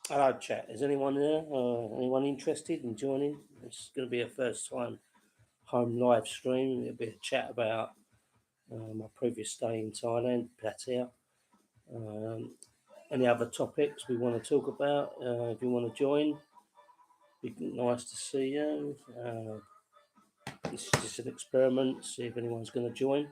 Hello, chat. Is anyone there? Anyone interested in joining? It's going to be a first time home live stream. It'll be a chat about my previous stay in Thailand, Pattaya. Um, any other topics we want to talk about? If you want to join, it'd be nice to see you. This is just an experiment. See if anyone's going to join.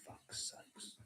Fuck's sakes.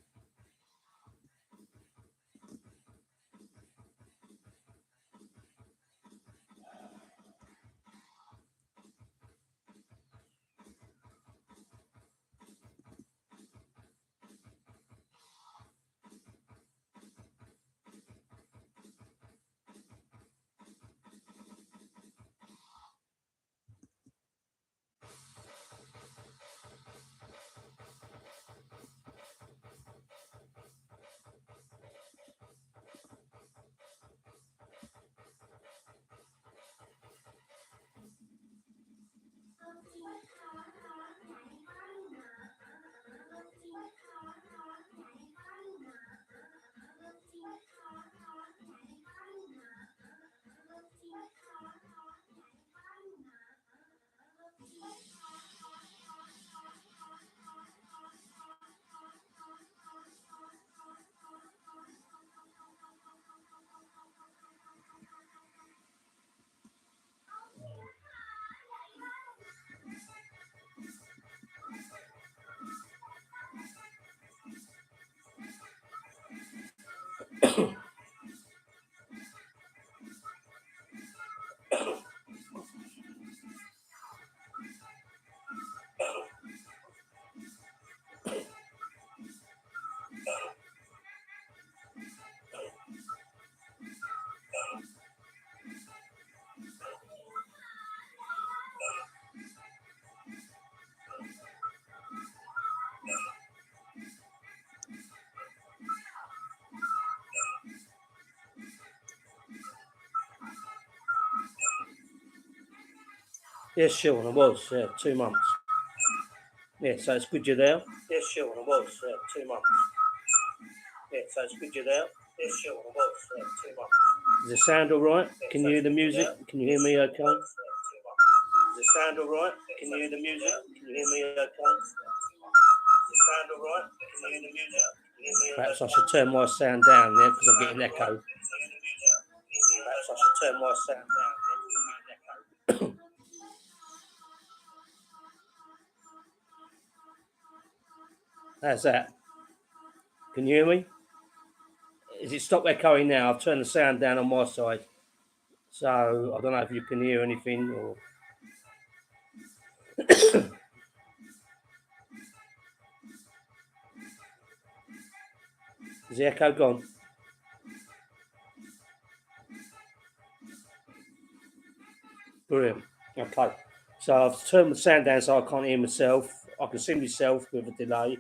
Yes, sure, I was. 2 months. Yeah, so it's good you're there. Yes, sure, I was. 2 months. Yeah, so it's good you're there. Yes, sure, I was. 2 months. Does it sound all right? Can you hear the music? Can you hear me okay? Does it sound all right? Can you hear the music? Can you hear me okay? Does it sound all right? Can you hear the music? Perhaps I should turn my sound down there because I'm getting echo. Perhaps I should turn my sound down there because I'm getting echo. How's that? Can you hear me? Is it stop echoing now? I've turned the sound down on my side. So I don't know if you can hear anything or. Is the echo gone? Brilliant. Okay. So I've turned the sound down so I can't hear myself. I can see myself with a delay.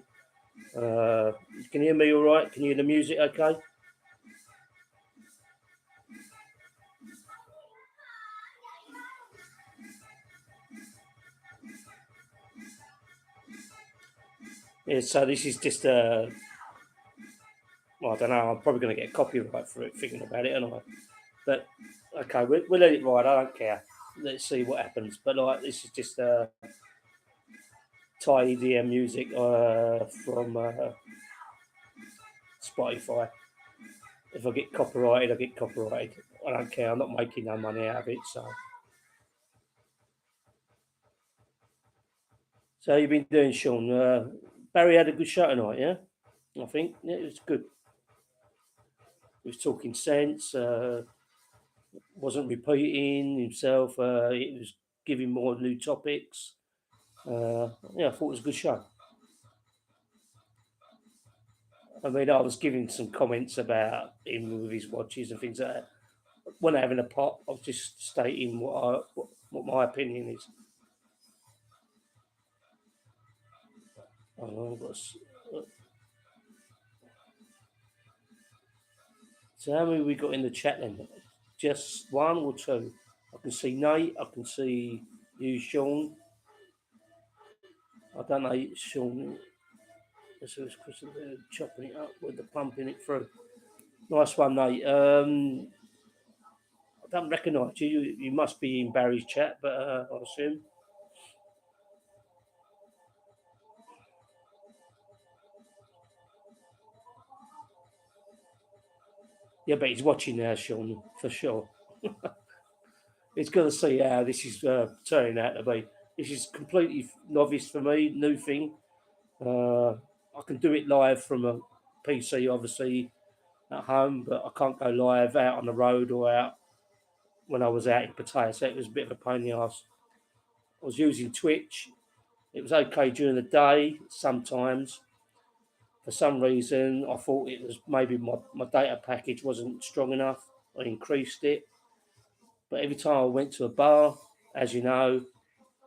You can hear me all right? Can you hear the music okay? Yeah, so this is just well, I don't know. I'm probably going to get copyright for it thinking about it, aren't I? But okay, we'll let it ride. I don't care. Let's see what happens. But like, this is just Thai EDM music from Spotify. If I get copyrighted, I get copyrighted. I don't care. I'm not making no money out of it. So you've been doing, Sean? Barry had a good show tonight, yeah. I think yeah, it was good. He was talking sense. Wasn't repeating himself. He was giving more new topics. Yeah, I thought it was a good show. I mean, I was giving some comments about him with his watches and things like that. When having a pop, I was just stating what my opinion is. Uh, so how many we got in the chat then? Just one or two? I can see Nate. I can see you, Sean. I don't know, Sean. This was chopping it up with the pumping it through. Nice one, Nate. I don't recognise you. You must be in Barry's chat, but I assume. Yeah, but he's watching now, Sean, for sure. He's going to see how this is turning out to be. This is completely novice for me, new thing. Uh, I can do it live from a PC, obviously, at home, but I can't go live out on the road or out when I was out in Pattaya, so it was a bit of a pain in the ass. I was using Twitch. It was okay during the day sometimes. For some reason, I thought it was maybe my data package wasn't strong enough. I increased it. But every time I went to a bar, as you know,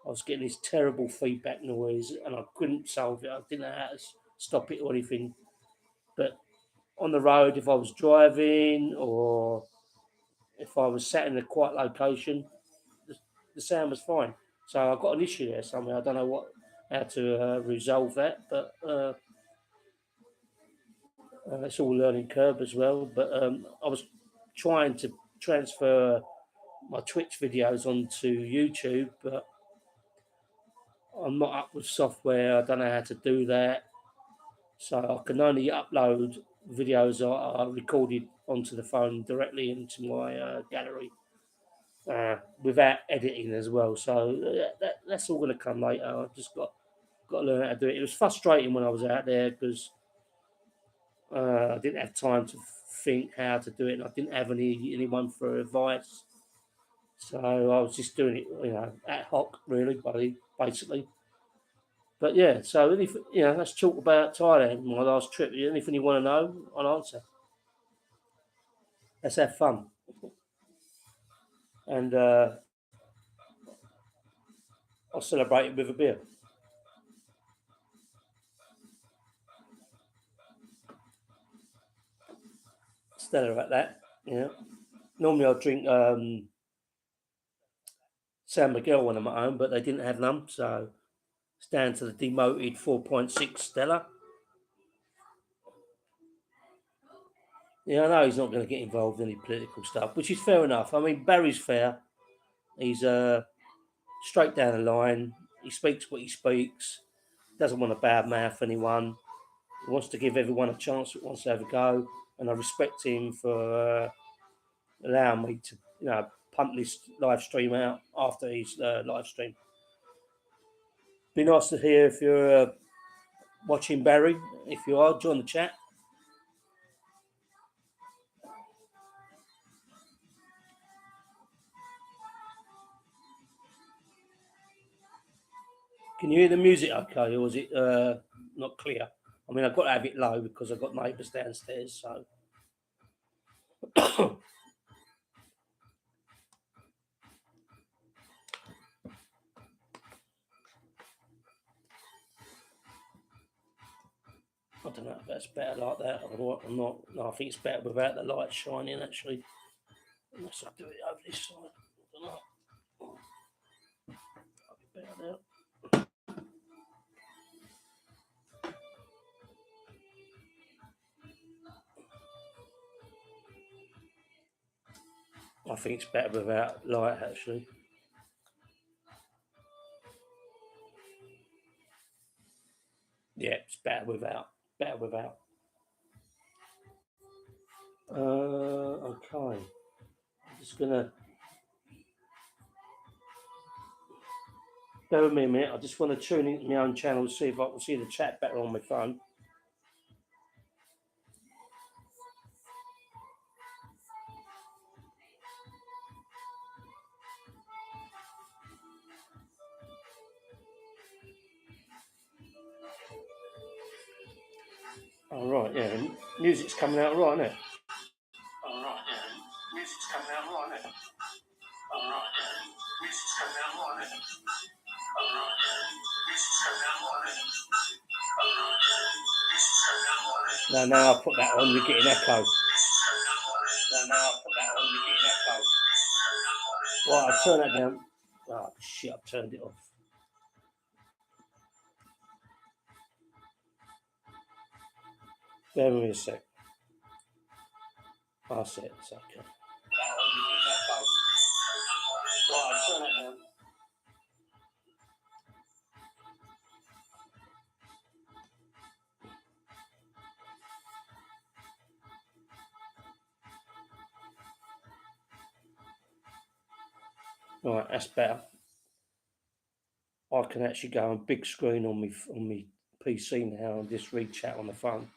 I was getting this terrible feedback noise and I couldn't solve it. I didn't know how to stop it or anything. But on the road, if I was driving or if I was sat in a quiet location, the, the sound was fine. So I've got an issue there somewhere. I don't know how to resolve that, but it's all learning curve as well. But I was trying to transfer my Twitch videos onto YouTube, but I'm not up with software. I don't know how to do that. So I can only upload videos that are recorded onto the phone directly into my gallery without editing as well. So that's all going to come later. I've just got to learn how to do it. It was frustrating when I was out there because I didn't have time to think how to do it, and I didn't have anyone for advice. So I was just doing it, ad hoc, really, buddy, basically. But yeah, so let's talk about Thailand, my last trip. Anything you want to know, I'll answer. Let's have fun. And I'll celebrate it with a beer. Stella at that. Yeah. Normally I'll drink San Miguel when I'm at home, but they didn't have none, so it's down to the demoted 4.6 Stella. Yeah, I know he's not going to get involved in any political stuff, which is fair enough. I mean, Barry's fair. He's straight down the line. He speaks what he speaks. Doesn't want to badmouth anyone. He wants to give everyone a chance that wants to have a go, and I respect him for allowing me to, pump this live stream out after his live stream. Be nice to hear if you're watching Barry. If you are, join the chat. Can you hear the music okay, or is it not clear? I mean, I've got to have it low because I've got neighbours downstairs, so. I don't know if that's better like that or what. I'm not. No, I think it's better without the light shining, actually. Unless I do it over this side. I don't know. I'll be better now. I think it's better without light, actually. Yeah, it's better without. Better without. Okay. I'm just gonna bear with me a minute. I just want to tune into my own channel to see if I can see the chat better on my phone. All right, yeah. Music's coming out right, isn't it? All right, yeah. Music's coming out right, isn't it? All right, yeah. Music's coming out right, isn't it? All right, yeah. Music's coming out right, isn't it? All right, yeah. Music's coming out right, isn't it? No, now I'll put that on, we're getting echo. No, now I'll put that on, we're getting echo. Right, I'll turn that down. Oh, shit, I've turned it off. Bear with me a sec. I'll set it, it's okay. Right, I'll turn that down. Right, that's better. I can actually go on big screen on my PC now and just read chat on the phone,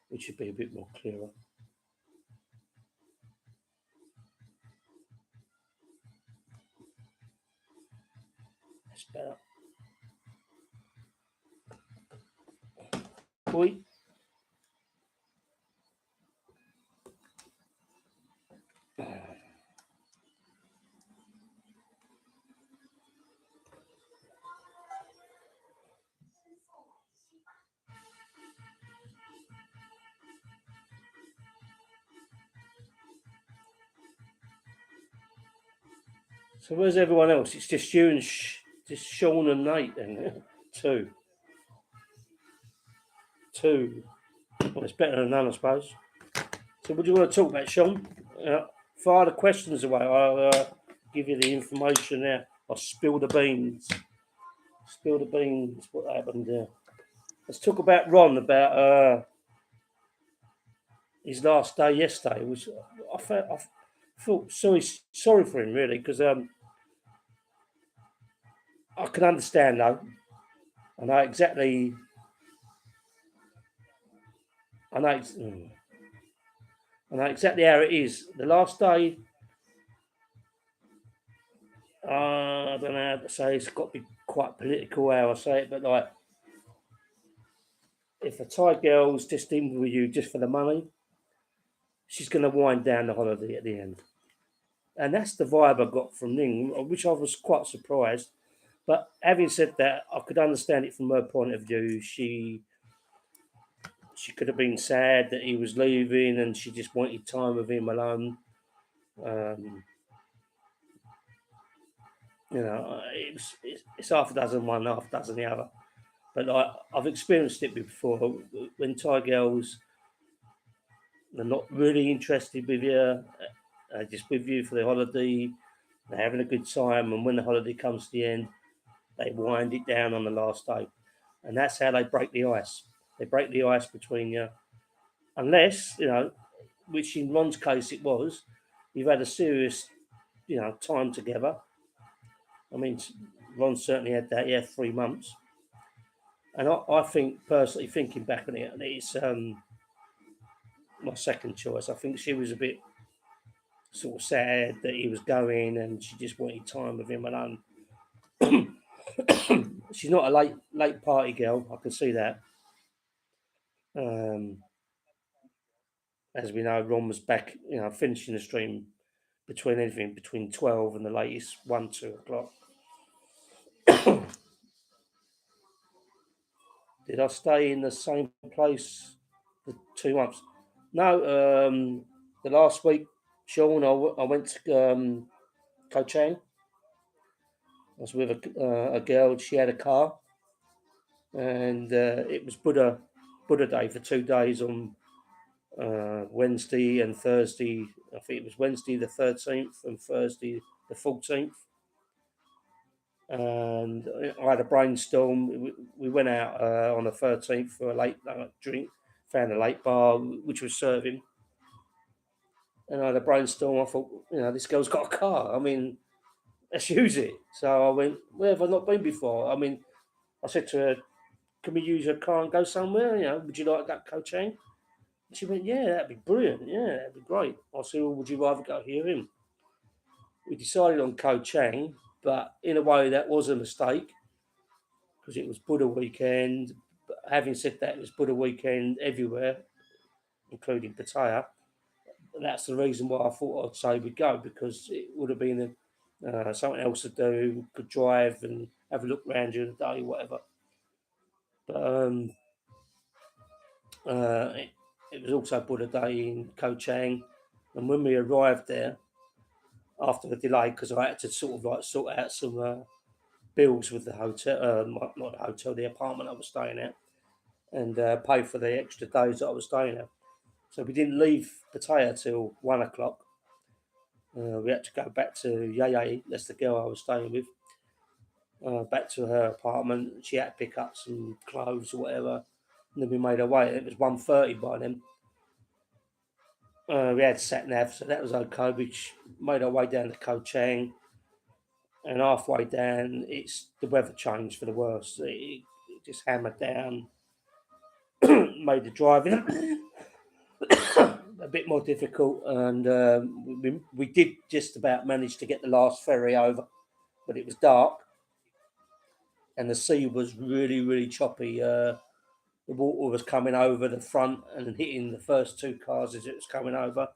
which should be a bit more clearer. That's better. Boy. So where's everyone else? It's just you and just Sean and Nate then. Two. Well, it's better than none, I suppose. So what do you want to talk about, Sean? Fire the questions away. I'll give you the information there. I'll spill the beans. Spill the beans. What happened there? Let's talk about Ron, about his last day yesterday. I felt sorry for him, really, because I can understand, though. I know exactly. I know exactly how it is. The last day, I don't know how to say. It's got to be quite political how I say it, but like, if a Thai girl's just in with you just for the money, she's going to wind down the holiday at the end. And that's the vibe I got from Ning, which I was quite surprised. But having said that, I could understand it from her point of view. She could have been sad that he was leaving, and she just wanted time with him alone. It's half a dozen one, half a dozen the other. But I've experienced it before when Thai girls they're not really interested with you, just with you for the holiday. They're having a good time, and when the holiday comes to the end, they wind it down on the last day, and that's how they break the ice. They break the ice between you, unless which in Ron's case it was, you've had a serious, time together. I mean, Ron certainly had that. He had 3 months, and I think personally, thinking back on it, it's my second choice. I think she was a bit sort of sad that he was going, and she just wanted time with him alone. She's not a late party girl. I can see that. Um, as we know, Ron was back, finishing the stream between anything between 12 and the latest 1, 2 o'clock. Did I stay in the same place for 2 months? No. The last week, Sean, I went to Koh Chang. I was with a girl. She had a car, and it was Buddha Day for 2 days on Wednesday and Thursday. I think it was Wednesday the 13th and Thursday the 14th. And I had a brainstorm. We went out on the 13th for a late drink, found a late bar which was serving, and I had a brainstorm. I thought, this girl's got a car. I mean, let's use it. So I went, where have I not been before? I mean, I said to her, can we use your car and go somewhere? Would you like that coaching? She went, yeah, that'd be brilliant. Yeah, that'd be great. I said, well, would you rather go here or him? We decided on Koh Chang, but in a way that was a mistake because it was Buddha weekend. But having said that, it was Buddha weekend everywhere, including Pattaya. And that's the reason why I thought I'd say we'd go because it would have been something else to do. We could drive and have a look around during the day, whatever. But it was also Buddha Day in Koh Chang. And when we arrived there, after the delay, because I had to sort of like sort out some bills with the hotel, not the hotel, the apartment I was staying at, and pay for the extra days that I was staying at. So we didn't leave Pattaya till 1 o'clock. We had to go back to Yaya, that's the girl I was staying with, back to her apartment. She had to pick up some clothes or whatever. And then we made our way. It was 1:30 by then. We had sat nav, so that was okay. We made our way down to Koh Chang, and halfway down, the weather changed for the worse. It just hammered down, made the driving a bit more difficult, and we did just about manage to get the last ferry over, but it was dark, and the sea was really, really choppy. The water was coming over the front and hitting the first two cars as it was coming over.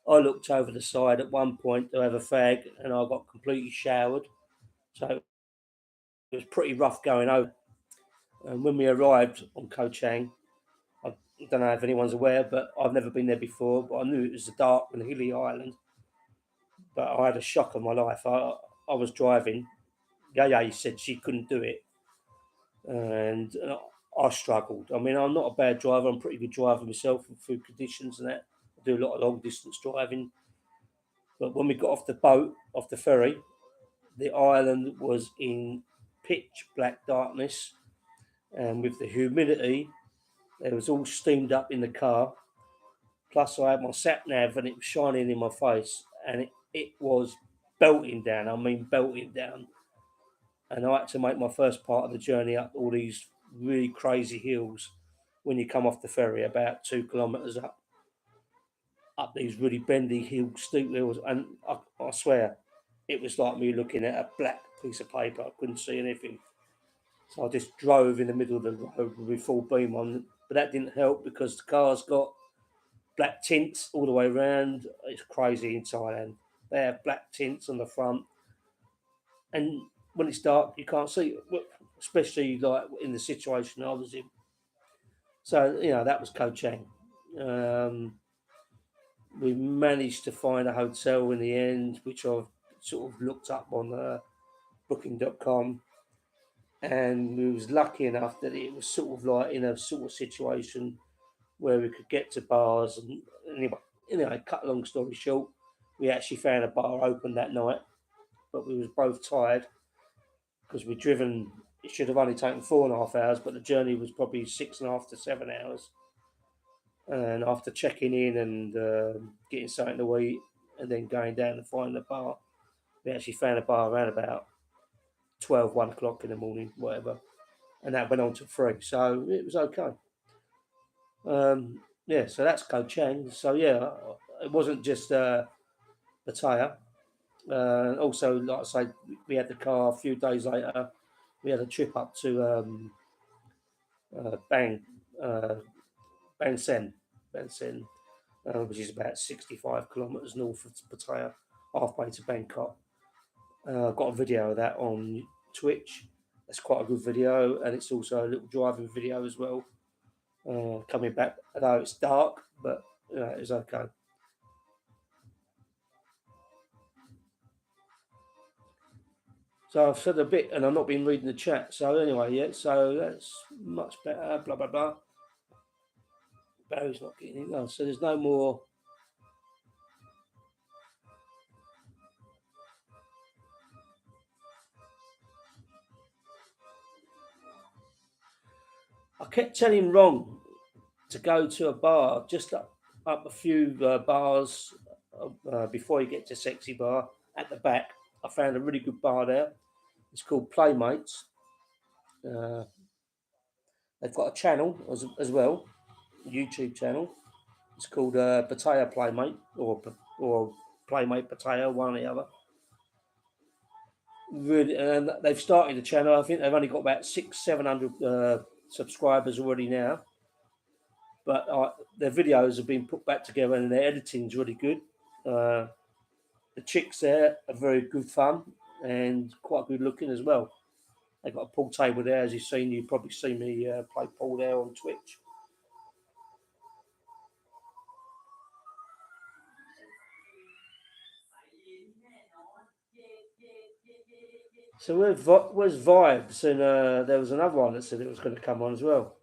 I looked over the side at one point to have a fag, and I got completely showered. So it was pretty rough going over. And when we arrived on Koh Chang, I don't know if anyone's aware, but I've never been there before. But I knew it was a dark and hilly island. But I had a shock of my life. I was driving. Yaya said she couldn't do it, and I struggled. I mean, I'm not a bad driver. I'm a pretty good driver myself in food conditions and that. I do a lot of long distance driving. But when we got off the boat, off the ferry, the island was in pitch black darkness, and with the humidity, it was all steamed up in the car. Plus, I had my sat nav, and it was shining in my face, and it was belting down. I mean, belting down. And I had to make my first part of the journey up all these really crazy hills when you come off the ferry, about 2 kilometres up these really bendy hill, steep hills, and I swear it was like me looking at a black piece of paper. I couldn't see anything. So I just drove in the middle of the road with full beam on, but that didn't help because the car's got black tints all the way around. It's crazy in Thailand. They have black tints on the front, and when it's dark, you can't see, especially like in the situation I was in. So that was Koh Chang. Um, we managed to find a hotel in the end, which I've sort of looked up on Booking.com, and we was lucky enough that it was sort of like in a sort of situation where we could get to bars. And anyway, cut a long story short, we actually found a bar open that night, but we was both tired because we'd driven. It should have only taken 4.5 hours, but the journey was probably 6.5 to 7 hours. And after checking in and getting something to eat, and then going down and finding a bar, we actually found a bar around about 12, 1 o'clock in the morning, whatever. And that went on to 3. So it was okay. Yeah, so that's Koh Chang. So yeah, it wasn't just Pattaya. Also, like I say, we had the car a few days later. We had a trip up to Bang Bang Sen, which is about 65 kilometres north of Pattaya, halfway to Bangkok. I've got a video of that on Twitch. That's quite a good video, and it's also a little driving video as well. Coming back, although it's dark, but it's okay. So I've said a bit, and I've not been reading the chat. So anyway, yeah. So that's much better. Blah blah blah. Barry's not getting it. No, so there's no more. I kept telling him wrong to go to a bar, just up a few bars before you get to Sexy Bar at the back. I found a really good bar there. It's called Playmates. Uh, they've got a channel as well, a YouTube channel. It's called Pattaya Playmate or Playmate Pattaya, one or the other. Really, and they've started the channel. I think they've only got about 700 subscribers already now. But their videos have been put back together, and their editing's really good. The chicks there are very good fun and quite good looking as well. They've got a pool table there, as you've seen. You've probably seen me play pool there on Twitch. So where's Vibes? And there was another one that said it was going to come on as well.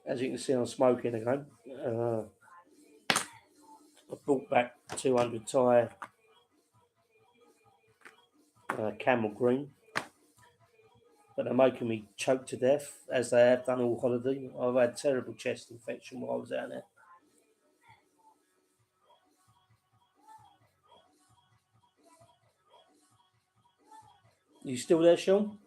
As you can see, I'm smoking again. I brought back 200 Thai Camel Green, but they're making me choke to death, as they have done all holiday. I've had terrible chest infection while I was out there. You still there, Sean?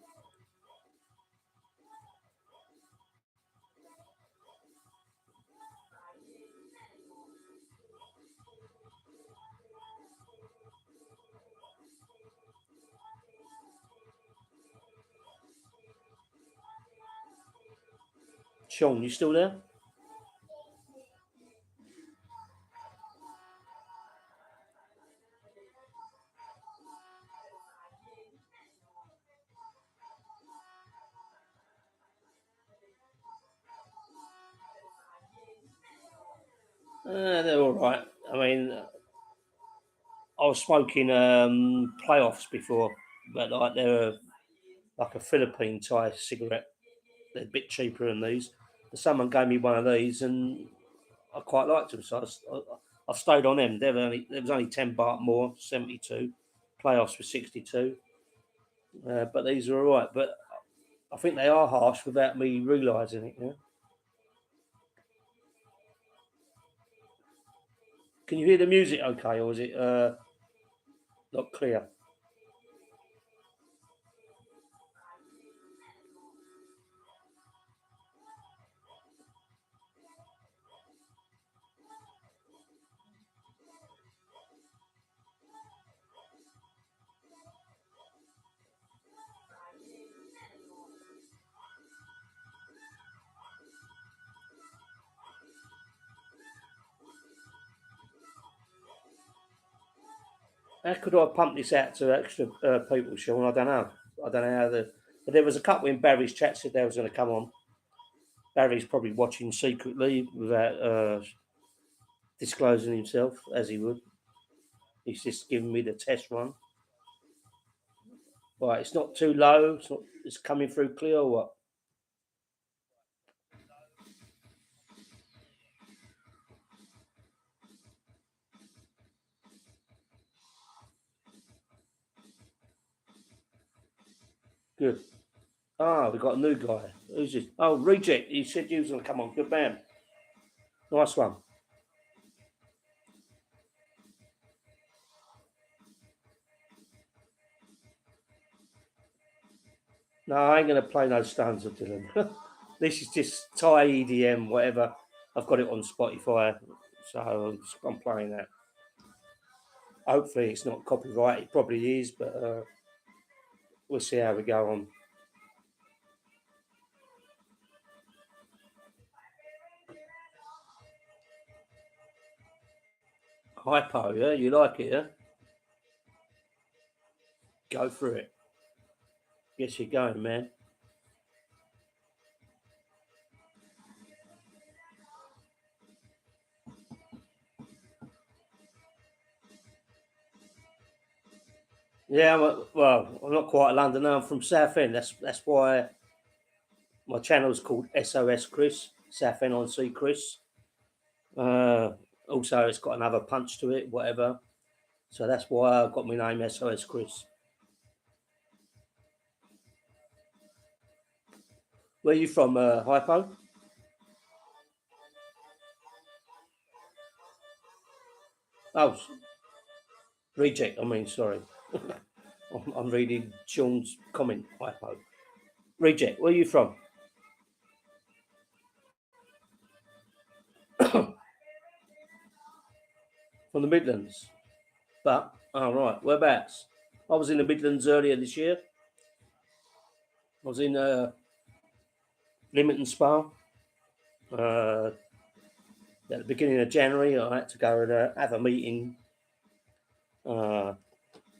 Sean, you still there? They're all right. I mean, I was smoking playoffs before, but like they're like a Philippine Thai cigarette. They're a bit cheaper than these. But someone gave me one of these, and I quite liked them, so I stayed on them. There was only 10 baht more, 72. Playoffs were 62, but these are all right. But I think they are harsh without me realising it. Yeah? Can you hear the music okay, or is it not clear? How could I pump this out to extra people, Sean? I don't know. I don't know how the. But there was a couple in Barry's chat said they was going to come on. Barry's probably watching secretly without disclosing himself, as he would. He's just giving me the test run. Right, it's not too low. It's coming through clear or what? Good. Ah, we've got a new guy. Who's this? Oh, Reject. He said you was going to come on. Good man. Nice one. No, I ain't going to play no Stones of Dylan. This is just Thai EDM, whatever. I've got it on Spotify, so I'm playing that. hopefully it's not copyright. It probably is, but we'll see how we go on. Hypo, yeah? You like it, yeah? Go for it. Guess you're going, man. Yeah, well, I'm not quite a Londoner. I'm from Southend. That's why my channel's called SOS Chris, Southend on Sea Chris. Also, it's got another punch to it, whatever. So that's why I got my name SOS Chris. Where are you from, Hypo? Oh, reject. I mean, sorry. I'm reading Sean's comment. Hypo. Reject. Where are you from? From the Midlands. But, all right. Whereabouts? I was in the Midlands earlier this year. I was in Leamington Spa. At the beginning of January, I had to go and have a meeting.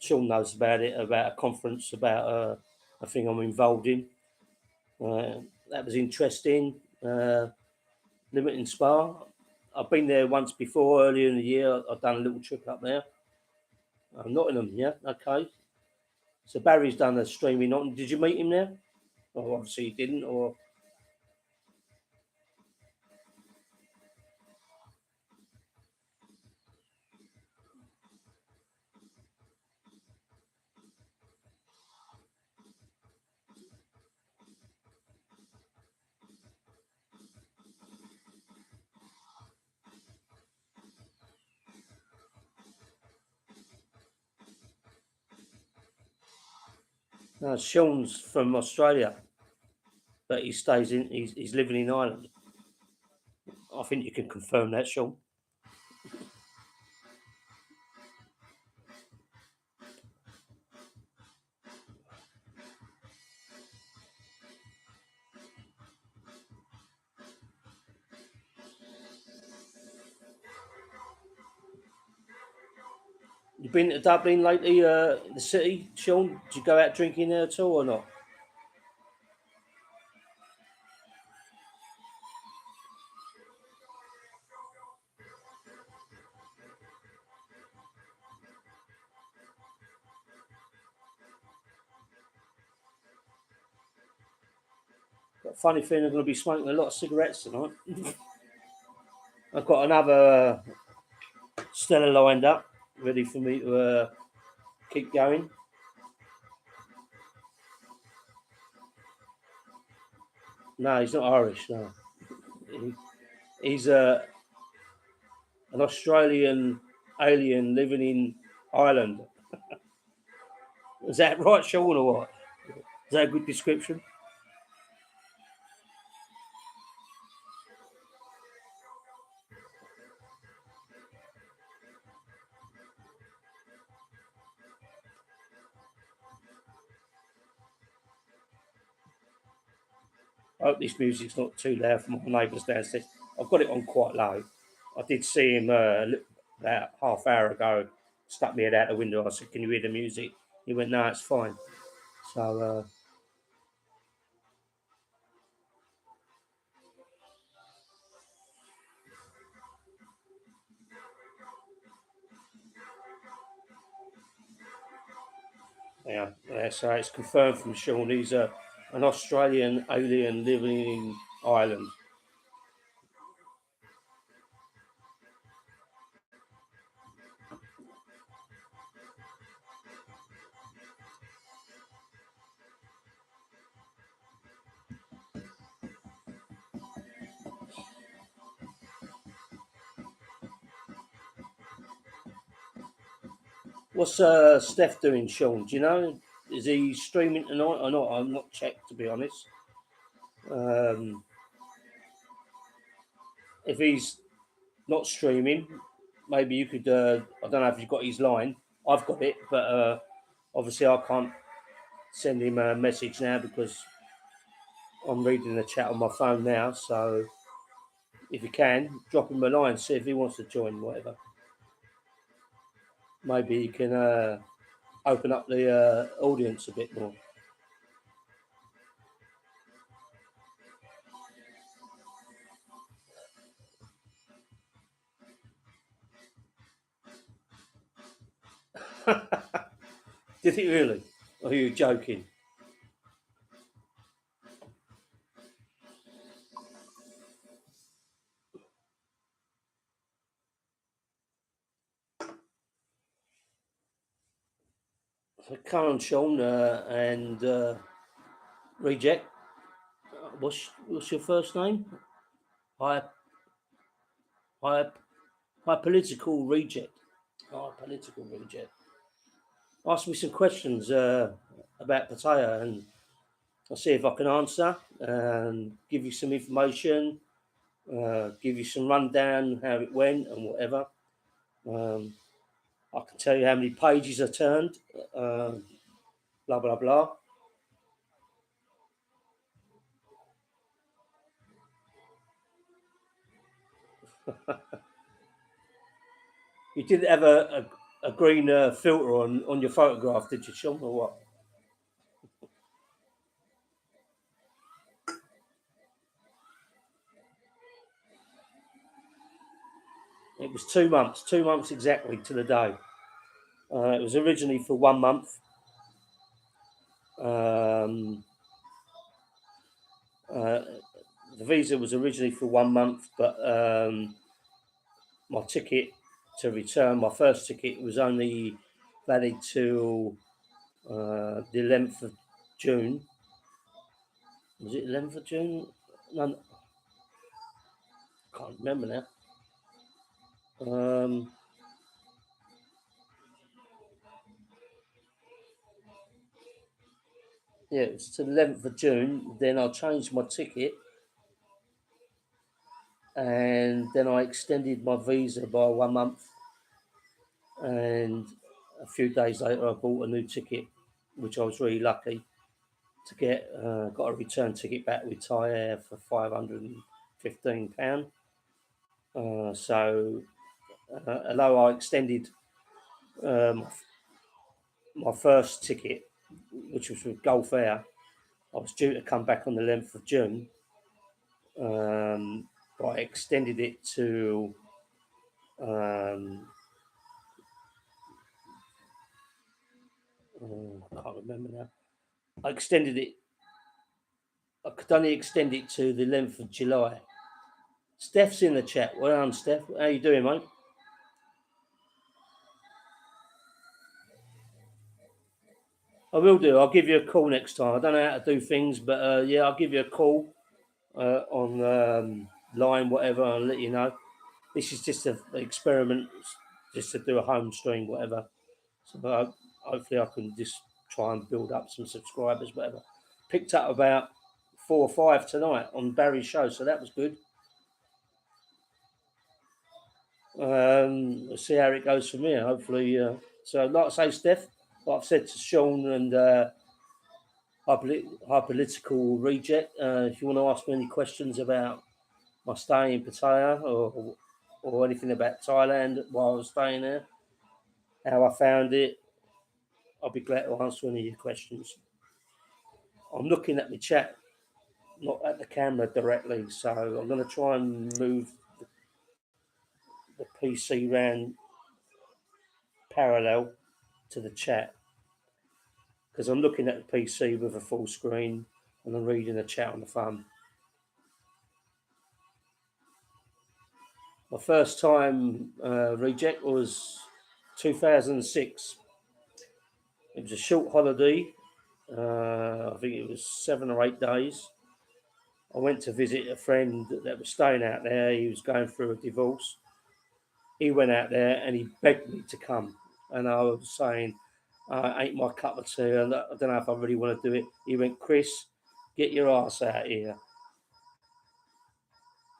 Sean knows about it, about a conference, about a thing I'm involved in. That was interesting. Leamington Spa. I've been there once before, earlier in the year. I've done a little trip up there. Nottingham, yeah, okay. So Barry's done a stream in Nottingham. Did you meet him there? Oh, obviously you didn't, or no, Sean's from Australia, but he stays in. He's living in Ireland. I think you can confirm that, Sean. You been to Dublin lately, the city, Sean? Did you go out drinking there at all or not? Got a funny feeling I'm going to be smoking a lot of cigarettes tonight. I've got another Stella lined up, ready for me to keep going. No, he's not Irish. No, he, he's an Australian alien living in Ireland. Is that right, Sean, or what? Is that a good description? I hope this music's not too loud for my neighbours downstairs. I've got it on quite low. I did see him about half hour ago. Stuck me head out the window. I said, "Can you hear the music?" He went, "No, it's fine." So yeah. So it's confirmed from Sean. He's an Australian alien living in Ireland. What's Steph doing, Sean? Do you know? Is he streaming tonight or not? I'm not checked, to be honest. Um, if he's not streaming, maybe you could. I don't know if you've got his line. I've got it, but obviously I can't send him a message now because I'm reading the chat on my phone now. So if you can, drop him a line, see if he wants to join, whatever. Maybe you can open up the audience a bit more. Did it really? Or are you joking? So come on, Sean, and Reject. What's your first name? Hi, hi, hi, political reject. Hi, political reject. Ask me some questions about Pattaya, and I'll see if I can answer and give you some information, give you some rundown how it went and whatever. Um, I can tell you how many pages I turned. Uh, blah blah blah. You didn't have a green filter on your photograph, did you, Sean, or what? It was 2 months, 2 months exactly to the day. It was originally for 1 month. Um, uh, the visa was originally for 1 month, but my ticket to return, my first ticket, was only valid till the 11th of June. Was it 11th of June? No, I can't remember now. Yeah, it was to the 11th of June. Then I changed my ticket, and then I extended my visa by 1 month. And a few days later, I bought a new ticket, which I was really lucky to get. Got a return ticket back with Thai Air for £515. So, although I extended um, my first ticket, which was with Gulf Air, I was due to come back on the 11th of June. But I extended it to I can't remember now. I extended it. I could only extend it to the 11th of July. Steph's in the chat. Well done, Steph. How you doing, mate? I will do. I'll give you a call next time. I don't know how to do things, but yeah, I'll give you a call on line, whatever, and let you know. This is just an experiment, just to do a home stream, whatever. So hopefully I can just try and build up some subscribers, whatever. Picked up about 4 or 5 tonight on Barry's show, so that was good. We'll see how it goes from here. Hopefully, so like I say, Steph, like I've said to Sean and our political reject, if you want to ask me any questions about my stay in Pattaya or anything about Thailand while I was staying there, how I found it, I'll be glad to answer any of your questions. I'm looking at my chat, not at the camera directly, so I'm going to try and move the PC round parallel to the chat because I'm looking at the PC with a full screen and I'm reading the chat on the phone. My first time reject was 2006. It was a short holiday. I think it was 7 or 8 days. I went to visit a friend that was staying out there. He was going through a divorce. He went out there and he begged me to come. And I was saying, ain't my cup of tea. And I don't know if I really want to do it. He went, Chris, get your ass out here.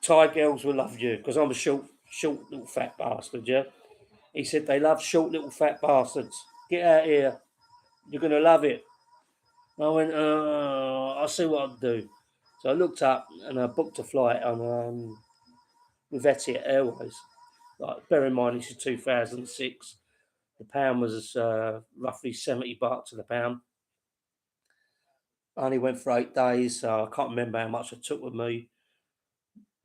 Thai girls will love you because I'm a short little fat bastard, yeah. He said, they love short little fat bastards. Get out here. You're going to love it. I went, I'll see what I'll do. So I looked up and I booked a flight on with Etihad Airways. Like, bear in mind, this is 2006. The pound was roughly 70 baht to the pound. I only went for 8 days, so I can't remember how much I took with me,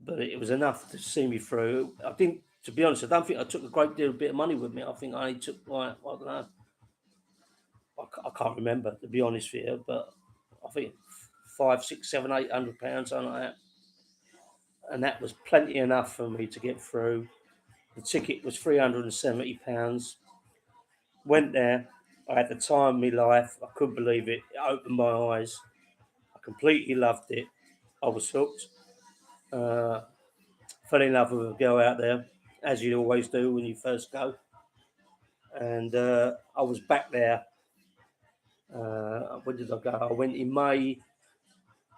but it was enough to see me through. I think, to be honest, I don't think I took a great deal bit of money with me. I think I only took, like, I don't know, I can't remember, to be honest with you, but I think 5, 6, 7, 800 pounds, something like that. And that was plenty enough for me to get through. The ticket was £370. Went there. I had the time of my life. I couldn't believe it. It opened my eyes. I completely loved it. I was hooked. Uh, Fell in love with a girl out there, as you always do when you first go. And I was back there. When did I go? I went in May.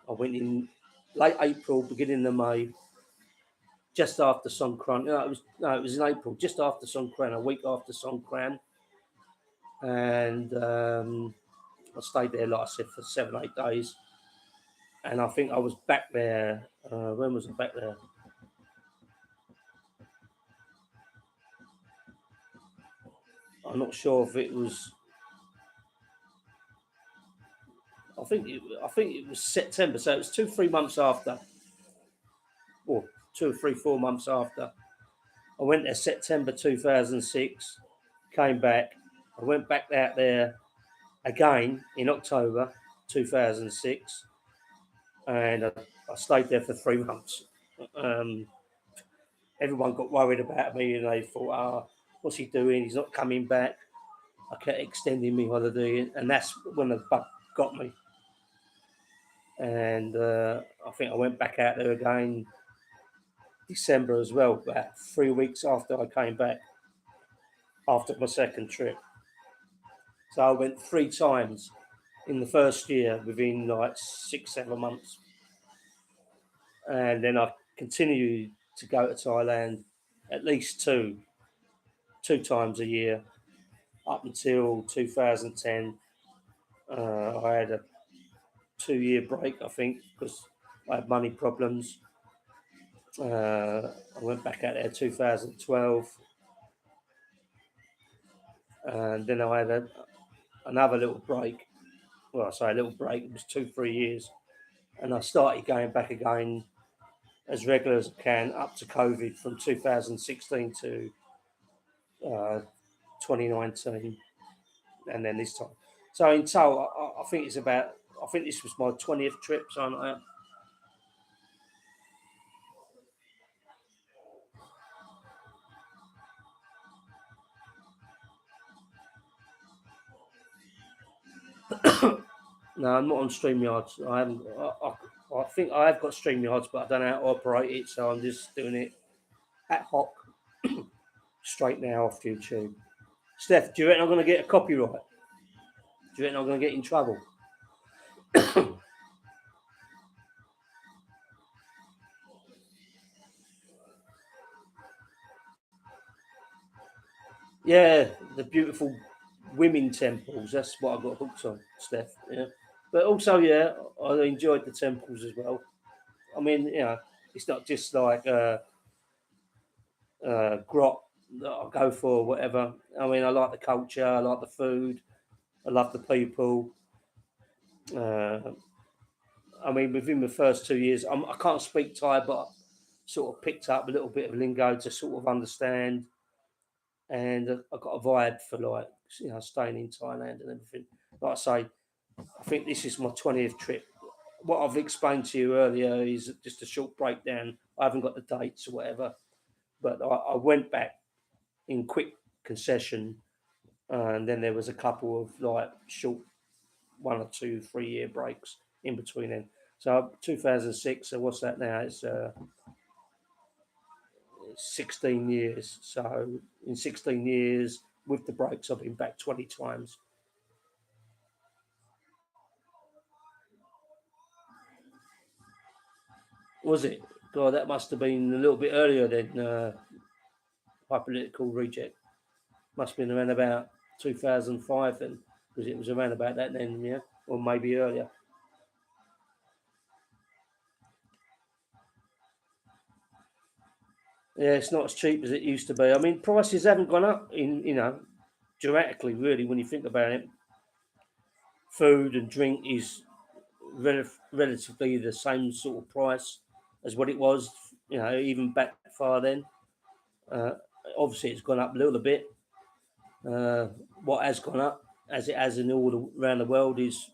I went in late April, beginning of May, just after Songkran. No, it was in April, just after Songkran, a week after Songkran. And I stayed there, like I said, for 7, 8 days. And I think I was back there. When was I back there? I'm not sure if it was. I think it was September. So it was 2, 3 months after, or 2 or 3, 4 months after. I went there September 2006. Came back. I went back out there again in October 2006, and I stayed there for 3 months. Um, Everyone got worried about me, and they thought, "Oh, what's he doing? He's not coming back." I kept extending my holiday, and that's when the bug got me. And I think I went back out there again December as well, about 3 weeks after I came back after my second trip. So I went 3 times in the first year within like 6, 7 months, and then I continued to go to Thailand at least two times a year up until 2010. I had a 2 year break, I think, because I had money problems. I went back out there 2012, and then I had another little break. Well, I say a little break, it was 2, 3 years. And I started going back again as regular as I can up to COVID from 2016 to uh, 2019, and then this time. So in total, I think it's about. I think this was my 20th trip, something like that. No, I'm not on StreamYards. I haven't. I think I have got StreamYards, but I don't know how to operate it, so I'm just doing it ad hoc, straight now off YouTube. Steph, do you reckon I'm going to get a copyright? Do you reckon I'm going to get in trouble? Yeah, the beautiful women temples. That's what I got hooked on, Steph. Yeah, but also, yeah, I enjoyed the temples as well. I mean, it's not just like grot that I go for, or whatever. I mean, I like the culture, I like the food, I love the people. Uh, I mean, within the first 2 years, I can't speak Thai, but I sort of picked up a little bit of lingo to sort of understand, and I got a vibe for, like, staying in Thailand and everything. Like I say, I think this is my 20th trip. What I've explained to you earlier is just a short breakdown. I haven't got the dates or whatever, but I went back in quick concession, and then there was a couple of like short 1 or 2, 3 year breaks in between them. So 2006. So what's that now? It's 16 years. So in 16 years, with the breaks, I've been back 20 times. Was it? God, that must have been a little bit earlier than Hyperlytical Reject. Must have been around about 2005 then, because it was around about that then, yeah, or maybe earlier. Yeah, it's not as cheap as it used to be. I mean, prices haven't gone up dramatically, really, when you think about it. Food and drink is relatively the same sort of price as what it was, even back far then. Uh, Obviously, it's gone up a little bit. Uh, what has gone up, as it has in around the world, is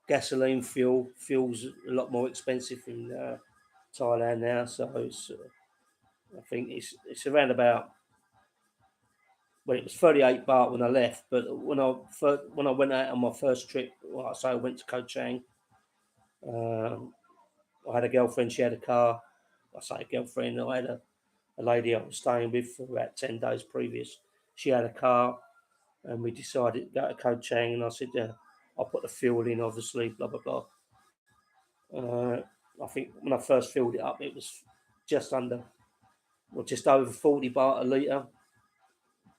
gasoline fuel. Fuel's a lot more expensive in Thailand now, so I think it's around about. Well, it was 38 baht when I left, but when I went out on my first trip, like I say, I went to Koh Chang. Um, I had a girlfriend; she had a car. I say a girlfriend. I had a lady I was staying with for about 10 days previous. She had a car, and we decided to go to Koh Chang. And I said, I'll put the fuel in, obviously, blah blah blah. Uh, I think when I first filled it up, it was just under, well, just over 40 baht a litre.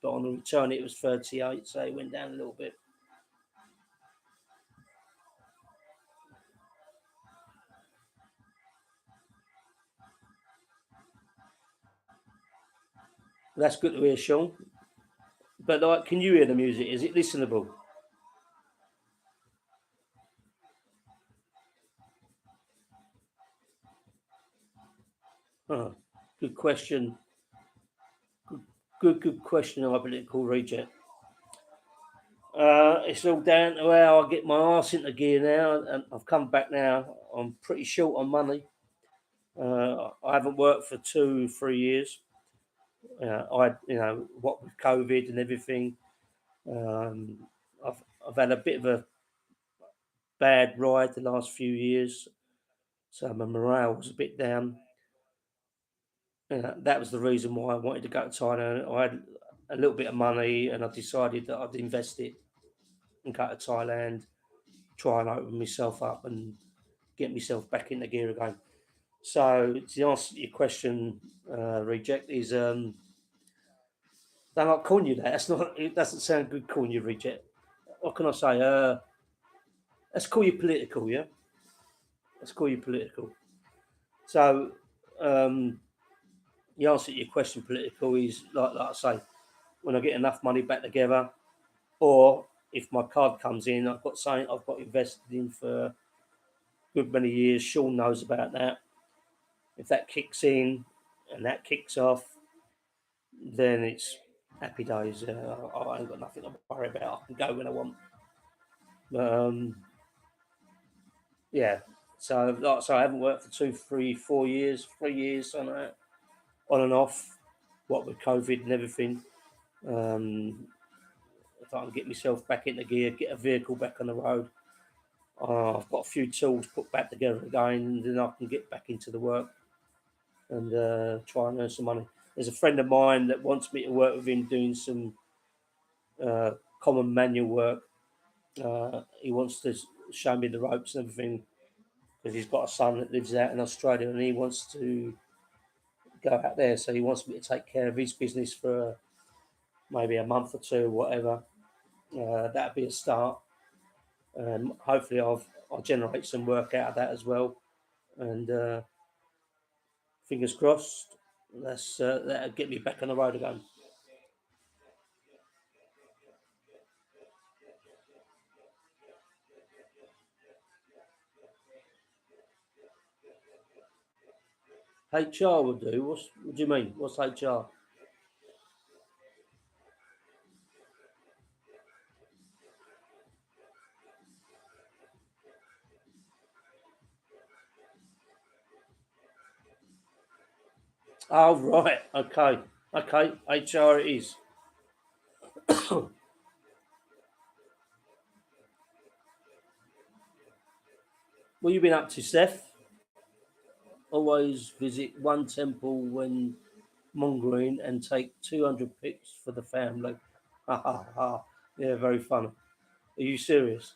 But on the return, it was 38, so it went down a little bit. That's good to hear, Sean. But like, can you hear the music? Is it listenable? Huh. Good question. Good question. I political reject. It's all down to how I get my arse into gear now, and I've come back now. I'm pretty short on money. I haven't worked for 2 3 years. What with COVID and everything, um, I've had a bit of a bad ride the last few years, so my morale was a bit down. That was the reason why I wanted to go to Thailand. I had a little bit of money, and I decided that I'd invest it and go to Thailand, try and open myself up and get myself back into gear again. So to answer your question, reject is they're not calling you that. That's not. It doesn't sound good calling you reject. What can I say? Let's call you political. Yeah, let's call you political. So um, the answer to your question, political, is like I say, when I get enough money back together, or if my card comes in, I've got something I've got invested in for a good many years. Sean knows about that. If that kicks in and that kicks off, then it's happy days. I ain't got nothing to worry about. I can go when I want. Yeah. So, like I say, I haven't worked for 2 3 4 years, 3 years, something like that, on and off. What with COVID and everything. Um, if I can get myself back into gear, get a vehicle back on the road, I've got a few tools put back together again, and then I can get back into the work and try and earn some money. There's a friend of mine that wants me to work with him doing some uh, common manual work. He wants to show me the ropes and everything because he's got a son that lives out in Australia and he wants to go out there. So he wants me to take care of his business for maybe a month or two, or whatever. That'd be a start. Hopefully, I'll generate some work out of that as well. And fingers crossed, that'll get me back on the road again. HR will do. What do you mean? What's HR? Oh right, okay, okay. HR it is. What you been up to, Steph? Always visit one temple when mongering and take 200 pics for the family. Ha ha ha. Yeah, very funny. Are you serious?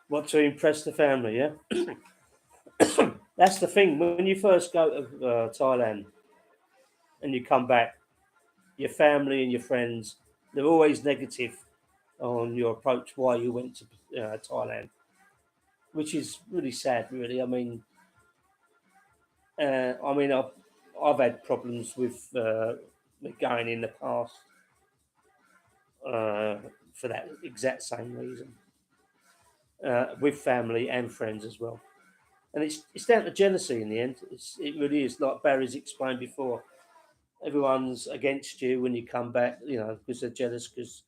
What, to impress the family? Yeah, that's the thing. When you first go to Thailand, and you come back, your family and your friends, they're always negative on your approach why you went to Thailand, which is really sad, really. I've had problems with going in the past uh, for that exact same reason, with family and friends as well. And it's down to jealousy in the end. It really is, like Barry's explained before. Everyone's against you when you come back, because they're jealous because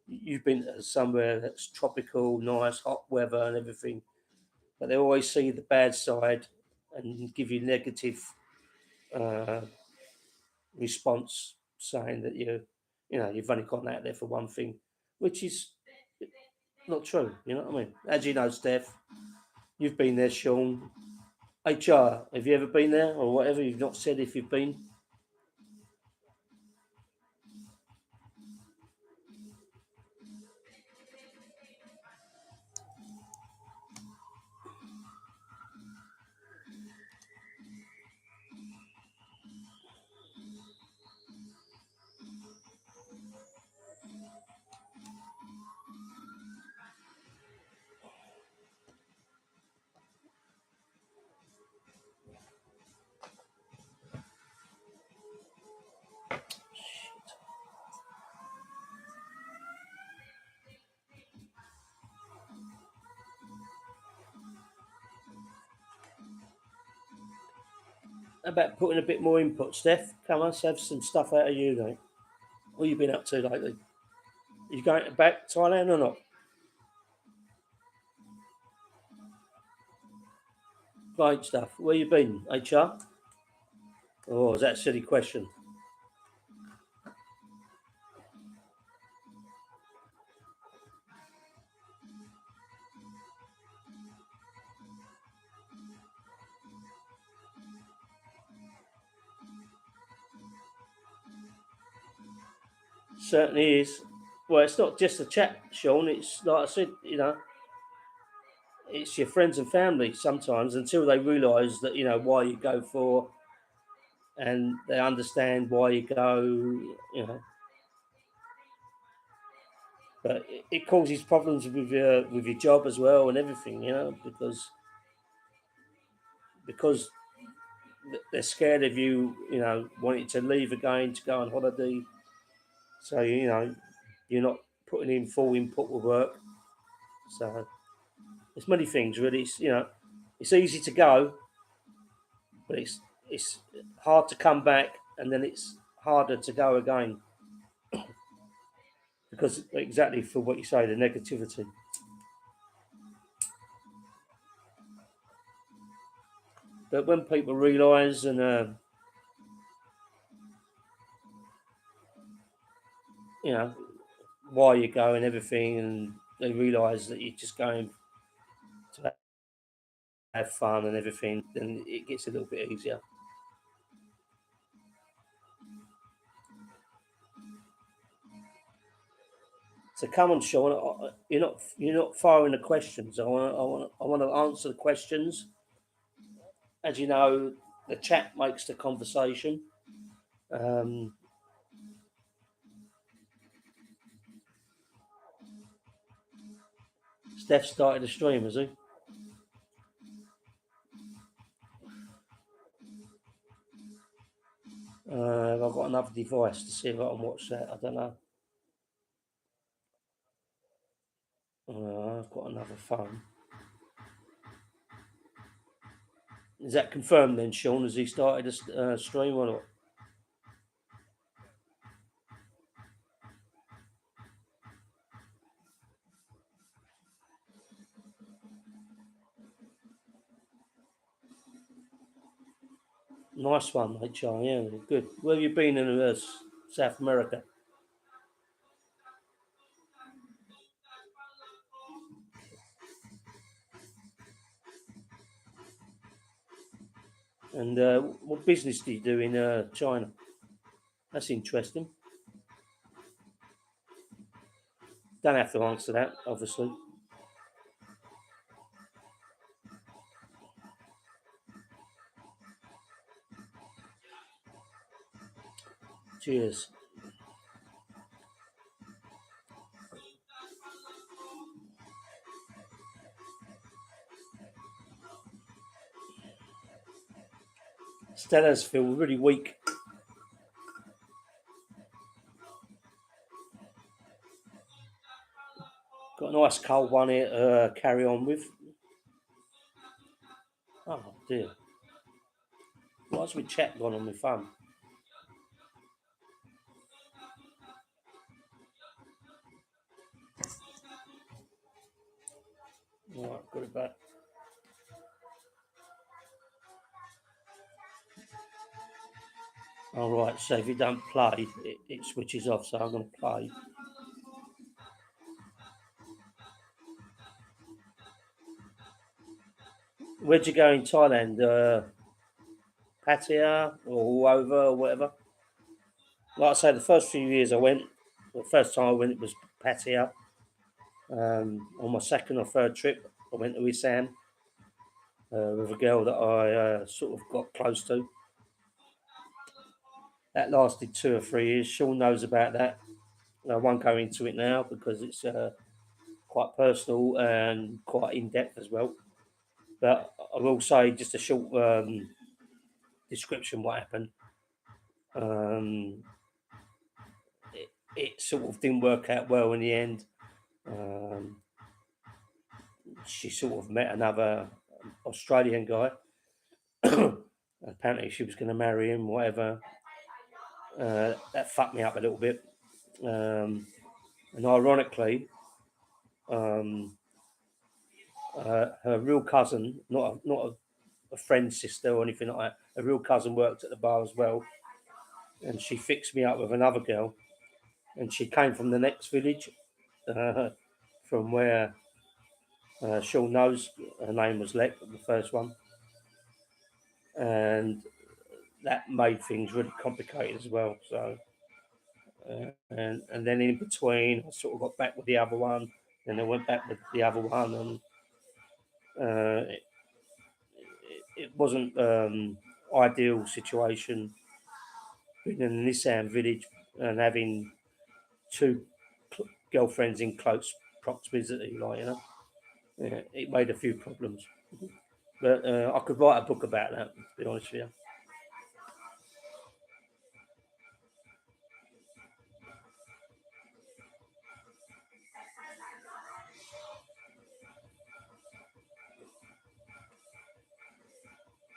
you've been to somewhere that's tropical, nice, hot weather and everything. But they always see the bad side and give you negative uh, response, saying that you've only gone out there for one thing, which is not true. You know what I mean? As you know, Steph, you've been there, Sean. HR, have you ever been there or whatever? You've not said if you've been. How about putting a bit more input, Steph? Come on, let's have some stuff out of you, mate. What you been up to lately? You going back to Thailand or not? Great stuff. Where you been, HR? Oh, is that a silly question? Certainly is. Well, it's not just a chat, Sean. It's like I said, it's your friends and family sometimes until they realise that why you go for, and they understand why you go. You know, but it causes problems with your job as well and everything. Because they're scared of you. Wanting to leave again to go on holiday. So you're not putting in full input with work. So there's many things really. It's easy to go, but it's hard to come back, and then it's harder to go again because exactly for what you say, the negativity. But when people realise and you know why you go and everything, and they realise that you're just going to have fun and everything, then it gets a little bit easier. So come on, Sean. You're not firing the questions. I want to answer the questions. As you know, the chat makes the conversation. Um, Steph started a stream, has he? I've got another device to see if I can watch that. I don't know. I've got another phone. Is that confirmed then, Sean? Has he started a stream or not? Nice one, HR. Yeah, good. Where have you been in South America? And what business do you do in China? That's interesting. Don't have to answer that, obviously. Cheers. Stella's feel really weak. Got a nice cold one here to carry on with. Oh dear. Why's my chat gone on my phone? Right, got it back. Alright, so if you don't play, it switches off, so I'm going to play. Where'd you go in Thailand? Pattaya or all over or whatever? Like I say, the first few years I went, the first time I went it was Pattaya. On my second or third trip, I went to Isam with a girl that I sort of got close to. That lasted 2 or 3 years. Sean knows about that. I won't go into it now because it's quite personal and quite in depth as well. But I will say just a short description what happened. Um, it sort of didn't work out well in the end. Um, she sort of met another Australian guy. Apparently, she was going to marry him, whatever. That fucked me up a little bit. And ironically, um, her real cousin, not a friend's sister or anything like that, a real cousin worked at the bar as well. And she fixed me up with another girl. And she came from the next village, uh, from where Sean knows. Her name was Lek, the first one. And that made things really complicated as well. So, and then in between, I sort of got back with the other one, and I went back with the other one, and uh, it, it wasn't ideal situation being in an Nissan village and having two girlfriends in close proximity, like you know, yeah, it made a few problems. But I could write a book about that, to be honest with you.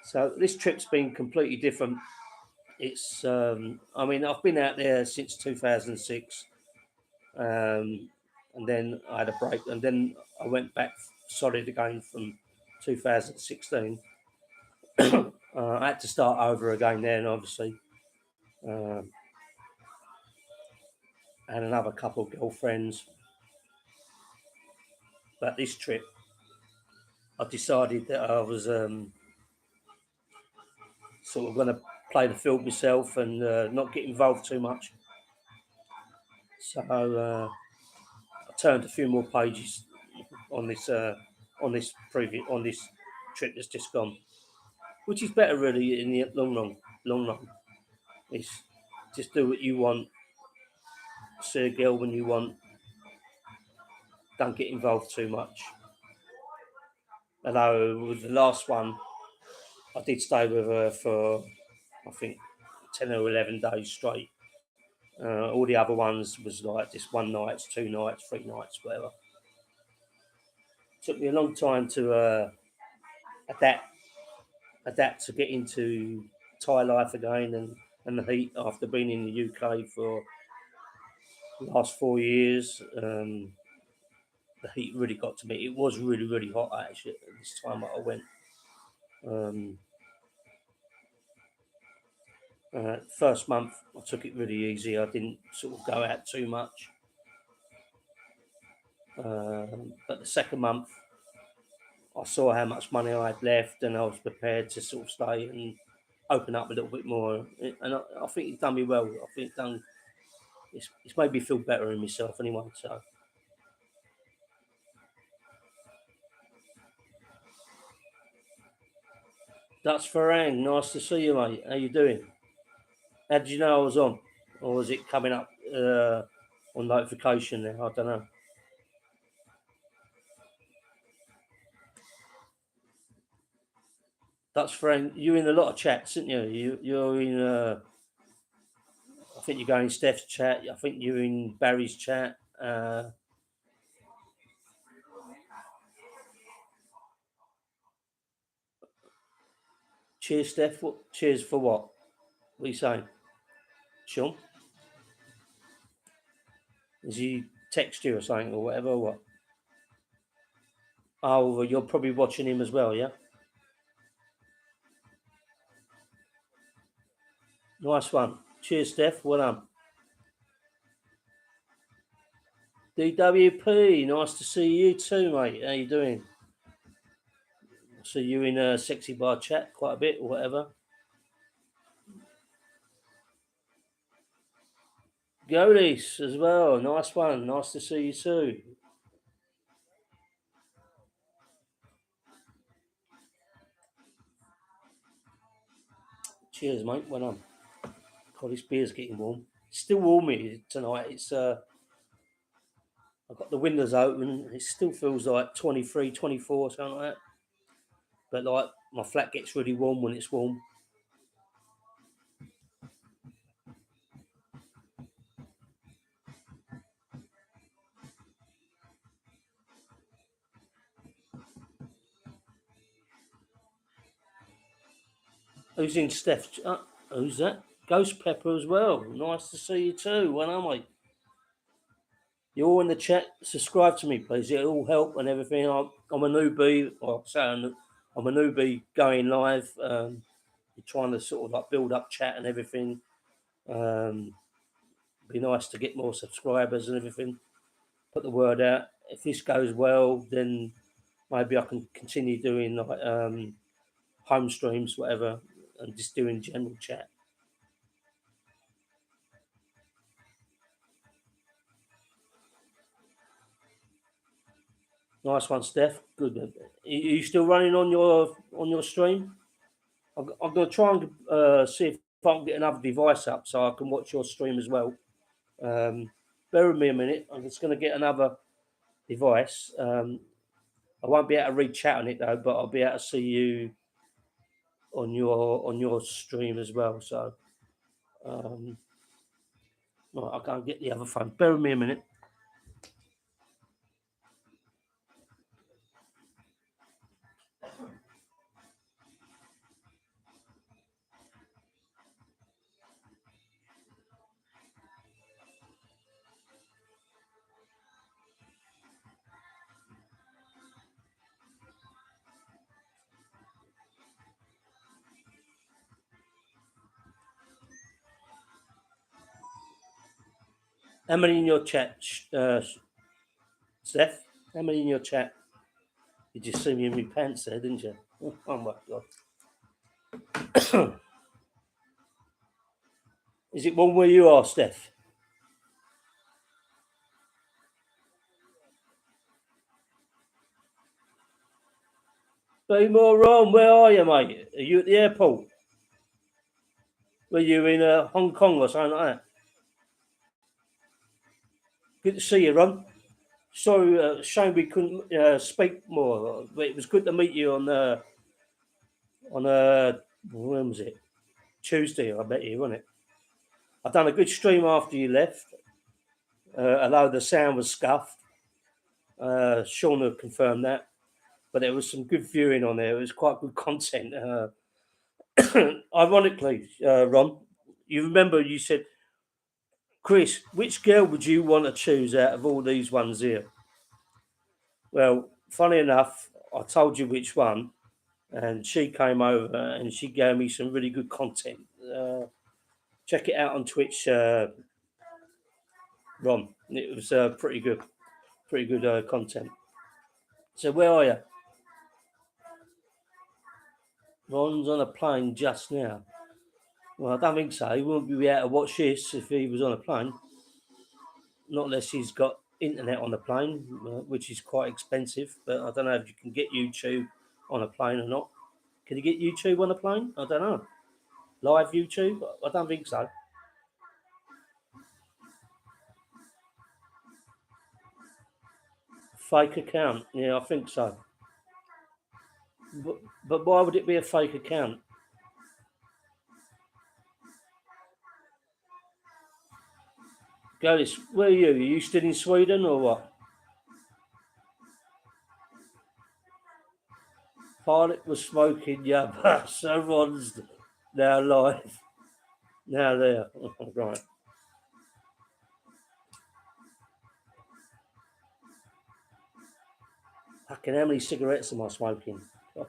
So this trip's been completely different. I mean, I've been out there since 2006, and then I had a break, and then I went back solid again from 2016. I had to start over again then, obviously. Um, I had another couple of girlfriends, but this trip, I decided that I was sort of going to play the field myself and not get involved too much. So I turned a few more pages on this on this trip that's just gone, which is better really in the long run. Long run, it's just do what you want, see a girl when you want, don't get involved too much. Although with the last one, I did stay with her for I think 10 or 11 days straight. All the other ones was like just one night, 2 nights, 3 nights, whatever. Took me a long time to adapt adapt to get into Thai life again and the heat after being in the UK for the last 4 years. The heat really got to me. It was really, really hot actually at this time that I went. Um, First month, I took it really easy. I didn't sort of go out too much. But the second month, I saw how much money I had left, and I was prepared to sort of stay and open up a little bit more. And I think it's done me well. I think it's made me feel better in myself anyway. So that's Farang. Nice to see you, mate. How you doing? How did you know I was on? or is it coming up on notification there? I don't know. Dutch friend, you're in a lot of chats, aren't you? You're in. I think you're going in Steph's chat. I think you're in Barry's chat. Cheers, Steph. What? Cheers for what? What are you saying, Sean? Does he text you or something or whatever? Or what? Oh, well, you're probably watching him as well, yeah. Nice one. Cheers, Steph. Well done. DWP, nice to see you too, mate. How you doing? See you in a sexy bar chat quite a bit or whatever. Golis as well. Nice one. Nice to see you too. Cheers, mate. Well done. God, this beer's getting warm. It's still warm here tonight. It's I've got the windows open. It still feels like 23, 24, something like that. But like my flat gets really warm when it's warm. Who's in Steph? Who's that? Ghost Pepper as well. Nice to see you too. Well done, mate. You're all in the chat. Subscribe to me, please. It'll all help and everything. I'm a newbie. Or say I'm a newbie going live. Trying to sort of like build up chat and everything. Um, be nice to get more subscribers and everything. Put the word out. If this goes well, then maybe I can continue doing like home streams, whatever, and just doing general chat. Nice one, Steph. Good. Are you still running on your stream? I'm going to try and see if I can get another device up so I can watch your stream as well. Bear with me a minute. I'm just going to get another device. I won't be able to read chat on it though, but I'll be able to see you on your stream as well. So, right, I'll go and get the other phone. Bear with me a minute. How many in your chat, Steph? How many in your chat? You just see me in my pants there, didn't you? Oh my god! Is it one where you are, Steph? Be more wrong. Where are you, mate? Are you at the airport? Were you in Hong Kong or something like that? Good to see you, Ron. Sorry, shame we couldn't speak more. But it was good to meet you on when was it? Tuesday, I bet you, wasn't it? I done a good stream after you left, although the sound was scuffed. Sean had confirmed that, but there was some good viewing on there. It was quite good content. Ironically, Ron, you remember you said, Chris, which girl would you want to choose out of all these ones here? Well, funny enough, I told you which one, and she came over and she gave me some really good content. Check it out on Twitch, Ron. It was pretty good content. So where are you? Ron's on a plane just now. Well, I don't think so. He wouldn't be able to watch this if he was on a plane. Not unless he's got internet on the plane, which is quite expensive. But I don't know if you can get YouTube on a plane or not. Can you get YouTube on a plane? I don't know. Live YouTube? I don't think so. Fake account. Yeah, I think so. But why would it be a fake account? Gladys, where are you? Are you still in Sweden or what? Pilot was smoking yabba. So Ron's now live. Now there. Right. Fucking how many cigarettes am I smoking? Oh,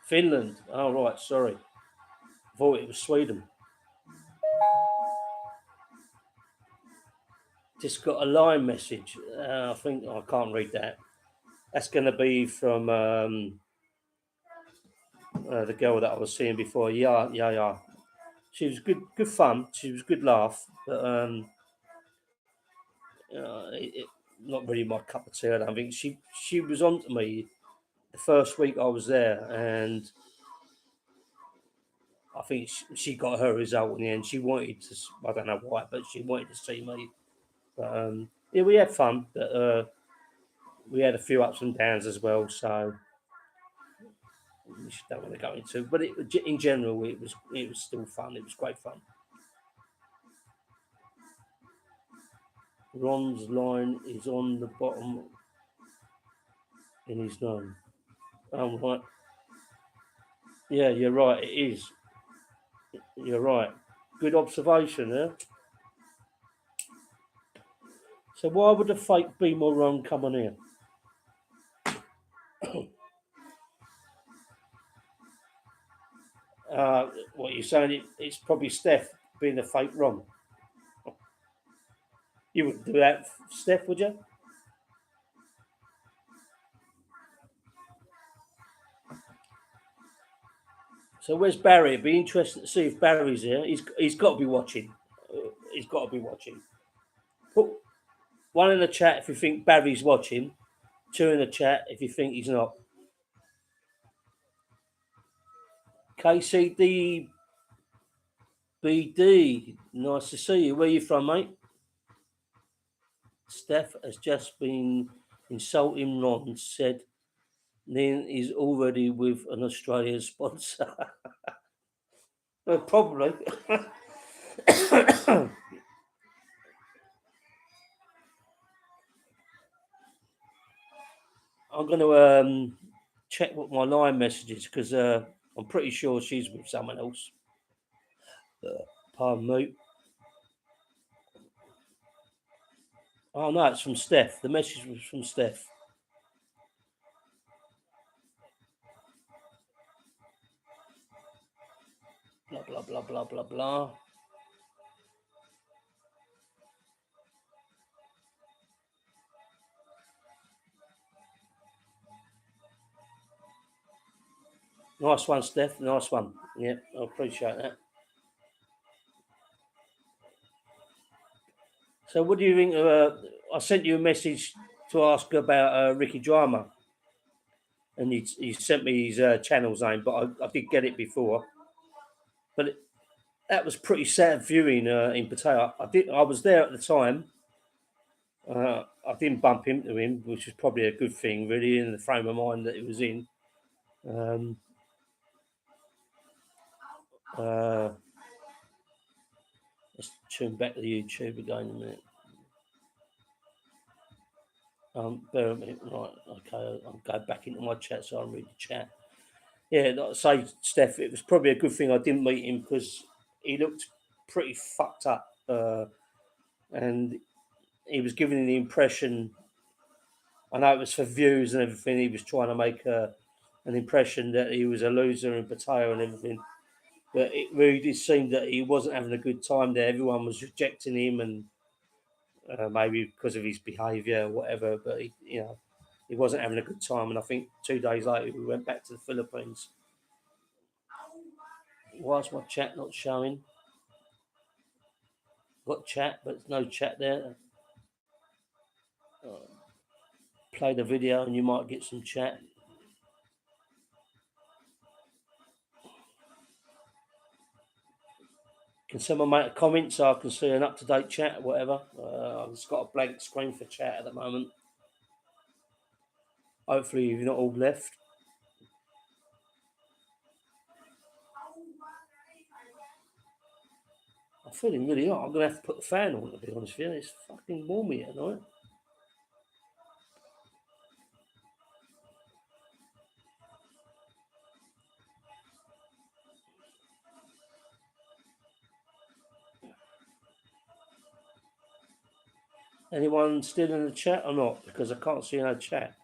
Finland. Oh, right. Sorry. Thought it was Sweden. Just got a line message. I think I can't read that. That's going to be from the girl that I was seeing before. Yeah, yeah, yeah. She was good fun. She was good laugh, but not really my cup of tea. I don't think she was on to me the first week I was there, and I think she got her result in the end. She wanted to. I don't know why, but she wanted to see me. But yeah, we had fun, but we had a few ups and downs as well. So we just don't want to go into. But in general, it was still fun. It was great fun. Ron's line is on the bottom in his name. Right. Yeah, you're right. It is. You're right. Good observation, yeah. So why would a fake Beam or Ron come on here? What you're saying? It's probably Steph being a fake Ron. You wouldn't do that, Steph, would you? So where's Barry? It'd be interesting to see if Barry's here. He's got to be watching. He's got to be watching. Put one in the chat if you think Barry's watching. Two in the chat if you think he's not. KCDBD, nice to see you. Where you from, mate? Steph has just been insulting Ron. Said Lynn is already with an Australian sponsor. Well, probably. I'm going to check what my line message is because I'm pretty sure she's with someone else. Pardon me. Oh no, it's from Steph. The message was from Steph. Blah blah blah blah blah blah. Nice one, Steph. Nice one. Yeah, I appreciate that. So, what do you think? I sent you a message to ask about Ricky Drama, and he sent me his channel's name, but I did get it before. But that was pretty sad viewing in Pattaya. I was there at the time. I didn't bump into him, which was probably a good thing, really, in the frame of mind that he was in. Um, uh, let's tune back to YouTube again a minute. Bear with me. Right, okay, I'll go back into my chat so I'll read the chat. Yeah, like I say, Steph, it was probably a good thing I didn't meet him because he looked pretty fucked up. And he was giving the impression, I know it was for views and everything, he was trying to make an impression that he was a loser in Pattaya and everything. But it really did seem that he wasn't having a good time there. Everyone was rejecting him, and maybe because of his behaviour or whatever. But he wasn't having a good time. And I think 2 days later we went back to the Philippines. Why's my chat not showing? Got chat, but there's no chat there. Play the video, and you might get some chat. Can someone make a comment so I can see an up-to-date chat or whatever? I've just got a blank screen for chat at the moment. Hopefully you've not all left. I'm feeling really hot. I'm going to have to put the fan on, to be honest with you. It's fucking warm here tonight. Anyone still in the chat or not? Because I can't see no chat.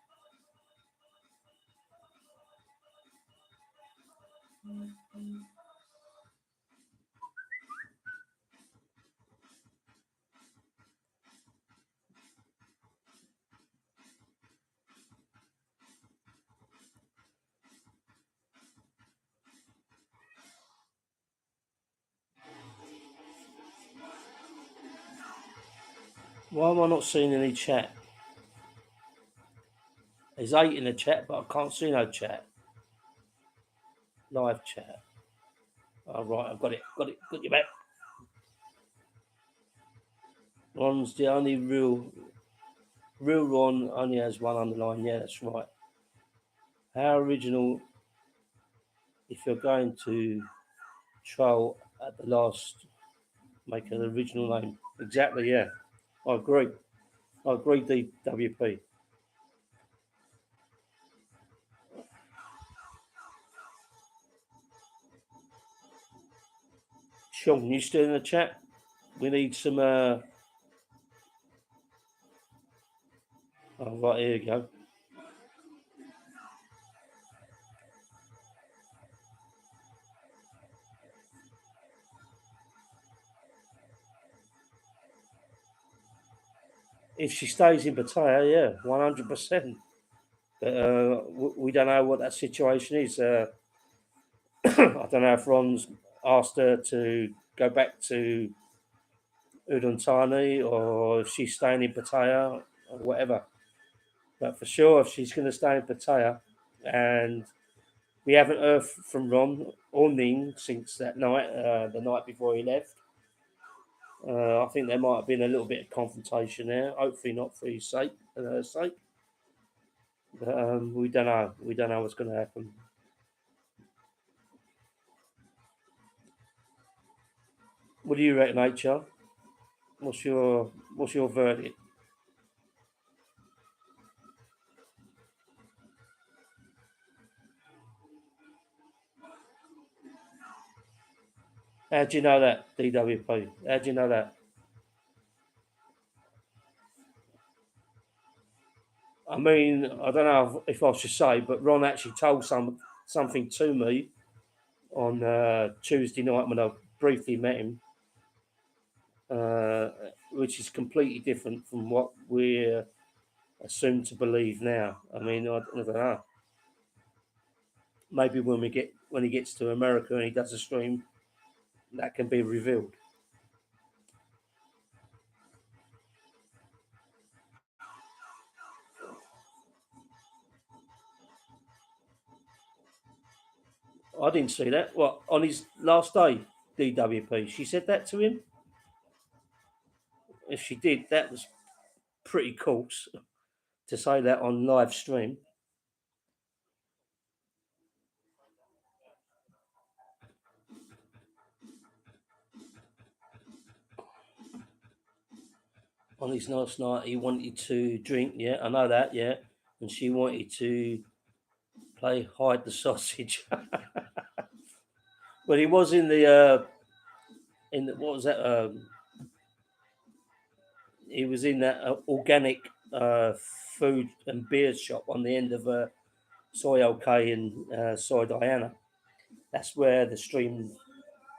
Why am I not seeing any chat? There's 8 in the chat, but I can't see no chat. Live chat. Oh, right, I've got it. Got you back. Ron's the only real Ron only has one underline. Yeah, that's right. How original if you're going to troll at the last, make an original name. Exactly, yeah. I agree, DWP. Sean, you still in the chat? We need some. Oh, right, here you go. If she stays in Pattaya, yeah, 100%. But we don't know what that situation is. I don't know if Ron's asked her to go back to Udon Thani or if she's staying in Pattaya or whatever. But for sure, if she's going to stay in Pattaya, and we haven't heard from Ron or Ning since that night, the night before he left. I think there might have been a little bit of confrontation there. Hopefully not for his sake and her sake. But we don't know. We don't know what's going to happen. What do you reckon, HR? What's your verdict? How do you know that, DWP? How do you know that? I mean, I don't know if I should say, but Ron actually told something to me on Tuesday night when I briefly met him, uh, which is completely different from what we're assumed to believe now. I mean, I don't know. Maybe when he gets to America and he does a stream, that can be revealed. I didn't see that. What, on his last day, DWP? She said that to him. If she did, that was pretty coarse to say that on live stream. On his last night, he wanted to drink. Yeah, I know that. Yeah, and she wanted to play hide the sausage. But he was in the, what was that? He was in that organic food and beer shop on the end of Soy OK and Soy Diana. That's where the stream.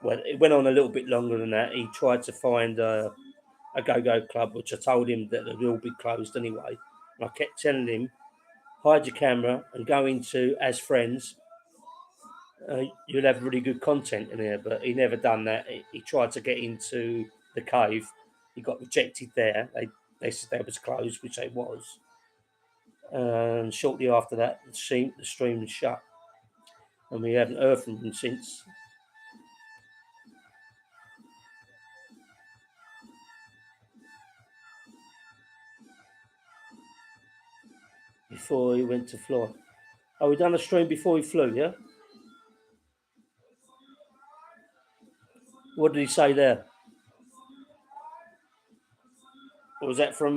Well, it went on a little bit longer than that. He tried to find a go-go club, which I told him that they'd all be closed anyway. And I kept telling him, hide your camera and go into as friends. You'll have really good content in here. But he never done that. He tried to get into the cave. He got rejected there. They said that was closed, which it was. And shortly after that, the stream was shut. And we haven't heard from him since. before he went to fly. Oh, we done a stream before he flew, yeah? What did he say there? Or was that from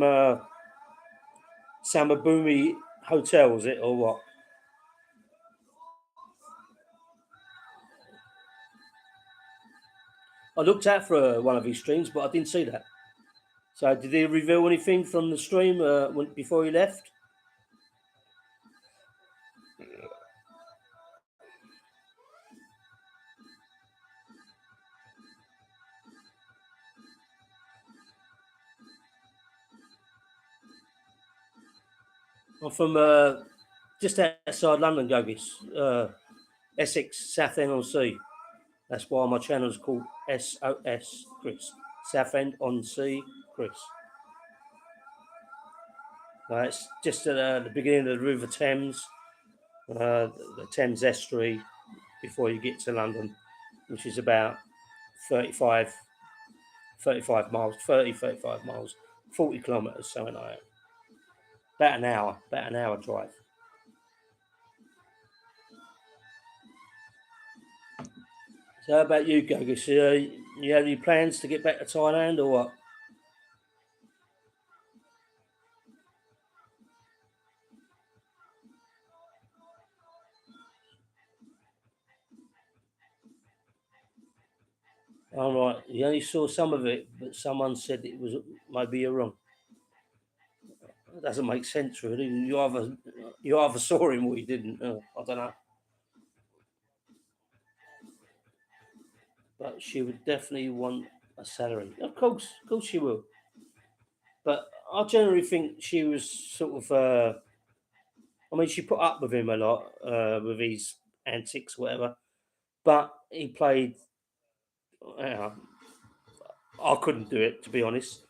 Samabumi Hotel, was it, or what? I looked out for one of his streams, but I didn't see that. So, did he reveal anything from the stream before he left? I'm from just outside London, Gogis, Essex, Southend on Sea. That's why my channel's called SOS Chris. Southend on Sea Chris. It's just at the beginning of the River Thames, the Thames estuary, before you get to London, which is about 35, 35 miles, 30, 35 miles, 40 kilometres, something like that. About an hour drive. So, how about you, Gogis? You have any plans to get back to Thailand or what? All right, you only saw some of it, but someone said it was maybe you're wrong. It doesn't make sense, really. You either saw him or you didn't. I don't know. But she would definitely want a salary. Of course she will. But I generally think she was sort of. I mean, she put up with him a lot with his antics, whatever. But he played. Uh, I couldn't do it, to be honest.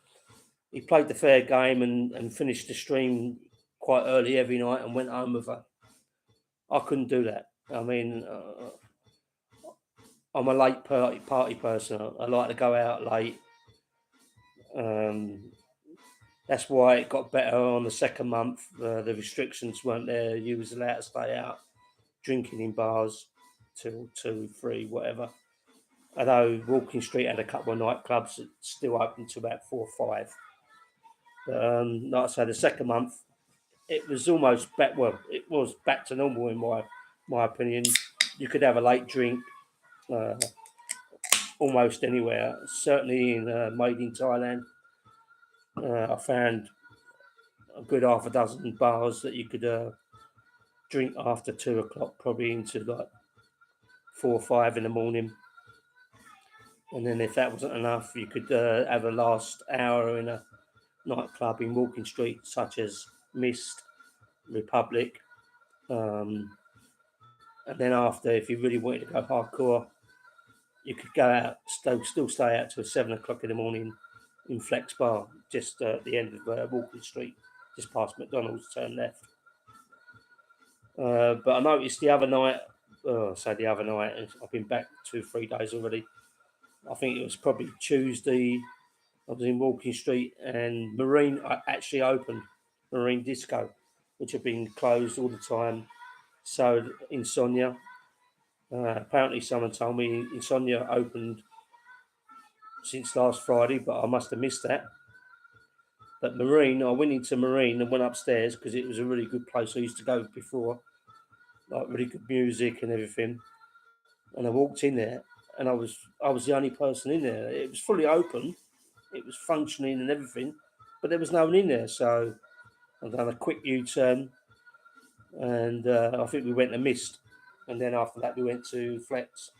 He played the fair game and finished the stream quite early every night and went home with her. I couldn't do that. I mean, I'm a late party person. I like to go out late. Um, that's why it got better on the second month. The restrictions weren't there. You was allowed to stay out drinking in bars till 2, 3, whatever. Although Walking Street had a couple of nightclubs that still open to about 4 or 5. But like I say, the second month it was almost back. Well, it was back to normal in my opinion. You could have a late drink uh, almost anywhere. Certainly in Made in Thailand, I found a good half a dozen bars that you could drink after 2 o'clock, probably into like 4 or 5 in the morning. And then if that wasn't enough, you could have a last hour in a nightclub in Walking Street, such as Mist, Republic. Um, and then after, if you really wanted to go hardcore, you could go out, still stay out till 7 o'clock in the morning in Flex Bar, just at the end of Walking Street, just past McDonald's, turn left. But I noticed the other night, the other night, I've been back 2, 3 days already. I think it was probably Tuesday. I was in Walking Street and Marine actually opened, Marine Disco, which had been closed all the time. So Insomnia. Apparently, someone told me Insomnia opened since last Friday, but I must have missed that. But Marine, I went into Marine and went upstairs because it was a really good place I used to go before, like really good music and everything. And I walked in there, and I was the only person in there. It was fully open, it was functioning and everything, but there was no one in there. So I done a quick U-turn, and I think we went to Mist, and then after that we went to Flex.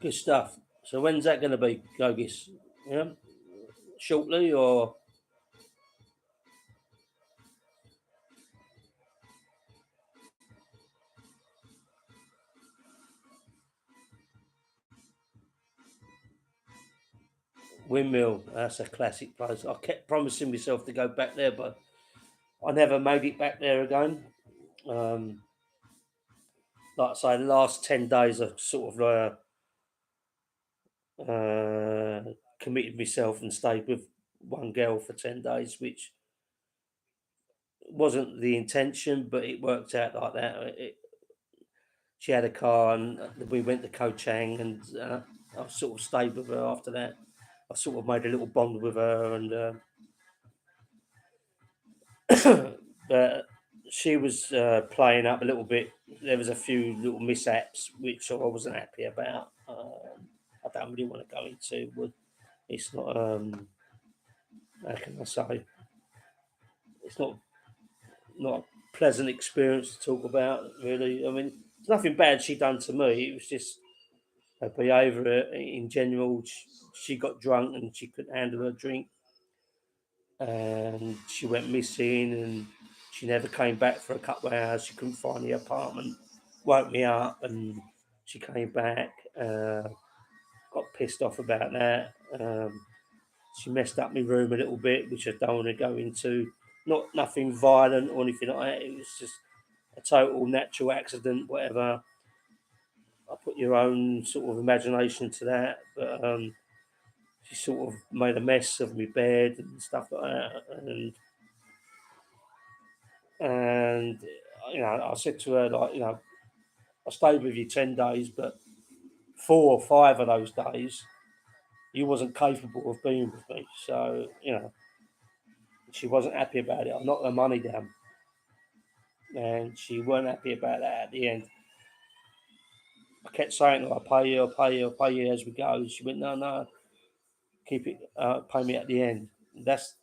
Good stuff. So when's that going to be, Gogis? Yeah, shortly or? Windmill, that's a classic place. I kept promising myself to go back there, but I never made it back there again. Um, like I say, the last 10 days I sort of committed myself and stayed with one girl for 10 days, which wasn't the intention, but it worked out like that. She had a car and we went to Koh Chang, and I sort of stayed with her after that. I sort of made a little bond with her, and but she was playing up a little bit. There was a few little mishaps which I wasn't happy about. I don't really want to go into. But it's not. How can I say? It's not a pleasant experience to talk about. Really, I mean, there's nothing bad she done to me. It was just her behaviour in general. She got drunk and she couldn't handle her drink, and she went missing, and she never came back for a couple of hours. She couldn't find the apartment, woke me up, and she came back. Got pissed off about that. She messed up my room a little bit, which I don't want to go into. Not nothing violent or anything like that. It was just a total natural accident, whatever. I put your own sort of imagination to that, but she sort of made a mess of my bed and stuff like that, and I said to her, like, I stayed with you 10 days, but 4 or 5 of those days you wasn't capable of being with me, so she wasn't happy about it. I knocked her money down, and she weren't happy about that at the end. I kept saying, "I'll pay you, I'll pay you, I'll pay you as we go." She went, "No, no, keep it, pay me at the end." That's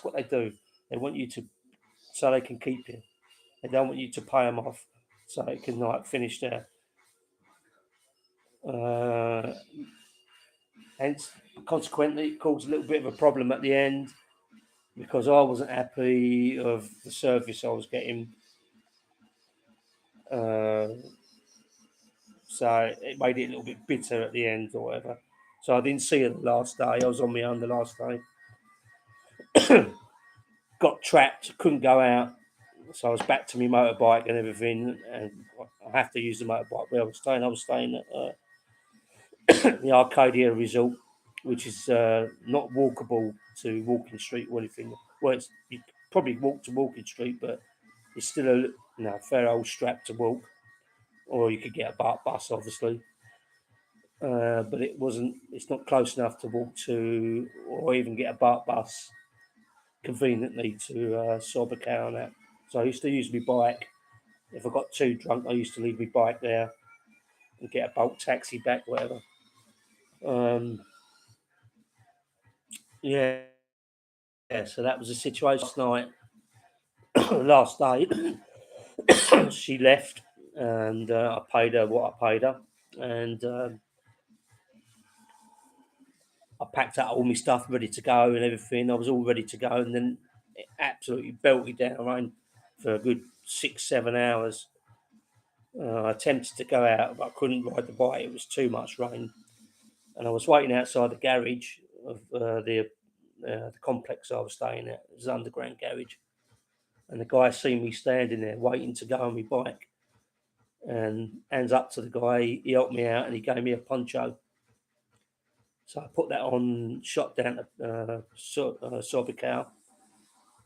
what they do. They want you to, so they can keep you. They don't want you to pay them off, so it can like finish there. Uh, Hence, consequently, it caused a little bit of a problem at the end because I wasn't happy of the service I was getting. Uh, so it made it a little bit bitter at the end or whatever. So I didn't see her the last day. I was on my own the last day. Got trapped, couldn't go out. So I was back to my motorbike and everything. And I have to use the motorbike where I was staying. I was staying at the Arcadia Resort, which is not walkable to Walking Street or anything. Well, you could probably walk to Walking Street, but it's still a fair old strap to walk. Or you could get a bus, obviously. But it wasn't. It's not close enough to walk to, or even get a bus conveniently to Sorbacare and that. So I used to use my bike. If I got too drunk, I used to leave my bike there and get a bulk taxi back, whatever. Um, yeah, yeah. So that was the situation last night. Last night, she left, and I paid her what I paid her, and I packed up all my stuff ready to go and everything. I was all ready to go, and then it absolutely belted down rain for a good 6, 7 hours. I attempted to go out, but I couldn't ride the bike. It was too much rain, and I was waiting outside the garage of the complex I was staying at. It was an underground garage, and the guy seen me standing there waiting to go on my bike, and hands up to the guy. He helped me out, and he gave me a poncho. So I put that on, shot down to Sorbacao.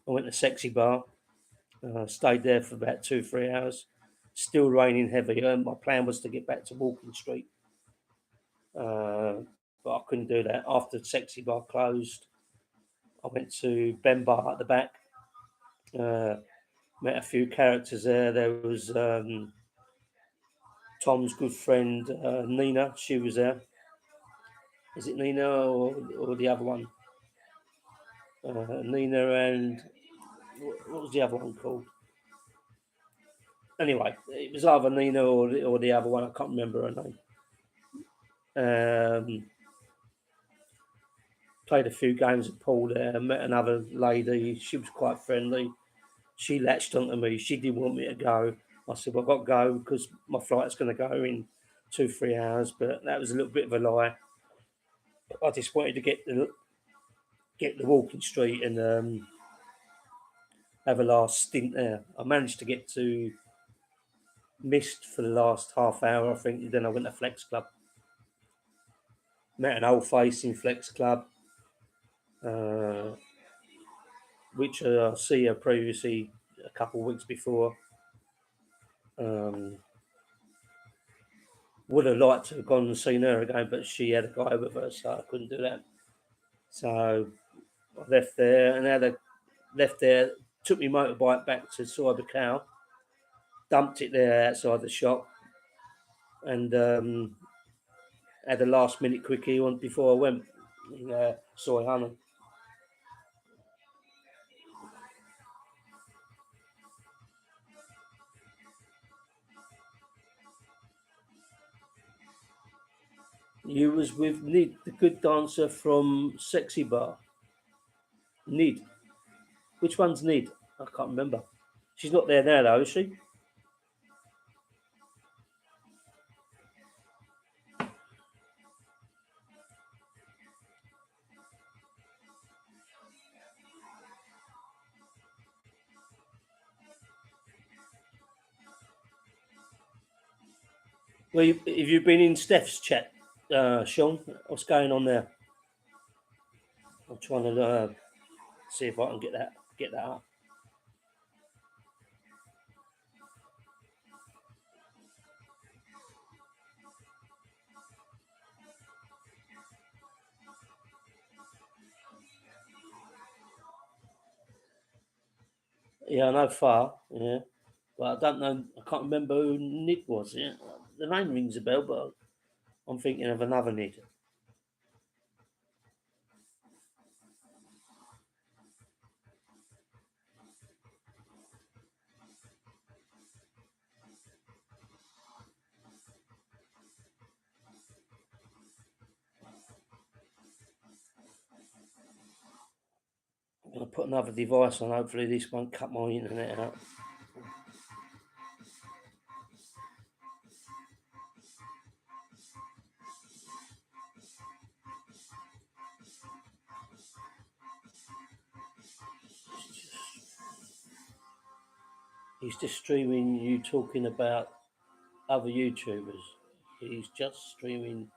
I went to Sexy Bar, stayed there for about 2, 3 hours. Still raining heavy. My plan was to get back to Walking Street, uh, but I couldn't do that. After Sexy Bar closed, I went to Ben Bar at the back. Uh, Met a few characters there. There was Tom's good friend Nina. She was there. Is it Nina or the other one? Nina and what was the other one called? Anyway, it was either Nina or the other one. I can't remember her name. Played a few games of pool there. Met another lady. She was quite friendly. She latched onto me. She didn't want me to go. I said, "Well, I've got to go because my flight's going to go in 2, 3 hours." But that was a little bit of a lie. I just wanted to get get the walking street and have a last stint there. I managed to get to Mist for the last half hour, I think. And then I went to Flex Club. Met an old face in Flex Club, uh, which I see her previously a couple of weeks before. Um, would have liked to have gone and seen her again, but she had a guy with her, so I couldn't do that. So I left there and left there, took my motorbike back to Cyber Cow, dumped it there outside the shop, and had a last minute quickie on before I went in soy honey. You was with Nid, the good dancer from Sexy Bar. Nid. Which one's Nid? I can't remember. She's not there now, though, is she? Well, have you been in Steph's chat, Sean? What's going on there? I'm trying to see if I can get that up. Yeah, I know far. Yeah, but I don't know. I can't remember who Nid was. Yeah, the name rings a bell, but I'm thinking of another Nid. I'm gonna put another device on. Hopefully, this won't cut my internet out. He's just streaming you talking about other YouTubers. He's just streaming.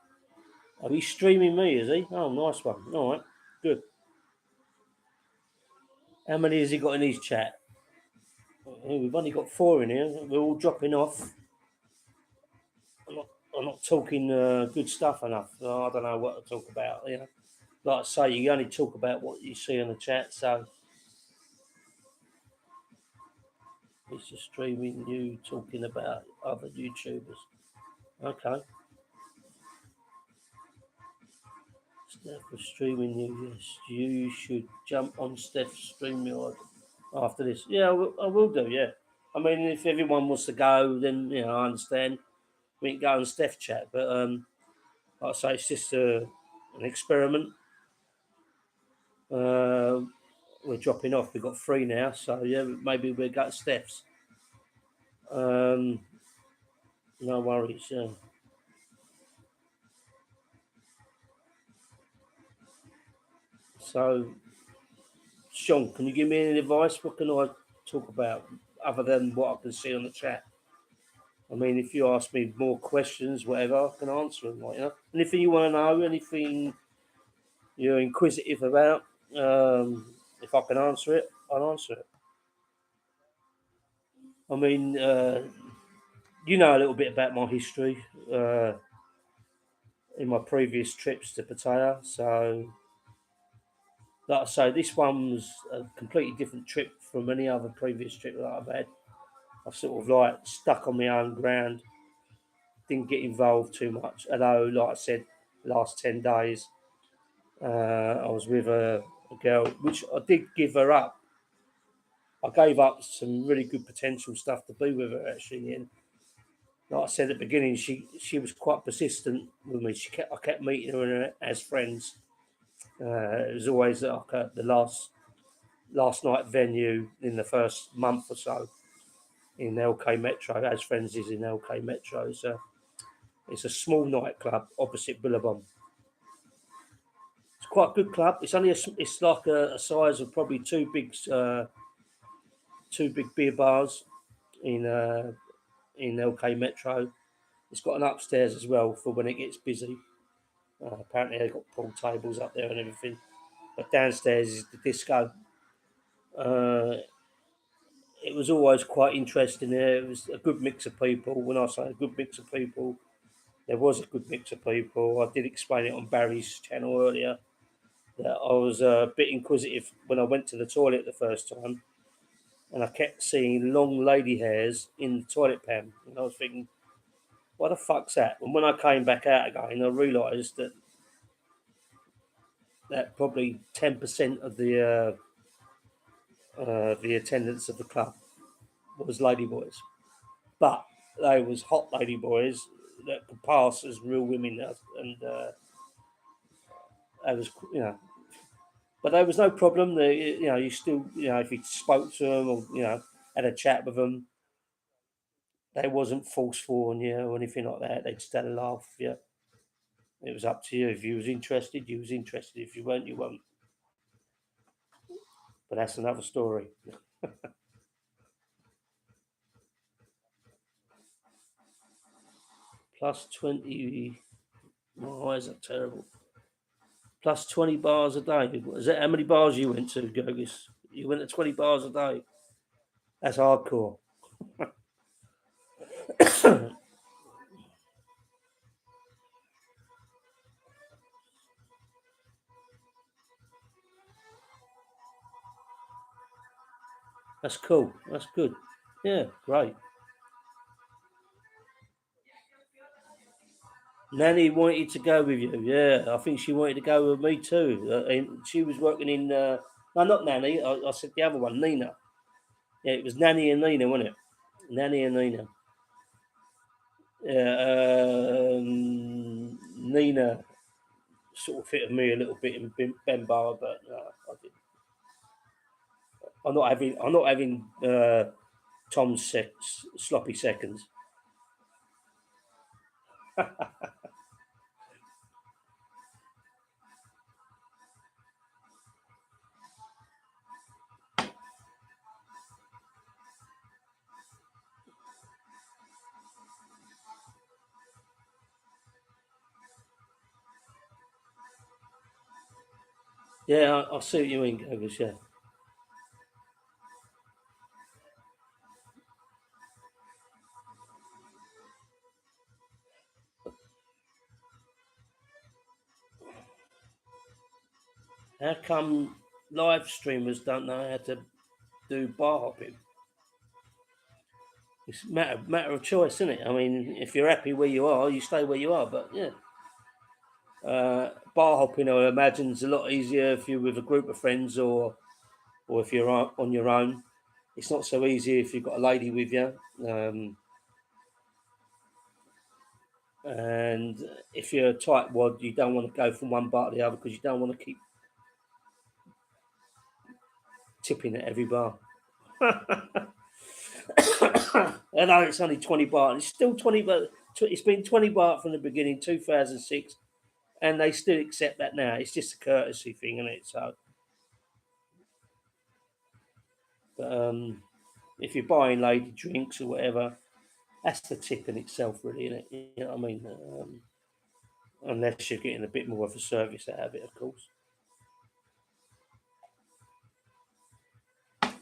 Oh, he's streaming me, is he? Oh, nice one. All right, good. How many has he got in his chat? Oh, we've only got 4 in here. We're all dropping off. I'm not talking good stuff enough. I don't know what to talk about. You know, like I say, you only talk about what you see in the chat. So it's just streaming you talking about other YouTubers. Okay. Steph was streaming you. Yes, you should jump on Steph's stream yard after this. Yeah, I will do. Yeah. I mean, if everyone wants to go, then I understand. We can go on Steph chat, but like I say, it's just an experiment. Uh, we're dropping off. We've got 3 now, so yeah, maybe we'll go to Steph's. Um, no worries. Yeah. So, Sean, can you give me any advice? What can I talk about other than what I can see on the chat? I mean, if you ask me more questions, whatever, I can answer them. Anything you want to know, anything you're inquisitive about, if I can answer it, I'll answer it. I mean, you know a little bit about my history in my previous trips to Pattaya. So, like I say, this one was a completely different trip from any other previous trip that I've had. I've sort of like stuck on my own ground, didn't get involved too much. Although, like I said, last 10 days, I was with a girl, which I did give her up. I gave up some really good potential stuff to be with her actually. And like I said at the beginning, she was quite persistent with me. I kept meeting her as friends. It was always like the last night venue in the first month or so in LK Metro, as friends is in LK Metro. So it's a small nightclub opposite Billabong. It's quite a good club. It's only it's like a size of probably two big beer bars in LK Metro. It's got an upstairs as well for when it gets busy. Apparently they've got pool tables up there and everything. But downstairs is the disco. Uh, it was always quite interesting there. It was a good mix of people. When I say a good mix of people, there was a good mix of people. I did explain it on Barry's channel earlier that I was a bit inquisitive when I went to the toilet the first time, and I kept seeing long lady hairs in the toilet pan, and I was thinking, "What the fuck's that?" And when I came back out again, I realised that probably 10% of the attendance of the club was lady boys, but they was hot lady boys that could pass as real women, and I was, but there was no problem. You still, if you spoke to them or had a chat with them, they wasn't forceful on you or anything like that. They'd just had a laugh with you. It was up to you. If you was interested, you was interested. If you weren't, you weren't. But that's another story. Plus 20. My eyes are terrible. Plus 20 bars a day. Is that how many bars you went to, Gurgis? You went to 20 bars a day. That's hardcore. That's cool. That's good. Yeah, great. Nanny wanted to go with you. Yeah, I think she wanted to go with me too. And she was working in. No, not Nanny. I said the other one, Nina. Yeah, it was Nanny and Nina, wasn't it? Nanny and Nina. Yeah, Nina sort of fitted me a little bit in Ben Bar, but I didn't. I'm not having. I'm not having Tom's sloppy seconds. Yeah, I see what you mean, Gogos. Yeah. How come live streamers don't know how to do bar hopping? It's matter of choice, isn't it? I mean, if you're happy where you are, you stay where you are. But yeah, bar hopping, I imagine, is a lot easier if you're with a group of friends or if you're on your own. It's not so easy if you've got a lady with you. And if you're a tight wad, you don't want to go from one bar to the other because you don't want to keep tipping at every bar. I know it's only 20 baht. It's still 20 baht. It's been 20 baht from the beginning, 2006, and they still accept that now. It's just a courtesy thing, isn't it? So, but, if you're buying lady drinks or whatever, that's the tip in itself, really, isn't it? You know what I mean? Unless you're getting a bit more of a service out of it, of course.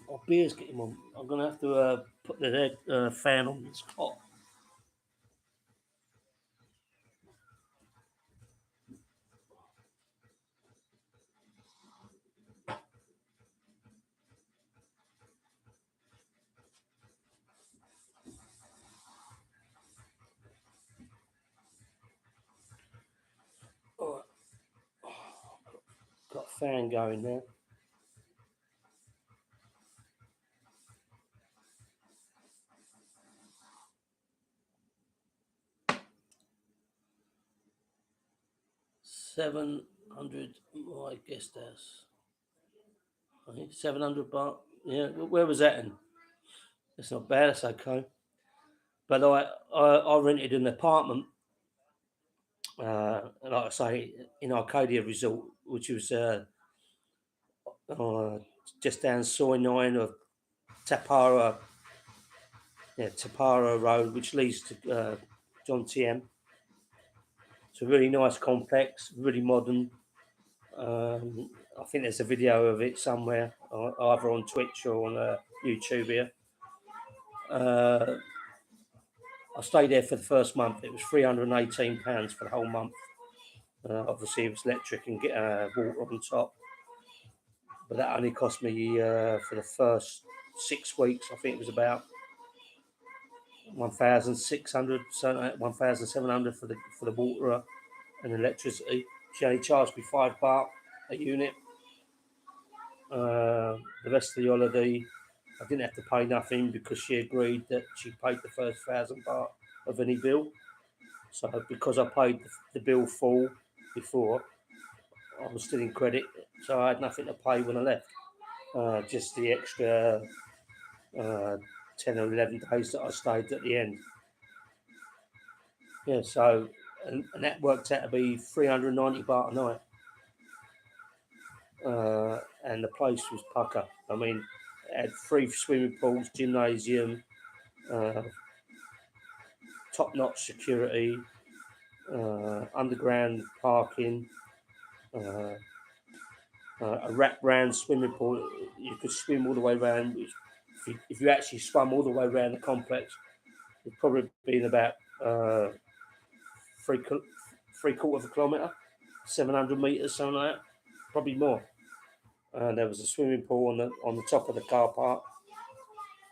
Oh, beer's getting on. I'm gonna have to put the fan on. It's hot. All right, got a fan going now. 700 my guest house. I think 700 baht. Yeah, where was that in? It's not bad. That's okay. But I rented an apartment, like I say, in Arcadia Resort. which was just down Soy 9 of Tapara, Tapara Road, which leads to John TM. It's a really nice complex, really modern. I think there's a video of it somewhere, either on Twitch or on YouTube here. I stayed there for the first month. It was £318 for the whole month. Obviously, it was electric and water on top. But that only cost me for the first 6 weeks. I think it was about 1,600, 1,700 for the water and electricity. She only charged me £5 a unit. The rest of the holiday, I didn't have to pay nothing because she agreed that she paid the first £1,000 of any bill. So because I paid the bill full before, I was still in credit, so I had nothing to pay when I left. Just the extra 10 or 11 days that I stayed at the end. Yeah, so and that worked out to be £390 a night. And the place was pucker. I mean, it had 3 swimming pools, gymnasium, top-notch security, underground parking, a wrap-round swimming pool. You could swim all the way around. If you actually swam all the way around the complex, it'd probably been about 3/4 of a kilometre, 700 metres, something like that, probably more. And there was a swimming pool on the top of the car park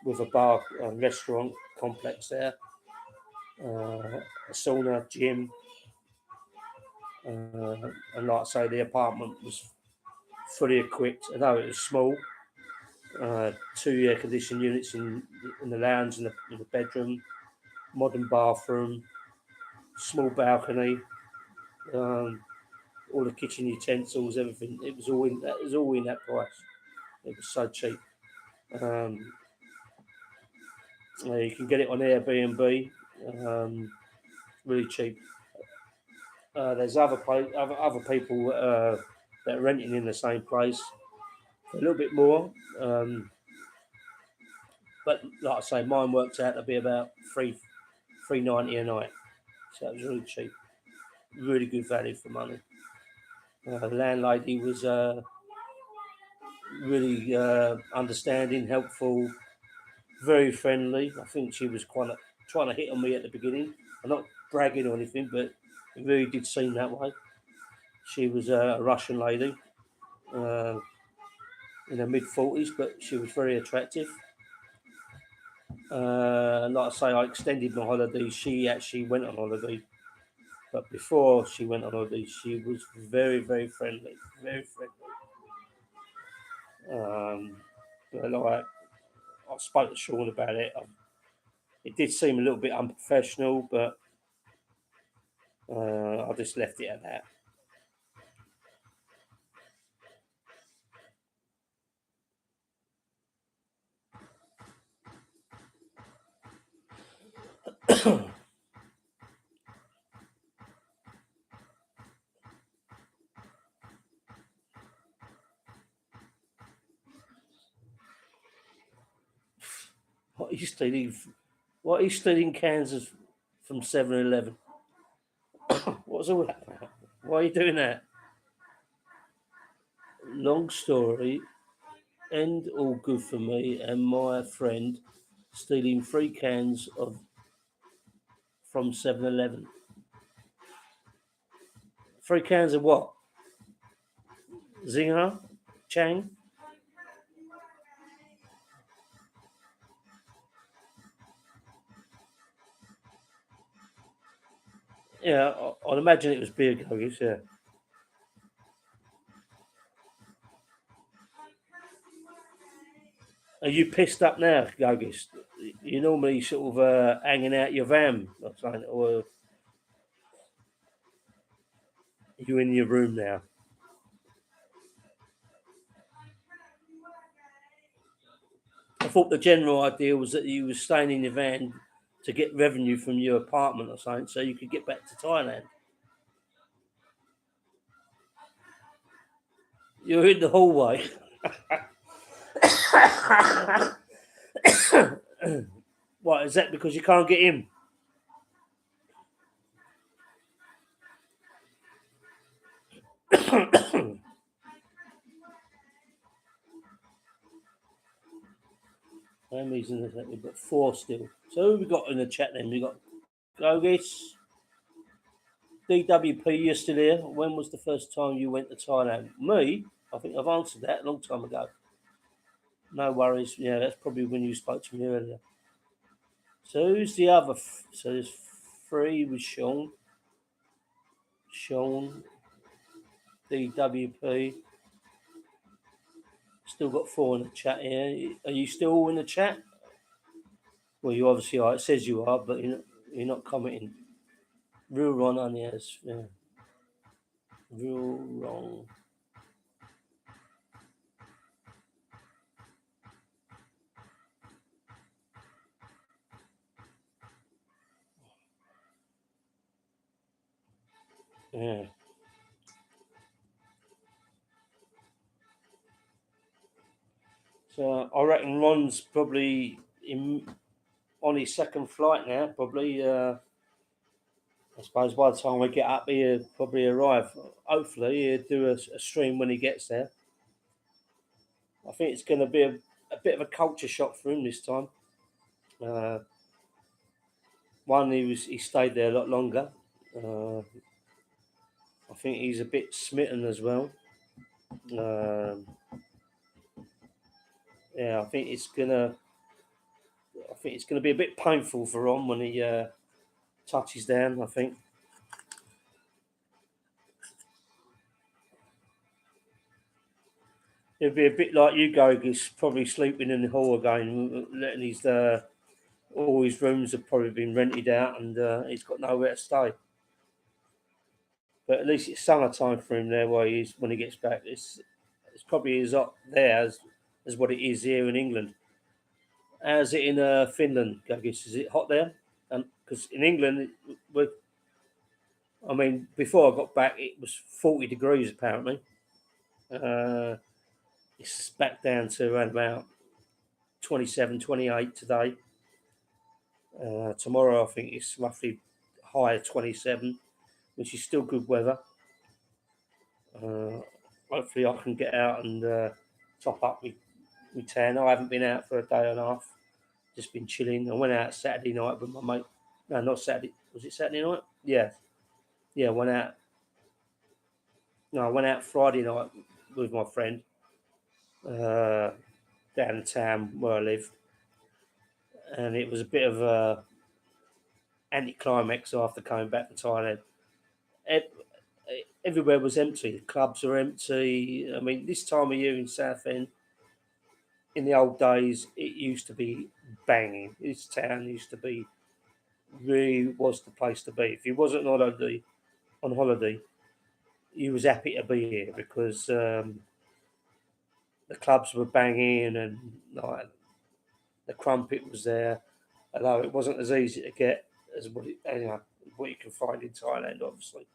with a bar and restaurant complex there, a sauna, gym, and like I say, the apartment was fully equipped, although it was small. 2 air-conditioned units in the lounge, in the bedroom, modern bathroom, small balcony, all the kitchen utensils, everything. It was all in that price. It was so cheap. You can get it on Airbnb, really cheap. There's other people that are renting in the same place for a little bit more. But like I say, mine worked out to be about £390 a night. So it was really cheap. Really good value for money. The landlady was really understanding, helpful, very friendly. I think she was trying to hit on me at the beginning. I'm not bragging or anything, but it really did seem that way. She was a Russian lady in her mid-40s, but she was very attractive. Like I say, I extended my holiday. She actually went on holiday. But before she went on holiday, she was very, very friendly. Very friendly. Like, I spoke to Sean about it. It did seem a little bit unprofessional, but I just left it at that. What are you stealing cans from 7-Eleven? What's all that about? Why are you doing that? Long story. End all good for me and my friend stealing 3 cans from 7-Eleven. 3 cans of what? Zinger? Chang? Yeah, I'd imagine it was beer goggles, yeah. Are you pissed up now, Gogis? You normally sort of hanging out your van or something, or are you in your room now? I thought the general idea was that you were staying in your van to get revenue from your apartment or something so you could get back to Thailand. You're in the hallway. What is that? Because you can't get in? How many in the chat? We've got 4 still. So who we got in the chat then? We got Gogis, DWP. You're still here. When was the first time you went to Thailand? Me? I think I've answered that a long time ago. No worries. Yeah, that's probably when you spoke to me earlier. So who's the other? So there's 3 with Sean. Sean, DWP. Still got 4 in the chat here. Are you still all in the chat? Well, you obviously are. It says you are, but you're not commenting. Real Ron on yes. Yeah. Real wrong. Yeah. So I reckon Ron's probably on his second flight now. Probably. I suppose by the time we get up, he'll probably arrive. Hopefully, he'll do a stream when he gets there. I think it's going to be a bit of a culture shock for him this time. One, he stayed there a lot longer. I think he's a bit smitten as well. Yeah, I think it's gonna be a bit painful for Ron when he touches down. I think it'll be a bit like you, Gogis, probably sleeping in the hall again, letting his all his rooms have probably been rented out, and he's got nowhere to stay. But at least it's summertime for him there, where when he gets back. It's probably as hot there as what it is here in England. How's it in Finland, Gogis? Is it hot there? And because in England, I mean, before I got back, it was 40 degrees apparently. It's back down to around about 27, 28 today. Tomorrow, I think it's roughly high 27, which is still good weather. Hopefully, I can get out and top up my tan. I haven't been out for a day and a half. Just been chilling. I went out Saturday night with my mate. No, not Saturday. Was it Saturday night? Yeah. Yeah, went out. No, I went out Friday night with my friend down in town where I live. And it was a bit of a anticlimax after coming back to Thailand. Everywhere was empty. The clubs are empty. I mean, this time of year in Southend, in the old days, it used to be banging. This town used to be really was the place to be. If you wasn't on holiday, you was happy to be here because the clubs were banging and like, the crumpet was there. Although it wasn't as easy to get as what you can find in Thailand, obviously.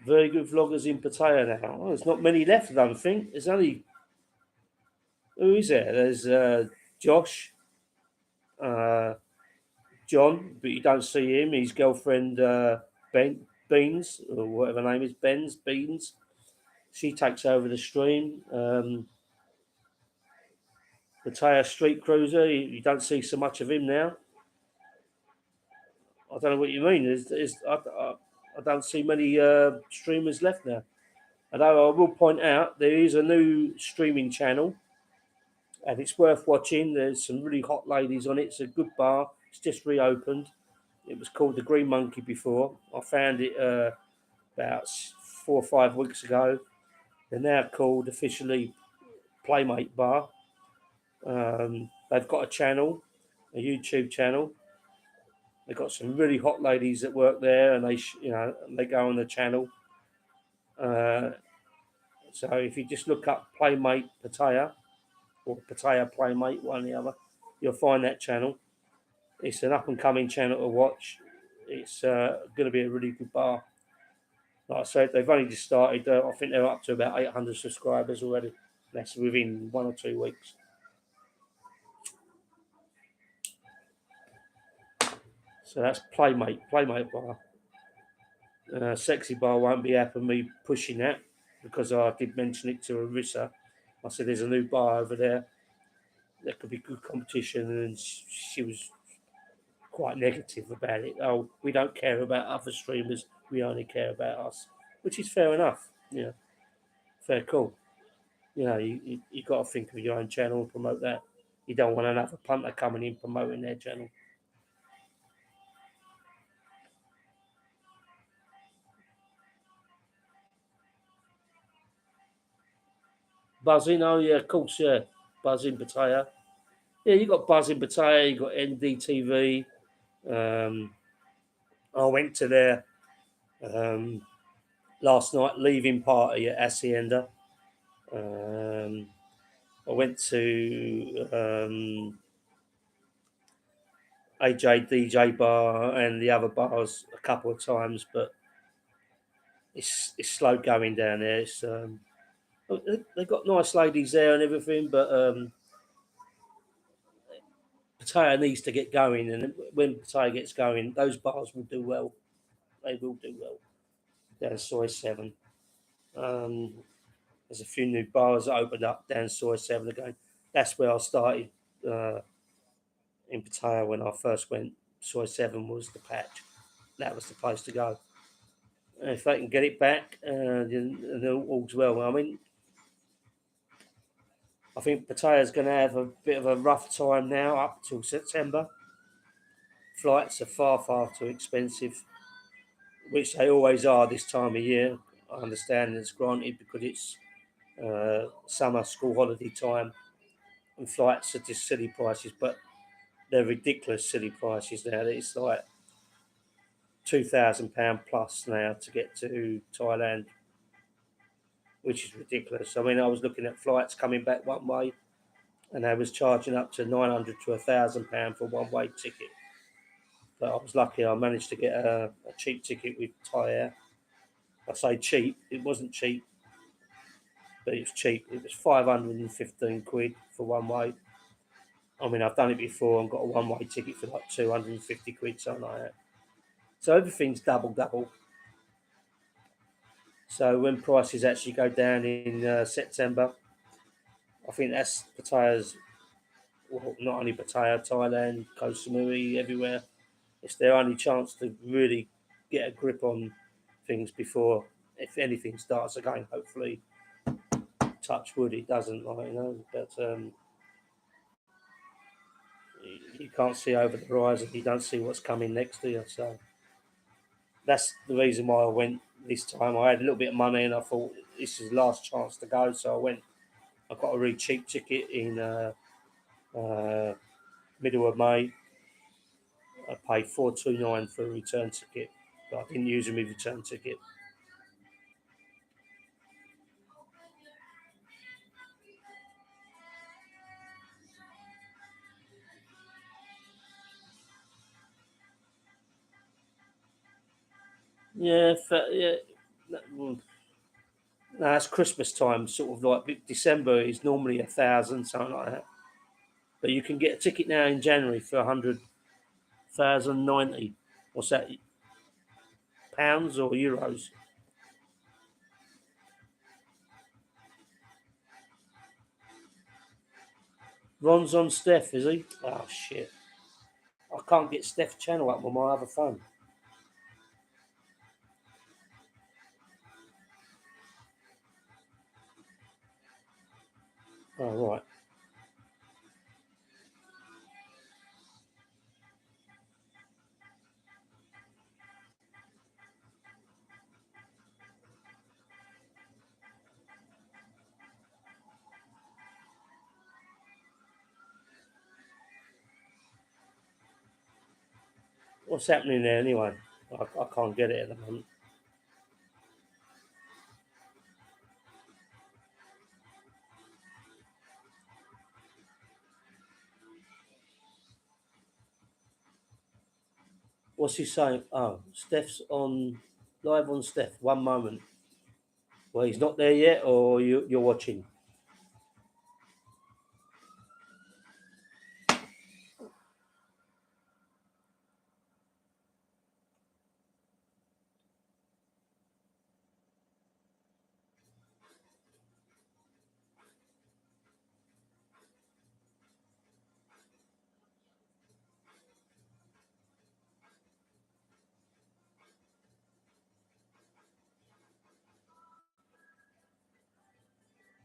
Very good vloggers in Pattaya now. Oh, there's not many left, I don't think. There's only who is there? There's Josh, uh, John, but you don't see him. His girlfriend Beans or whatever her name is, Beans. She takes over the stream. Pattaya Street Cruiser. You don't see so much of him now. I don't know what you mean. I don't see many streamers left now. Although I will point out there is a new streaming channel, and it's worth watching. There's some really hot ladies on it. It's a good bar. It's just reopened. It was called the Green Monkey before. I found it about 4 or 5 weeks ago. They're now called officially Playmate Bar. They've got a channel, a YouTube channel. They've got some really hot ladies that work there, and they go on the channel. So if you just look up Playmate Pattaya or Pattaya Playmate, one or the other. You'll find that channel. It's an up and coming channel to watch. It's going to be a really good bar. Like I said, they've only just started. I think they're up to about 800 subscribers already. That's within 1 or 2 weeks. So that's Playmate Bar. Sexy Bar won't be happy me pushing that because I did mention it to Arissa. I said there's a new bar over there that could be good competition, and she was quite negative about it. Oh, we don't care about other streamers, we only care about us, which is fair enough. You know, fair call. You know, you got to think of your own channel and promote that. You don't want another punter coming in promoting their channel. Buzzing, oh yeah, of course, yeah. Buzzing Pattaya. Yeah, you got Buzzing Pattaya, you got NDTV. I went to their last night leaving party at Hacienda. I went to AJ DJ bar and the other bars a couple of times, but it's slow going down there. It's they've got nice ladies there and everything, but Pattaya needs to get going, and when Pattaya gets going, those bars will do well. They will do well. Down Soy 7. Um, there's a few new bars that opened up down Soy 7 again. That's where I started in Pattaya when I first went. Soy 7 was the patch. That was the place to go. And if they can get it back, then all's well. I mean, I think Pattaya's going to have a bit of a rough time now up till September. Flights are far, far too expensive, which they always are this time of year. I understand it's granted because it's summer school holiday time and flights are just silly prices, but they're ridiculous silly prices now. It's like £2,000 plus now to get to Thailand, which is ridiculous. I mean, I was looking at flights coming back one way, and they was charging up to £900 to £1,000 for one way ticket. But I was lucky; I managed to get a cheap ticket with Thai Air. I say cheap; it wasn't cheap, but it was cheap. It was 515 quid for one way. I mean, I've done it before and got a one way ticket for like 250 quid, something like that. So everything's double. So when prices actually go down in September, I think that's Pattaya's, well, not only Pattaya, Thailand, Koh Samui, everywhere. It's their only chance to really get a grip on things before, if anything starts again. Hopefully, touch wood, it doesn't, like, you know. But you can't see over the horizon. You don't see what's coming next to you. So that's the reason why I went this time. I had a little bit of money and I thought this is the last chance to go. So I went. I got a really cheap ticket in uh, middle of May. I paid 429 for a return ticket, but I didn't use my return ticket. Yeah, yeah. No, it's Christmas time, sort of like December is normally 1,000, something like that. But you can get a ticket now in January for 100,090. What's that? Pounds or euros? Ron's on Steph, is he? Oh shit! I can't get Steph's channel up on my other phone. Oh right. What's happening there anyway? I can't get it at the moment. What's he saying? Oh, Steph's on live on Steph. One moment. Well, he's not there yet, or you're watching.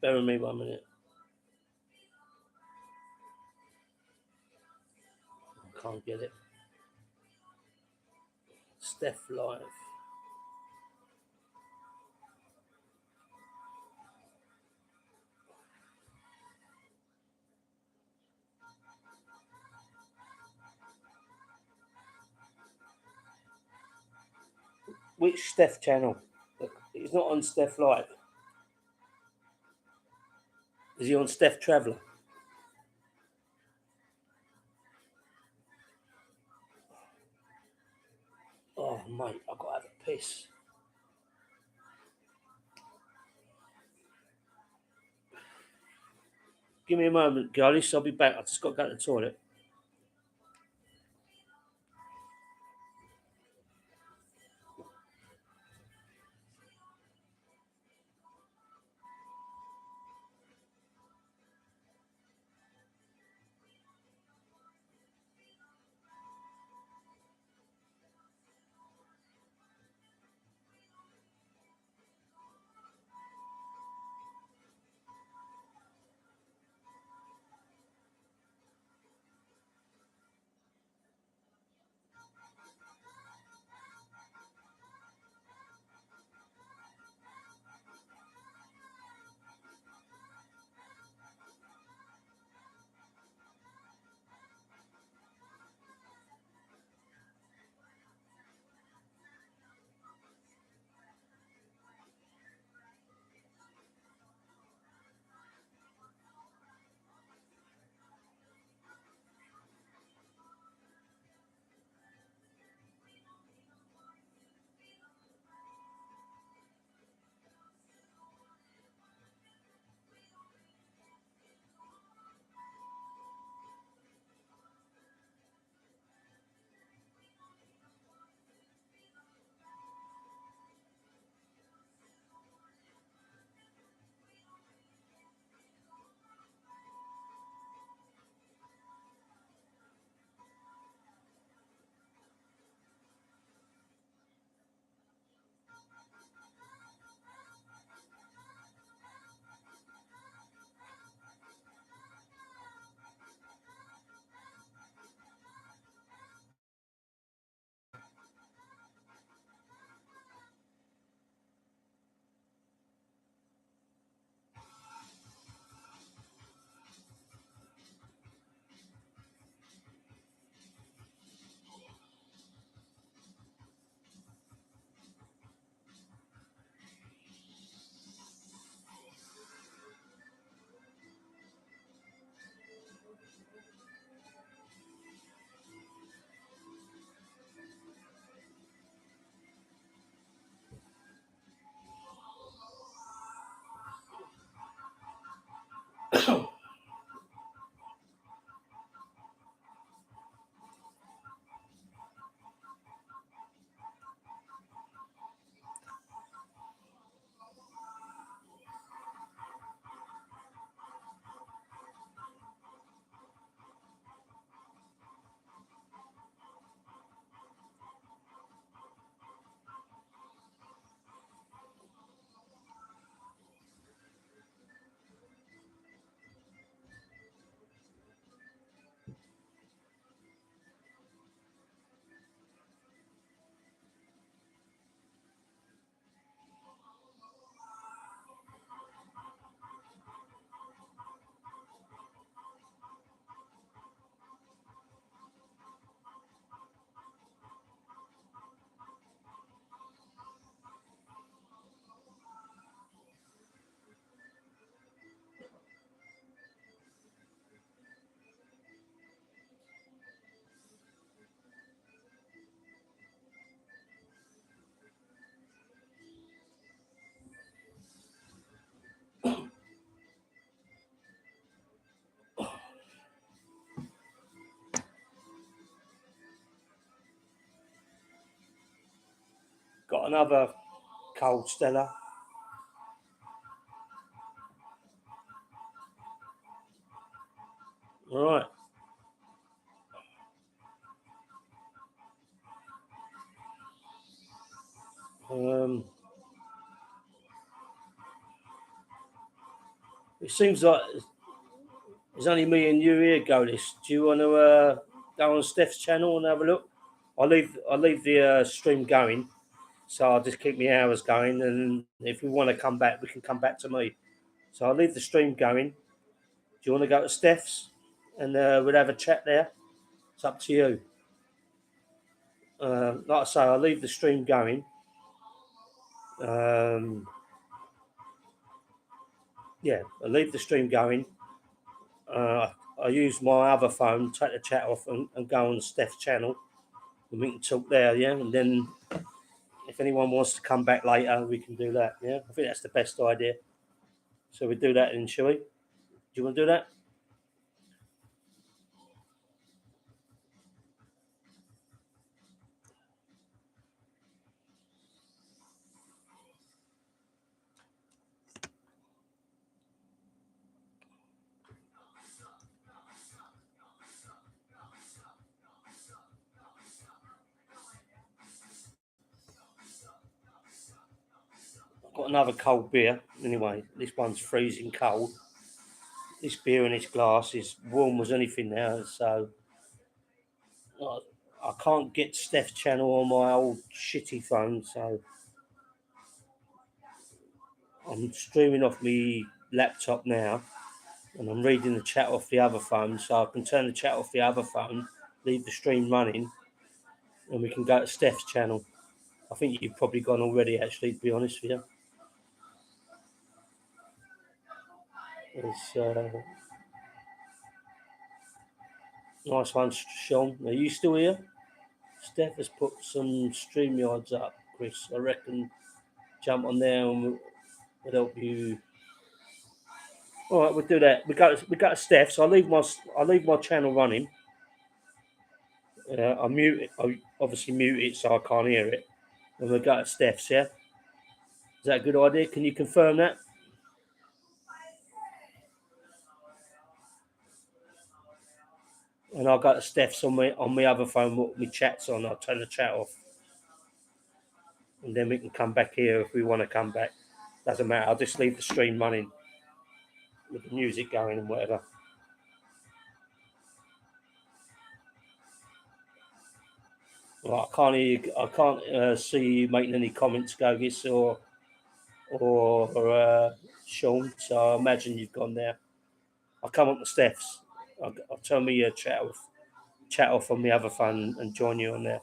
Bear with me 1 minute. I can't get it. Steph live. Which Steph channel? He's not on Steph Live. Is he on Steph Traveller? Oh, mate, I've got to have a piss. Give me a moment, girlies. I'll be back. I've just got to go to the toilet. got another cold Stella. Right. It seems like there's only me and you here, Golis. Do you want to go on Steph's channel and have a look? I'll leave the stream going, so I'll just keep my hours going, and if we want to come back, we can come back to me. So I'll leave the stream going. Do you want to go to Steph's, and we'll have a chat there? It's up to you. Like I say, I'll leave the stream going. Yeah, I'll leave the stream going. I use my other phone, take the chat off, and go on Steph's channel, and we can talk there. Yeah, and then if anyone wants to come back later, we can do that. Yeah, I think that's the best idea. So we do that, then, shall we? Do you want to do that? I've got another cold beer. Anyway, this one's freezing cold. This beer in this glass is warm as anything now, so I can't get Steph's channel on my old shitty phone, so I'm streaming off my laptop now, and I'm reading the chat off the other phone, so I can turn the chat off the other phone, leave the stream running, and we can go to Steph's channel. I think you've probably gone already, actually, to be honest with you. It's nice one, Sean. Are you still here? Steph has put some StreamYards up, Chris. I reckon jump on there and we'll help you. All right, we'll do that. We got to Steph, so I'll leave my channel running. I mute it. I obviously mute it so I can't hear it. And we'll go to Steph's. Yeah, is that a good idea? Can you confirm that? And I'll go to Steph's on my other phone. What my chat's on? I'll turn the chat off, and then we can come back here if we want to come back. Doesn't matter. I'll just leave the stream running with the music going and whatever. Well, I can't hear you, I can't see you making any comments, Gogis or Sean. So I imagine you've gone there. I'll come up to Steph's. I'll turn me chat off on the other phone and join you on there.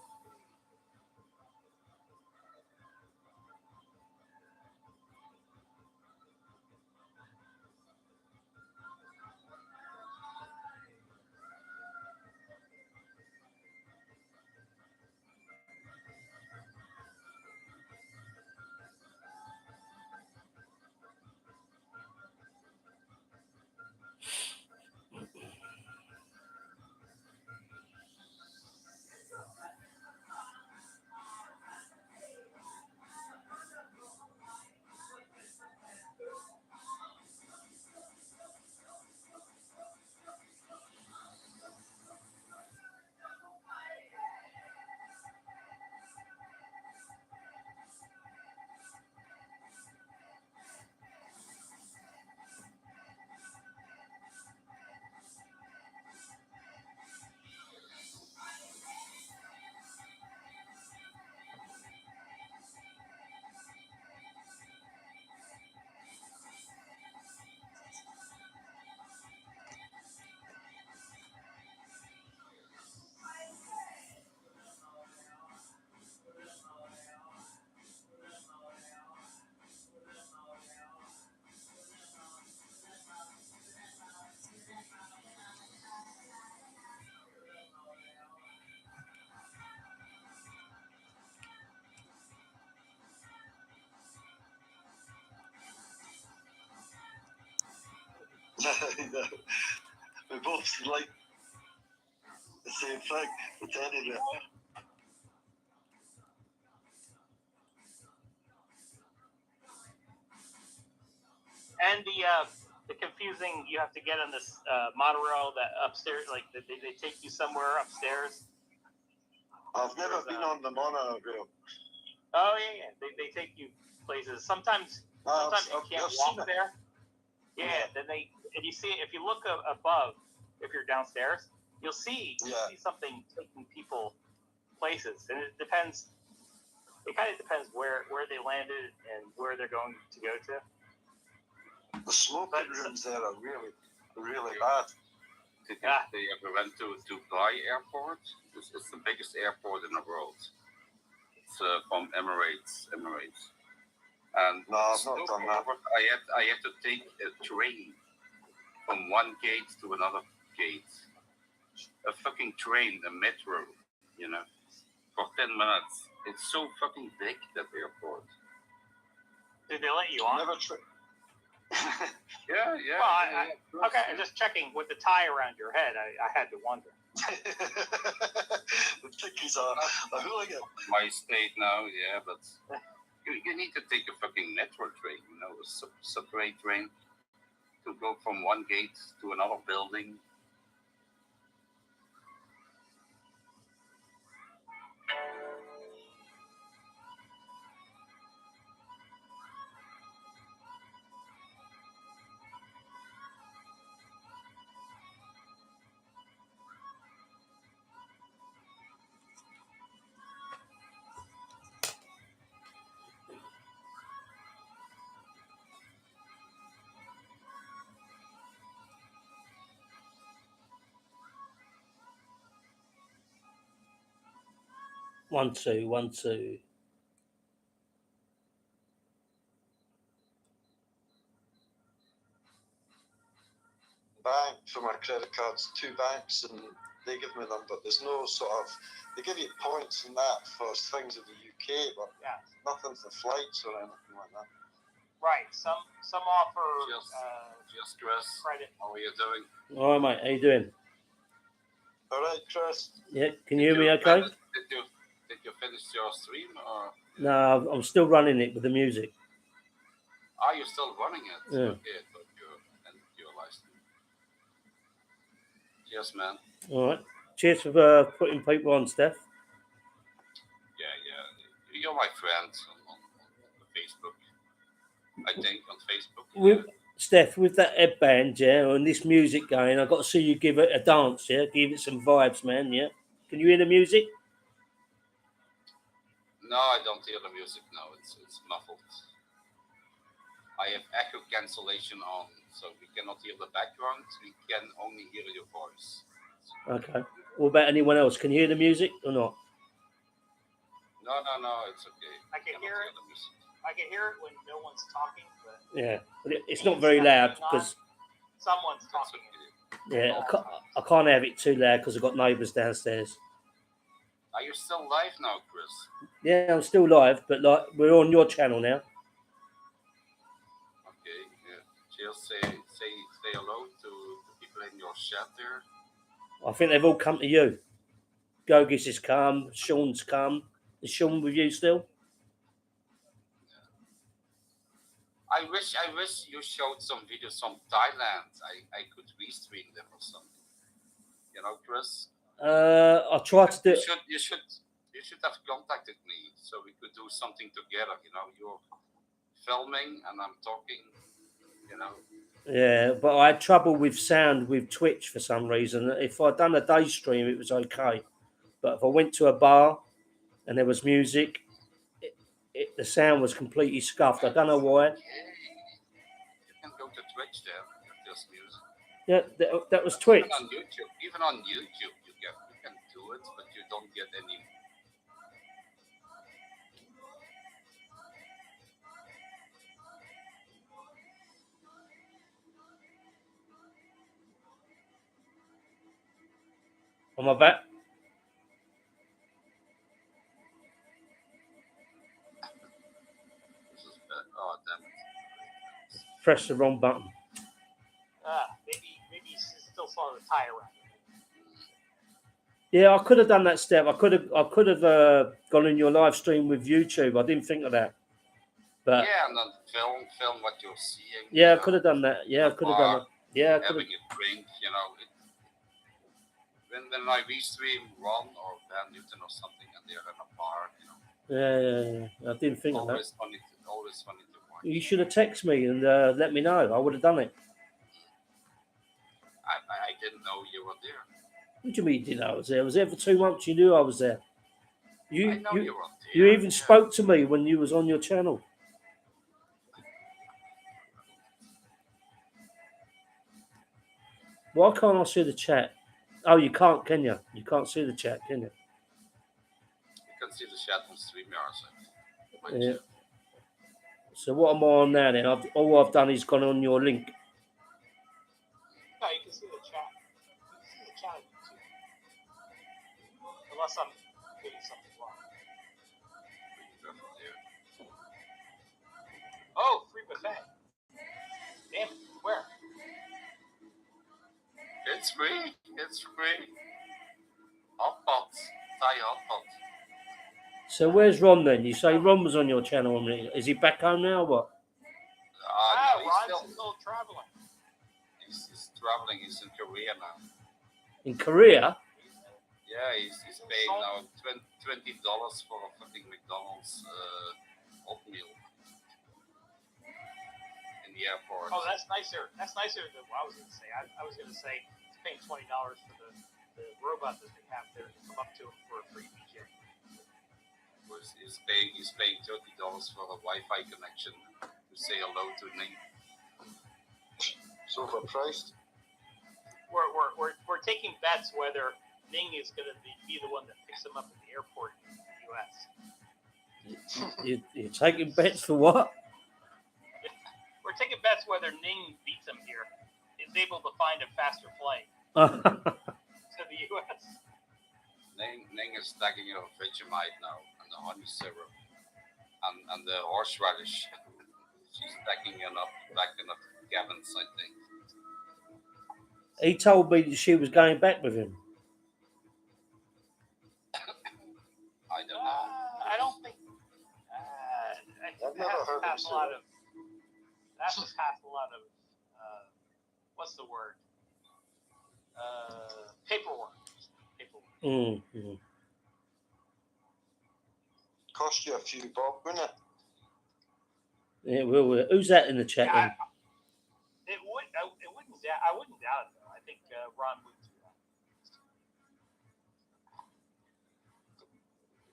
No, we both like the same thing. But anyway. And the confusing, you have to get on this monorail that upstairs, like they take you somewhere upstairs. I've never been on the monorail. Oh yeah. They take you places. Sometimes you can't walk there. Yeah. Then and you see if you look above, if you're downstairs, you'll see something taking people places, and it depends. It kind of depends where they landed and where they're going to go to. The smoking rooms there are really, really bad. Did they ever went to Dubai Airport? It's the biggest airport in the world. It's from Emirates. And no, I've not done that. I had to take a train from one gate to another gate. A fucking train, a metro, for 10 minutes. It's so fucking big, that airport. Did they let you on? Never Yeah. Well, okay, I'm just checking with the tie around your head. I had to wonder. The tickies are a hooligan. My state now, yeah, but you need to take a fucking metro train, a subway train to go from one gate to another building. One, two. Bank for my credit cards, 2 banks, and they give me them, but there's no sort of, they give you points and that for things in the UK, but nothing for flights or anything like that. Right. Some offer just Chris, credit. How are you doing? All right, mate. How you doing? All right, Chris. Yeah. Can you hear me okay? Did you finish your stream or? No, I'm still running it with the music. Are you still running it? Yeah. Okay, but you're live stream. Cheers, man. All right. Cheers for putting people on, Steph. Yeah. You're my friend on Facebook. I think on Facebook. Steph, with that headband, and this music going, I've got to see you give it a dance, give it some vibes, man, Can you hear the music? No, I don't hear the music now. It's muffled. I have echo cancellation on, so we cannot hear the background. We can only hear your voice. Okay. What about anyone else? Can you hear the music or not? No, it's okay. I can hear it. I can hear it when no one's talking, but but it's not very loud because someone's talking. Yeah, I can't have it too loud because I've got neighbours downstairs. Are you still live now, Chris? Yeah, I'm still live, but we're on your channel now. Okay, yeah. Jill, say hello to the people in your chat there. I think they've all come to you. Gogis has come, Sean's come. Is Sean with you still? I wish you showed some videos from Thailand. I could restream them or something. Chris? I tried to do. You should have contacted me so we could do something together. You're filming and I'm talking. Yeah, but I had trouble with sound with Twitch for some reason. If I'd done a day stream, it was okay. But if I went to a bar and there was music, the sound was completely scuffed. I don't know why. You can go to Twitch there. There's music. Yeah, that was Twitch. Even on YouTube, you can do it, but you don't get any. On my back. Oh, damn it. Press the wrong button. Maybe you still saw the tie around. Yeah, I could have done that step. I could have gone in your live stream with YouTube. I didn't think of that. But yeah, and then film what you're seeing. yeah, I you could know, have done that. Yeah, I in a could have done bar, that. Yeah, I could having have. a drink. You know, when I restream Ron or Van Newton or something, and they're in a bar, you know, Yeah. I didn't think of that. always funny to watch. You should have texted me and let me know. I would have done it. I didn't know you were there. What do you mean you didn't know I was there? I was there for 2 months. You knew I was there. I You know you you were there. you even yeah. spoke to me when you was on your channel. Why can't I see the chat? Oh, you can't, can you? You can't see the chat, can you? You can see the chat on StreamYard. Yeah. So what am I on now then? All I've done is gone on your link. No, you can see the chat. You can see the chat on YouTube. Unless I'm doing something wrong. Oh, free buffet. Damn it. Where? It's free. It's free. Hot pots. Thai hot pots. So where's Ron then? You say Ron was on your channel. Is he back home now or what? No, Ron's still traveling. He's traveling. He's in Korea now. In Korea? Yeah, he's paying now $20 for a fucking McDonald's oatmeal in the airport. Oh, that's nicer. That's nicer than what I was going to say. I was going to say he's paying $20 for the robot that they have there to come up to him for a free DJ. He's paying $30 for a Wi-Fi connection to say hello to Ning. It's overpriced. We're taking bets whether Ning is going to be the one that picks him up at the airport in the U.S. You're taking bets for what? We're taking bets whether Ning beats him here, is able to find a faster flight to the U.S. Ning is stacking your Vegemite now, and the honey syrup, and the horseradish. She's stacking it up back in the cabins, I think. He told me that she was going back with him. I don't know. I don't think. I think that has to pass a lot of. That has to pass a lot of. What's the word? Paperwork. Mm-hmm. Cost you a few bob, wouldn't it? Yeah, well, who's that in the chat? Yeah, it wouldn't. I wouldn't doubt it though. I think Ron would do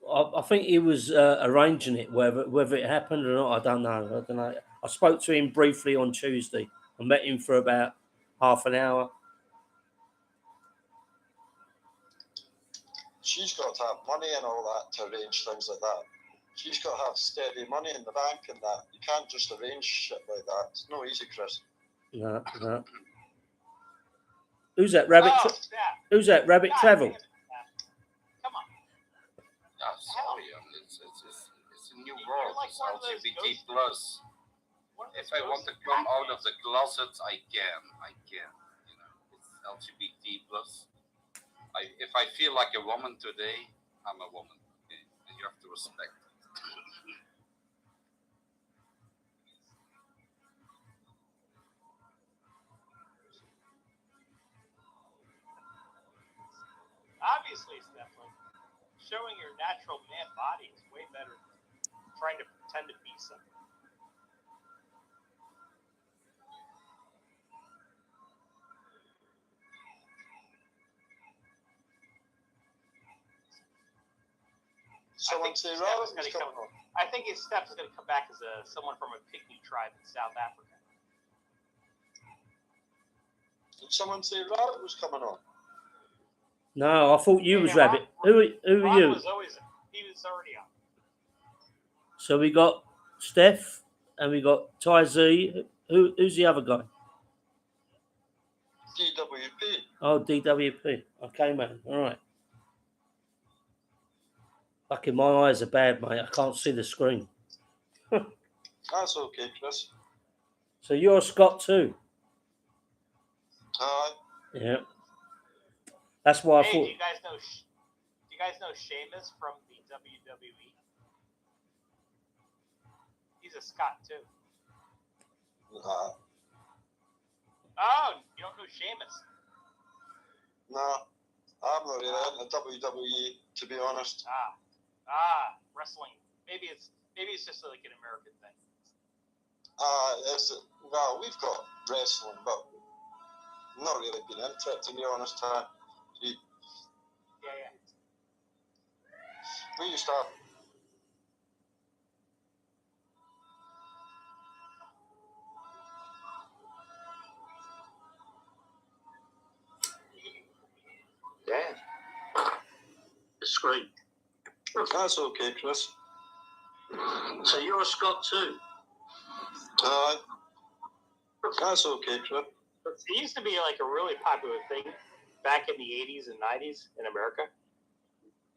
that. I think he was arranging it, whether it happened or not. I don't know. I spoke to him briefly on Tuesday. I met him for about half an hour. She's got to have money and all that to arrange things like that. She's got to have steady money in the bank and that. You can't just arrange shit like that. It's no easy, Chris. No. Who's that? Rabbit? Who's that? Rabbit Travel? Come on. Sorry, it's a new world. Like it's LGBT plus. If I want to come out of the closet, I can. You know, it's LGBT plus. If I feel like a woman today, I'm a woman, okay? And you have to respect it. Obviously, Stefan, showing your natural man body is way better than trying to pretend to be something. Someone say Robert was coming on. I think his Steph's going to come back as someone from a Pygmy tribe in South Africa. Did someone say Robert was coming on? No, I thought you was Rabbit. Who are you? He was already on. So we got Steph and we got Ty Z. Who's the other guy? DWP. Oh, DWP. Okay, man. All right. Fucking my eyes are bad, mate. I can't see the screen. That's okay, Chris. So you're Scott too? Yeah. That's why I thought. Do you guys know Sheamus from the WWE? He's a Scot too. Nah. Oh, you don't know Sheamus? Nah. I'm not really into WWE, to be honest. Wrestling. Maybe it's just like an American thing. Well, we've got wrestling, but I'm not really been into it, to be honest. Yeah. We used to have. Yeah. The screen. That's okay, Chris. So you're a Scot too? That's okay, Chris. It used to be like a really popular thing back in the 80s and 90s in America.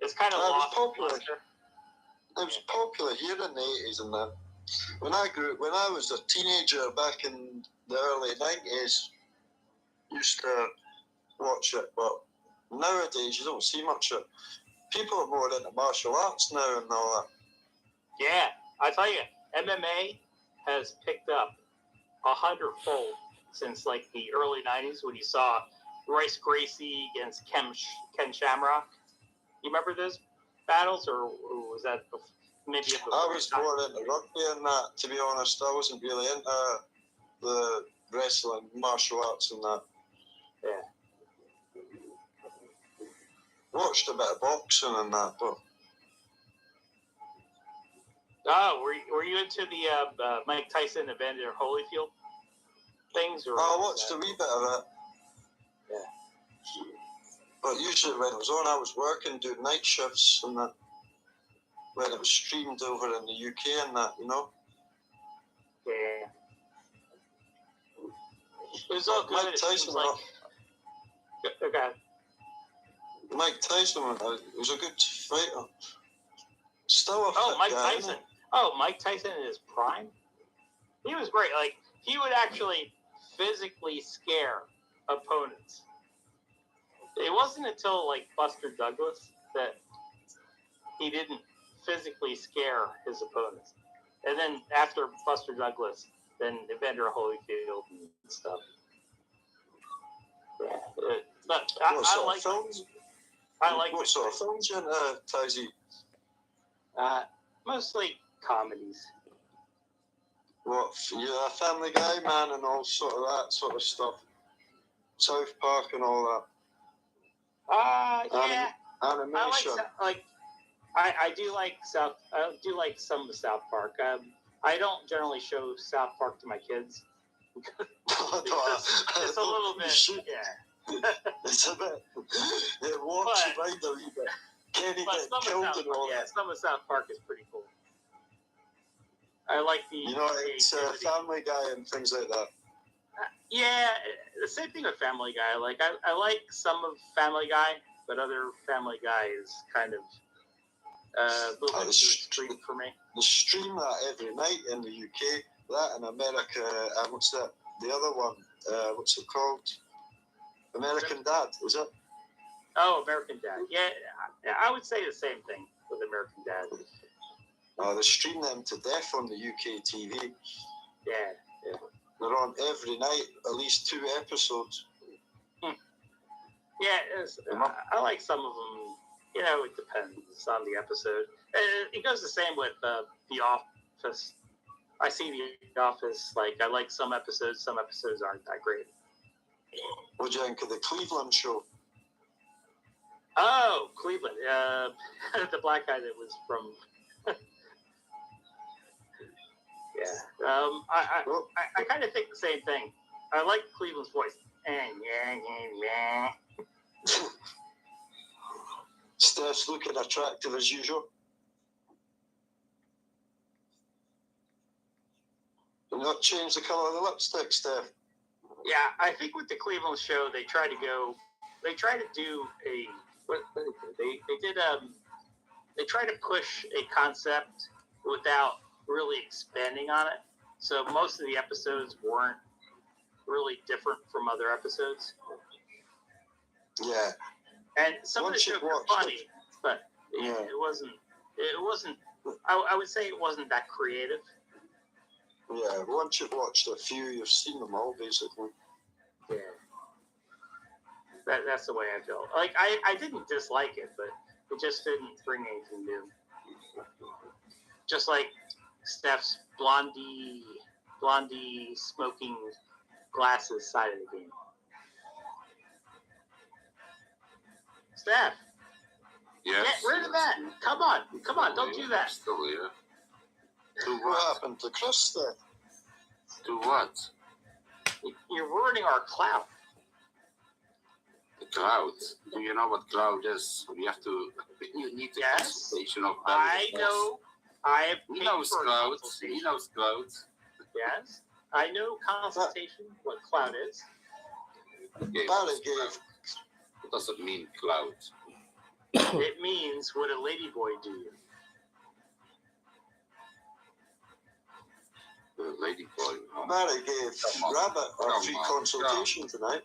It's kind of lost popular. luster. It was popular here in the 80s and that. When I was a teenager back in the early 90s, used to watch it, but nowadays you don't see much of it. People are more into martial arts now and all that. Yeah, I tell you, MMA has picked up 100-fold since like the early 90s when you saw Royce Gracie against Ken Shamrock. You remember those battles, or was that maybe? I was more into rugby and that, to be honest. I wasn't really into the wrestling, martial arts and that. Yeah. Watched a bit of boxing and that, but. Oh, were you into the Mike Tyson, Evander Holyfield things? Or I watched a wee bit of it. Yeah. But usually when it was on, I was working, doing night shifts and that. When it was streamed over in the UK and that, you know. Yeah. It was all good. Mike Tyson, okay. Mike Tyson was a good fighter. Still a fit Mike guy, Tyson. Oh, Mike Tyson in his prime? He was great. Like, he would actually physically scare opponents. It wasn't until, like, Buster Douglas that he didn't physically scare his opponents. And then after Buster Douglas, then Evander Holyfield and stuff. Yeah. But I like films. What sort of films you into, Tizzy? Mostly comedies. What, you're a Family Guy, man, and all sort of that sort of stuff. South Park and all that. Yeah. Animation. I do like some of South Park. I don't generally show South Park to my kids. It's a little bit, yeah. It's a bit. It walks your mind a wee bit. Kenny get killed and all that. Some of South Park is pretty cool. I like the. You know, it's Family Guy and things like that. Yeah, the same thing with Family Guy. Like I like some of Family Guy, but other Family Guy is kind of a little bit too extreme for me. They stream that every night in the UK. That in America, what's that? The other one, what's it called? American Dad, is it? Oh, American Dad. Yeah, I would say the same thing with American Dad. They stream them to death on the UK TV. Yeah. They're on every night, at least 2 episodes. Yeah, I like some of them. You know, it depends on the episode. It goes the same with The Office. I see The Office, I like some episodes aren't that great. What do you think of the Cleveland show? Oh, Cleveland. The black guy that was from... Yeah. I kind of think the same thing. I like Cleveland's voice. Steph's looking attractive as usual. You not change the colour of the lipstick, Steph. Yeah, I think with the Cleveland show, they try to do a, they try to push a concept without really expanding on it. So most of the episodes weren't really different from other episodes. Yeah. And some of the shows were funny, but it wasn't, I would say it wasn't that creative. Yeah, once you've watched a few, you've seen them all, basically. Yeah. That's the way I feel. Like, I didn't dislike it, but it just didn't bring anything new. Just like Steph's blondie smoking glasses side of the game. Steph, Yes. get rid of that. Come on, don't do that. Still here. To What what? happened to Chris there? To what? You're ruining our cloud. The cloud. Do you know what cloud is? You need the consultation of I know. I have He paid knows for a clouds. consultation. He knows clouds. Yes, I know consultation. What cloud is? Okay, Barry gave. what does it mean, cloud? It means would a ladyboy do you? The lady boy. Oh. Barry gave Come on. Rabbit a Come free on. consultation tonight.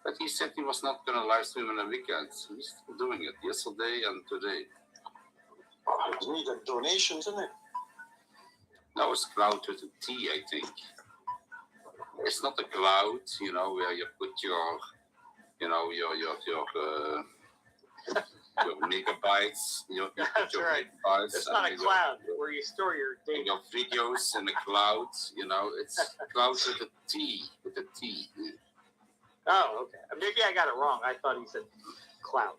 But he said he was not going to live stream on the weekends. He's doing it yesterday and today. He's needed donations, isn't it? Now it's cloud with a T, I think. It's not a cloud, where you put your megabytes. You put That's your right. megabytes. It's not a cloud where you store your And data. your videos in the cloud. It's cloud with a T. Oh, okay. Maybe I got it wrong. I thought he said cloud.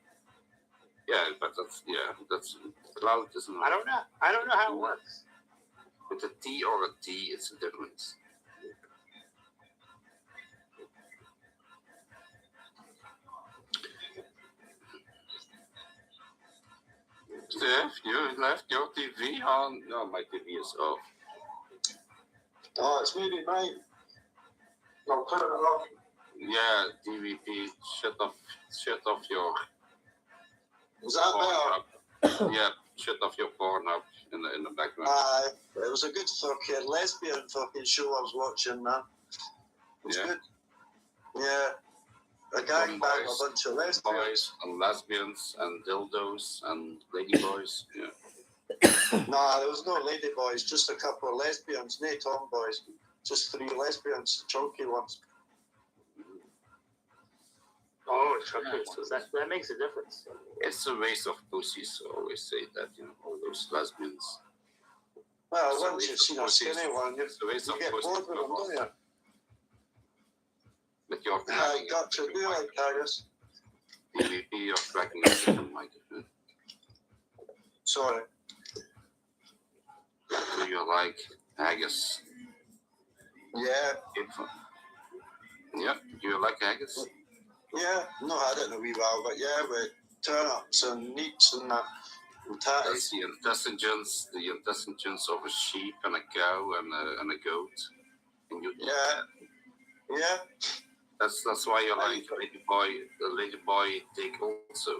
Yeah, but that's cloud isn't. I don't know. I don't know how it works. With a T or a D, it's a difference. Steph, you left your TV on? No, my TV is off. Oh, it's maybe mine. I'll put it off. Yeah, DVP, shut off your Is that better? porn up. Yeah, shut off your porn up in the background. It was a good fucking lesbian fucking show I was watching, man. It was good. Yeah. A gangbang, a bunch of lesbians. Boys and lesbians and dildos and ladyboys. Yeah. Nah, there was no ladyboys, just a couple of lesbians, no tomboys. Just 3 lesbians, chunky ones. Oh, okay. So that makes a difference. It's a waste of pussies. I always say that, all those lesbians. Well, It's a once waste you've of seen a pussies. skinny one, It's a waste you of get pussies. bored with them, don't you? But you're I got to do like haggis. DVP, you're cracking up with the microphone. Sorry. Do you like haggis? Yeah. Yeah, do you like haggis? Yeah, not had it in a wee while, but yeah, with turnips and neats and that. And That's tatties. the intestines of a sheep and a cow and a goat. And you Yeah. That's why you like the lady boy dick also.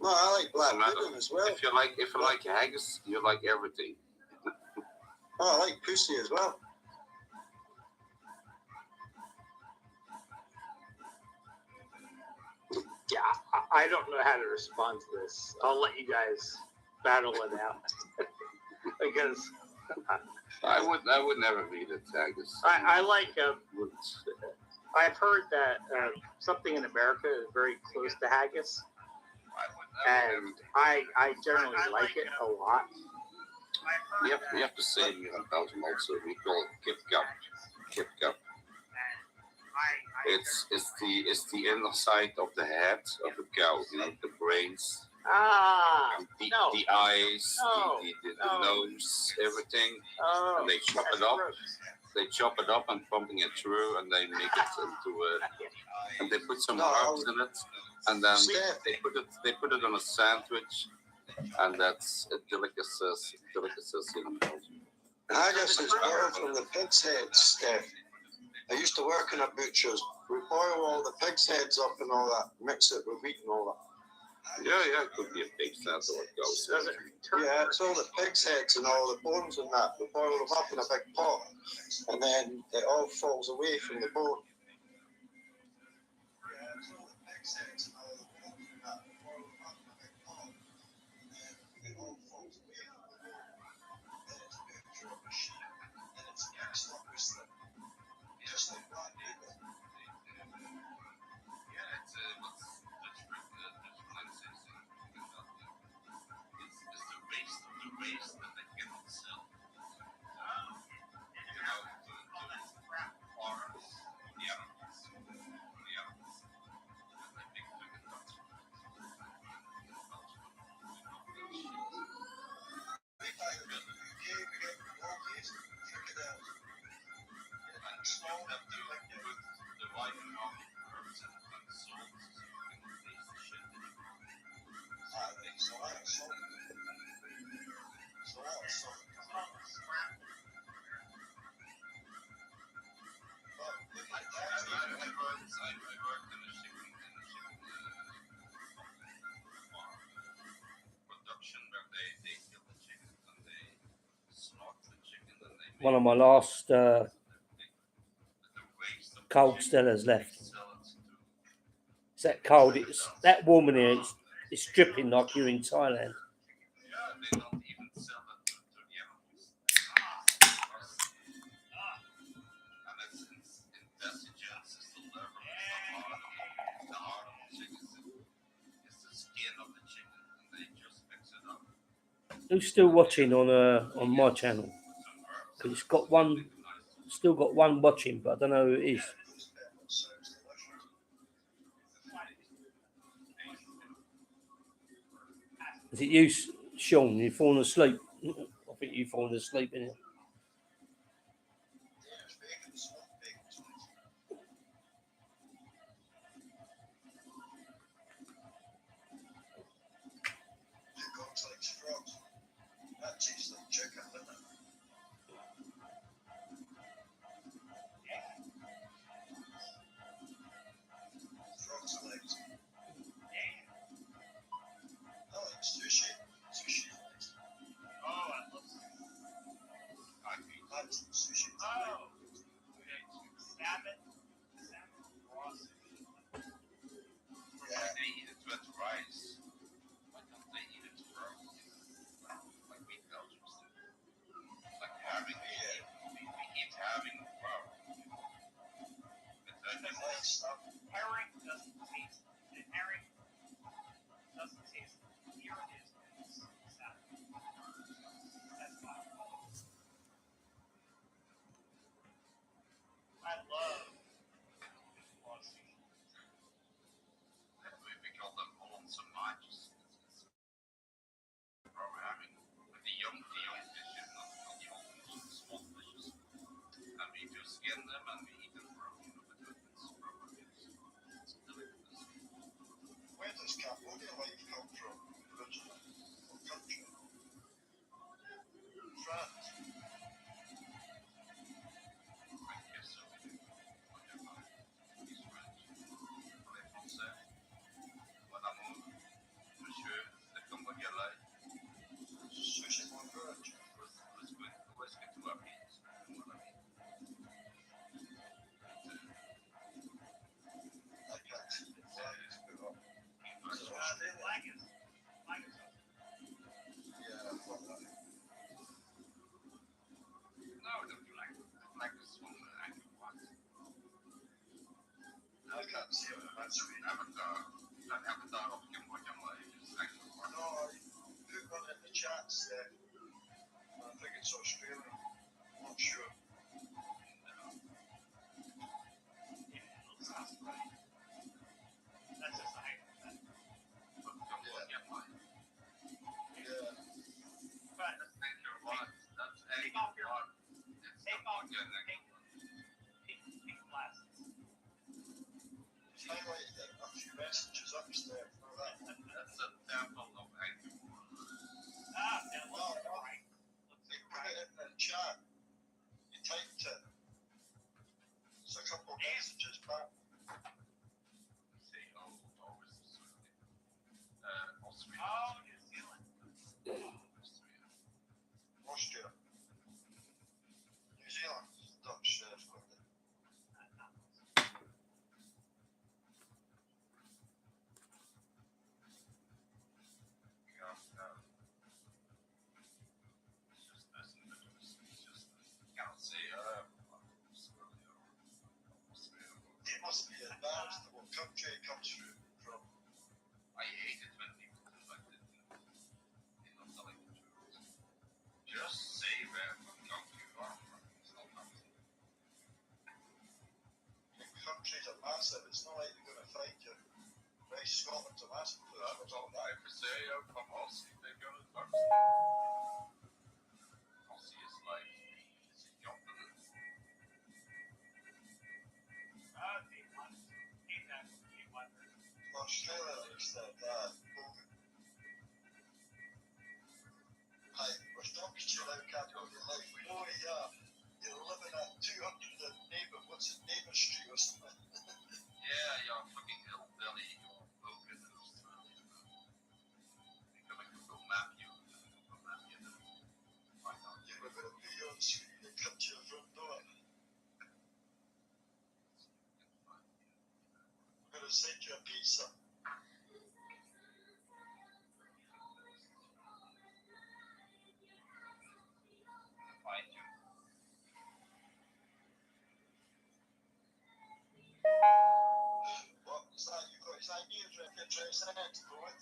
No, I like black No matter- pudding as well. If you like haggis, you like everything. Oh, I like pussy as well. Yeah, I don't know how to respond to this. I'll let you guys battle it out because I would never be the haggis. I like. I've heard that something in America is very close to haggis, and I generally like it a lot. We have to say here in Belgium also we call it kip cup. It's the inner side of the head of a cow, the brains, the eyes, the nose, everything. Oh, And they chop it up. They chop it up and pumping it through, and they make it into and they put some herbs in it, and then they put it on a sandwich, and that's a delicacy in Belgium. Haggis is better from the pig's heads, Steph. I used to work in a butcher's. We boil all the pig's heads up and all that, mix it with wheat and all that. Yeah, it could be a pig head or a ghost. Yeah, it's all the pig's heads and all the bones and that. We boil them up in a big pot, and then it all falls away from the bone. one of my last cold stellars left. It's that cold. It's that warm in here. It's dripping like you're in Thailand. Who's still watching on my channel? Because it's got one, still got one watching, but I don't know who it is. Is it you, Sean? You've fallen asleep. I think you've fallen asleep in it. gonna send you a pizza. Find you. What is that? You got his ID address in it, boy?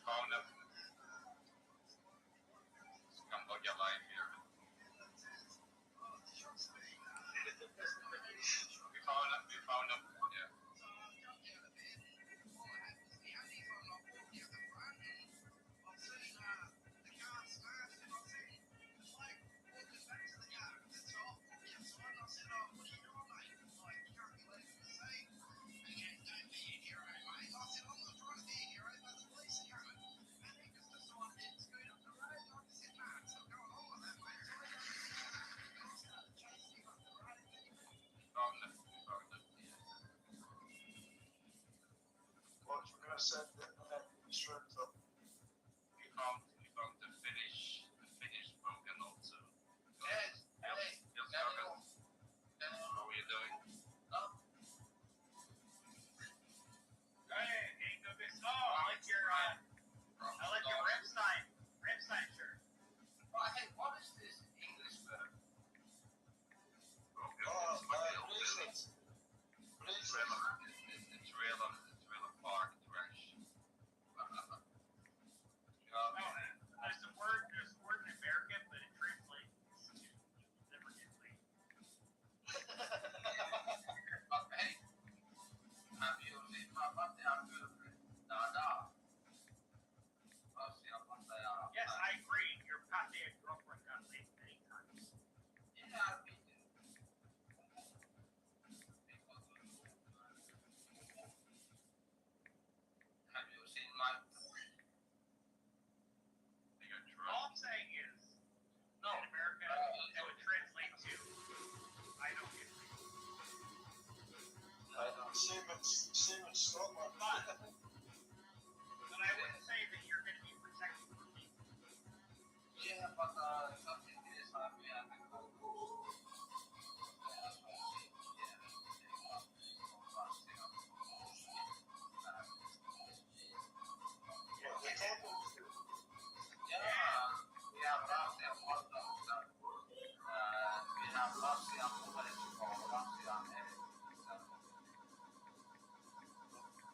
Found him. Cambodia live here. We found him. Yeah. Found him. What you gonna send it straight up? We found the Finnish spoken also. Yes. Hey, How are you doing? hey, go get. Oh, I like your Ramstein shirt. Hey, what is this English word? Bracelets. Trailer park trash. There's a word in American, but it translates to differently. But hey, have you seen my Pattaya girlfriend? Dada. Pattaya. Yes, I agree. Your Pattaya girlfriend got laid many times. Yeah, I've been there. Have you seen my? All I'm saying is, No. in America, it would translate to I don't get laid. Same in Scotland. But I wouldn't say that you're going to be protected from me. Yeah, but something is happening at the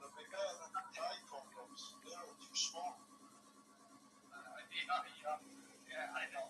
They'll be better than the Thai condoms. They're too small. Yeah, I know.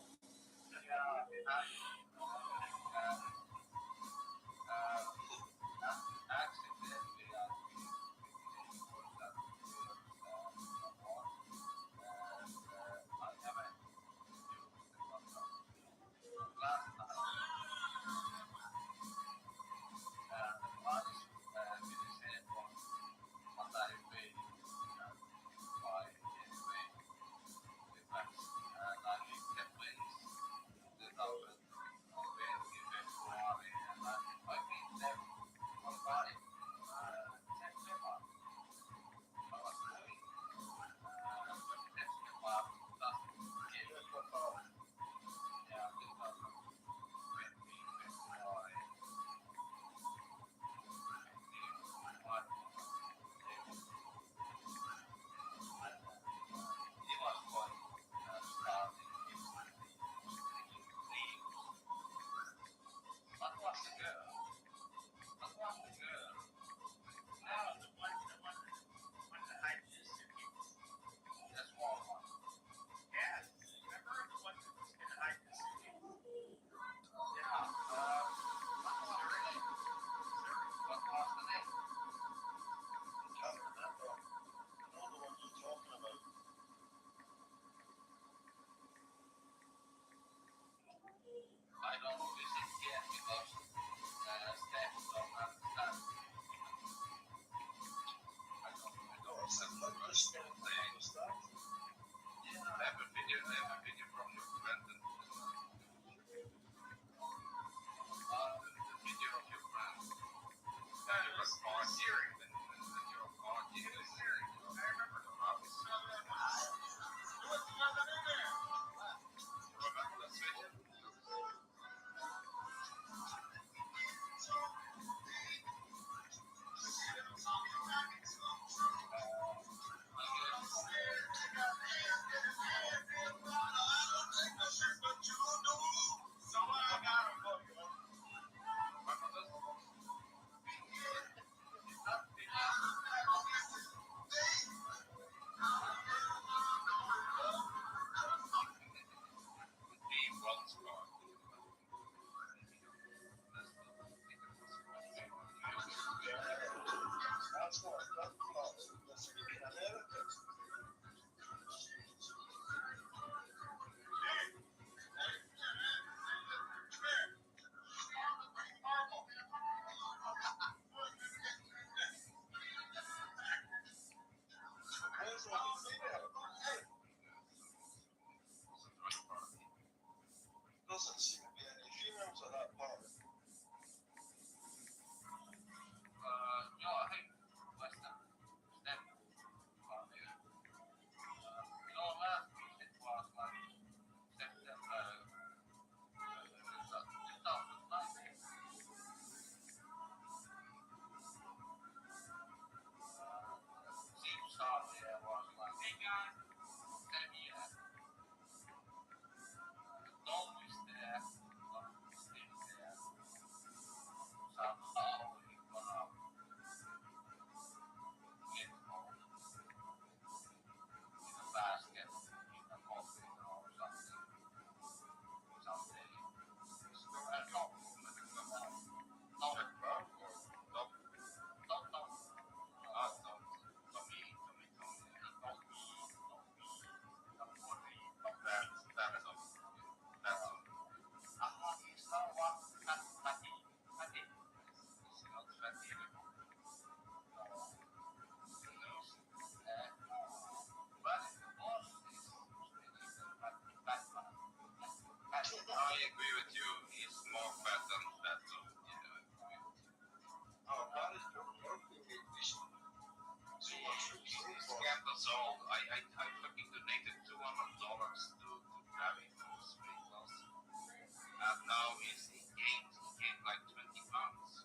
I fucking donated $200 to Gary for his weight loss. And now he gained like 20 pounds.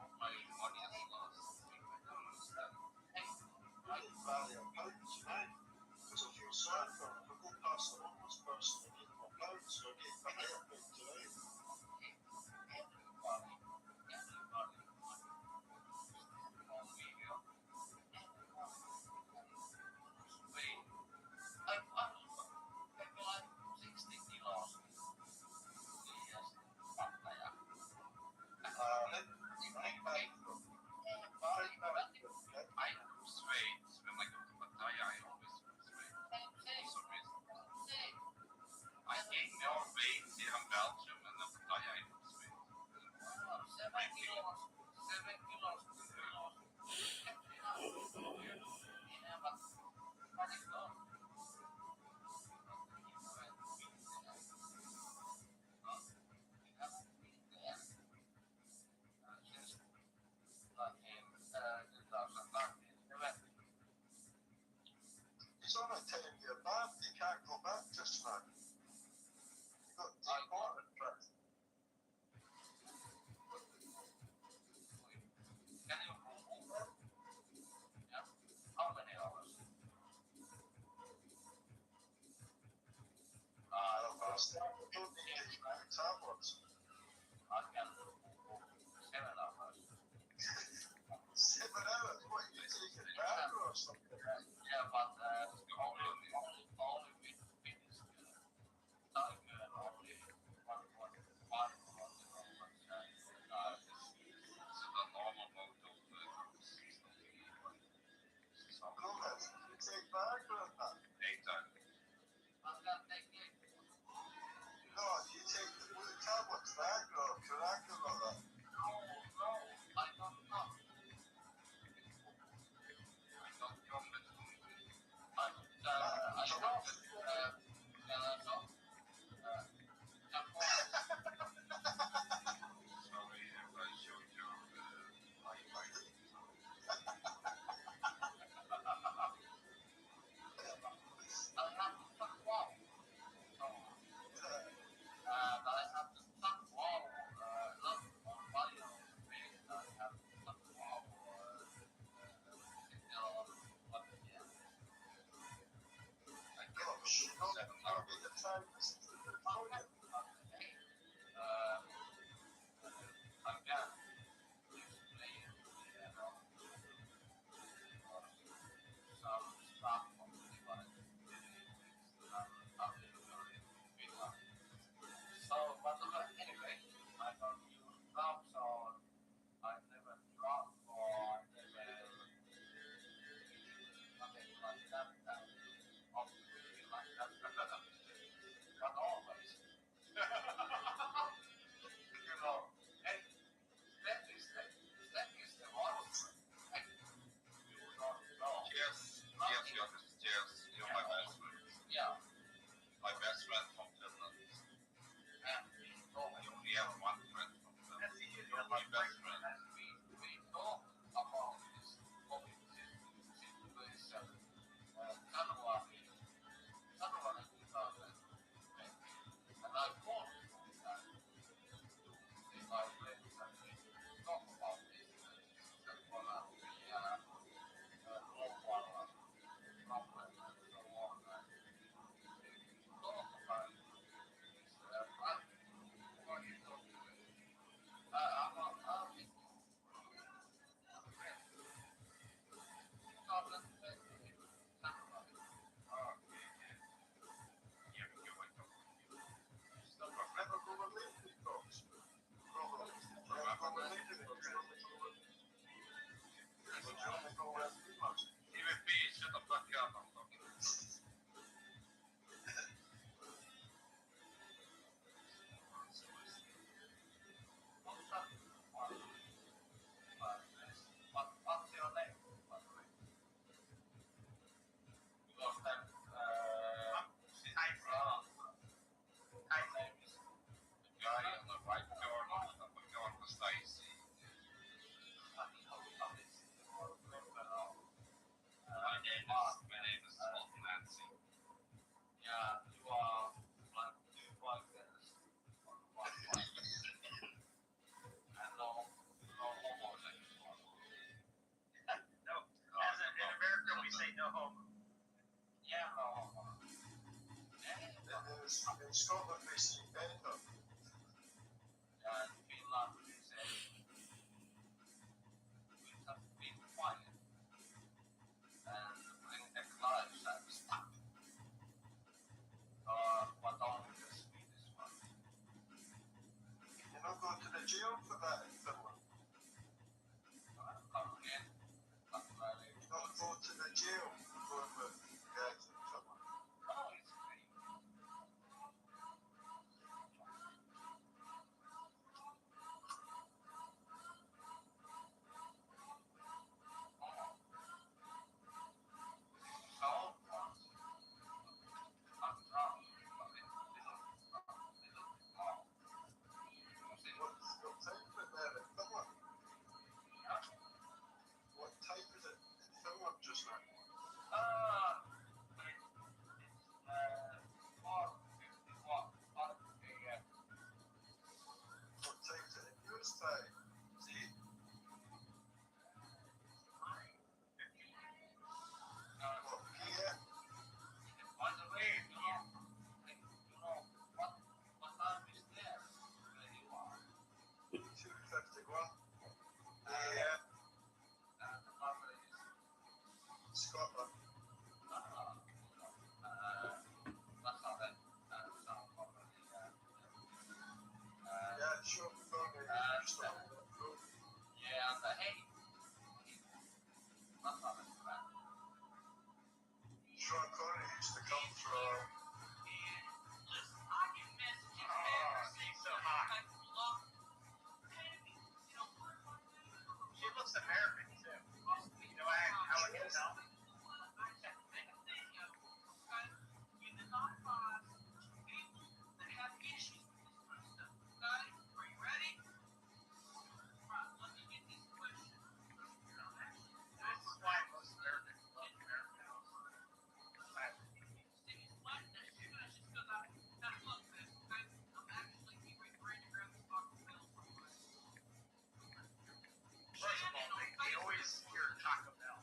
All my money is lost. I don't understand. I didn't value pounds, you know, because I feel sorry for him. If I go past the homeless person, I give them a pound, so I get a higher bit tonight. I lose weight when I go to Pattaya. I always lose weight for some reason. I gain more weight here. I'm In Scotland they see better. You're not going to the jail for that in Finland. You don't go to the jail for the guys in Finland. What type is it there in Finland? What type is it in Finland just now? What type is it in your style? See? What gear? 251. Yeah. Scotland. Yeah, sure. Sean Connery used to come from. She looks American too. You know how I can tell? This is why most Americans love American First of all, they always hear Taco Bell.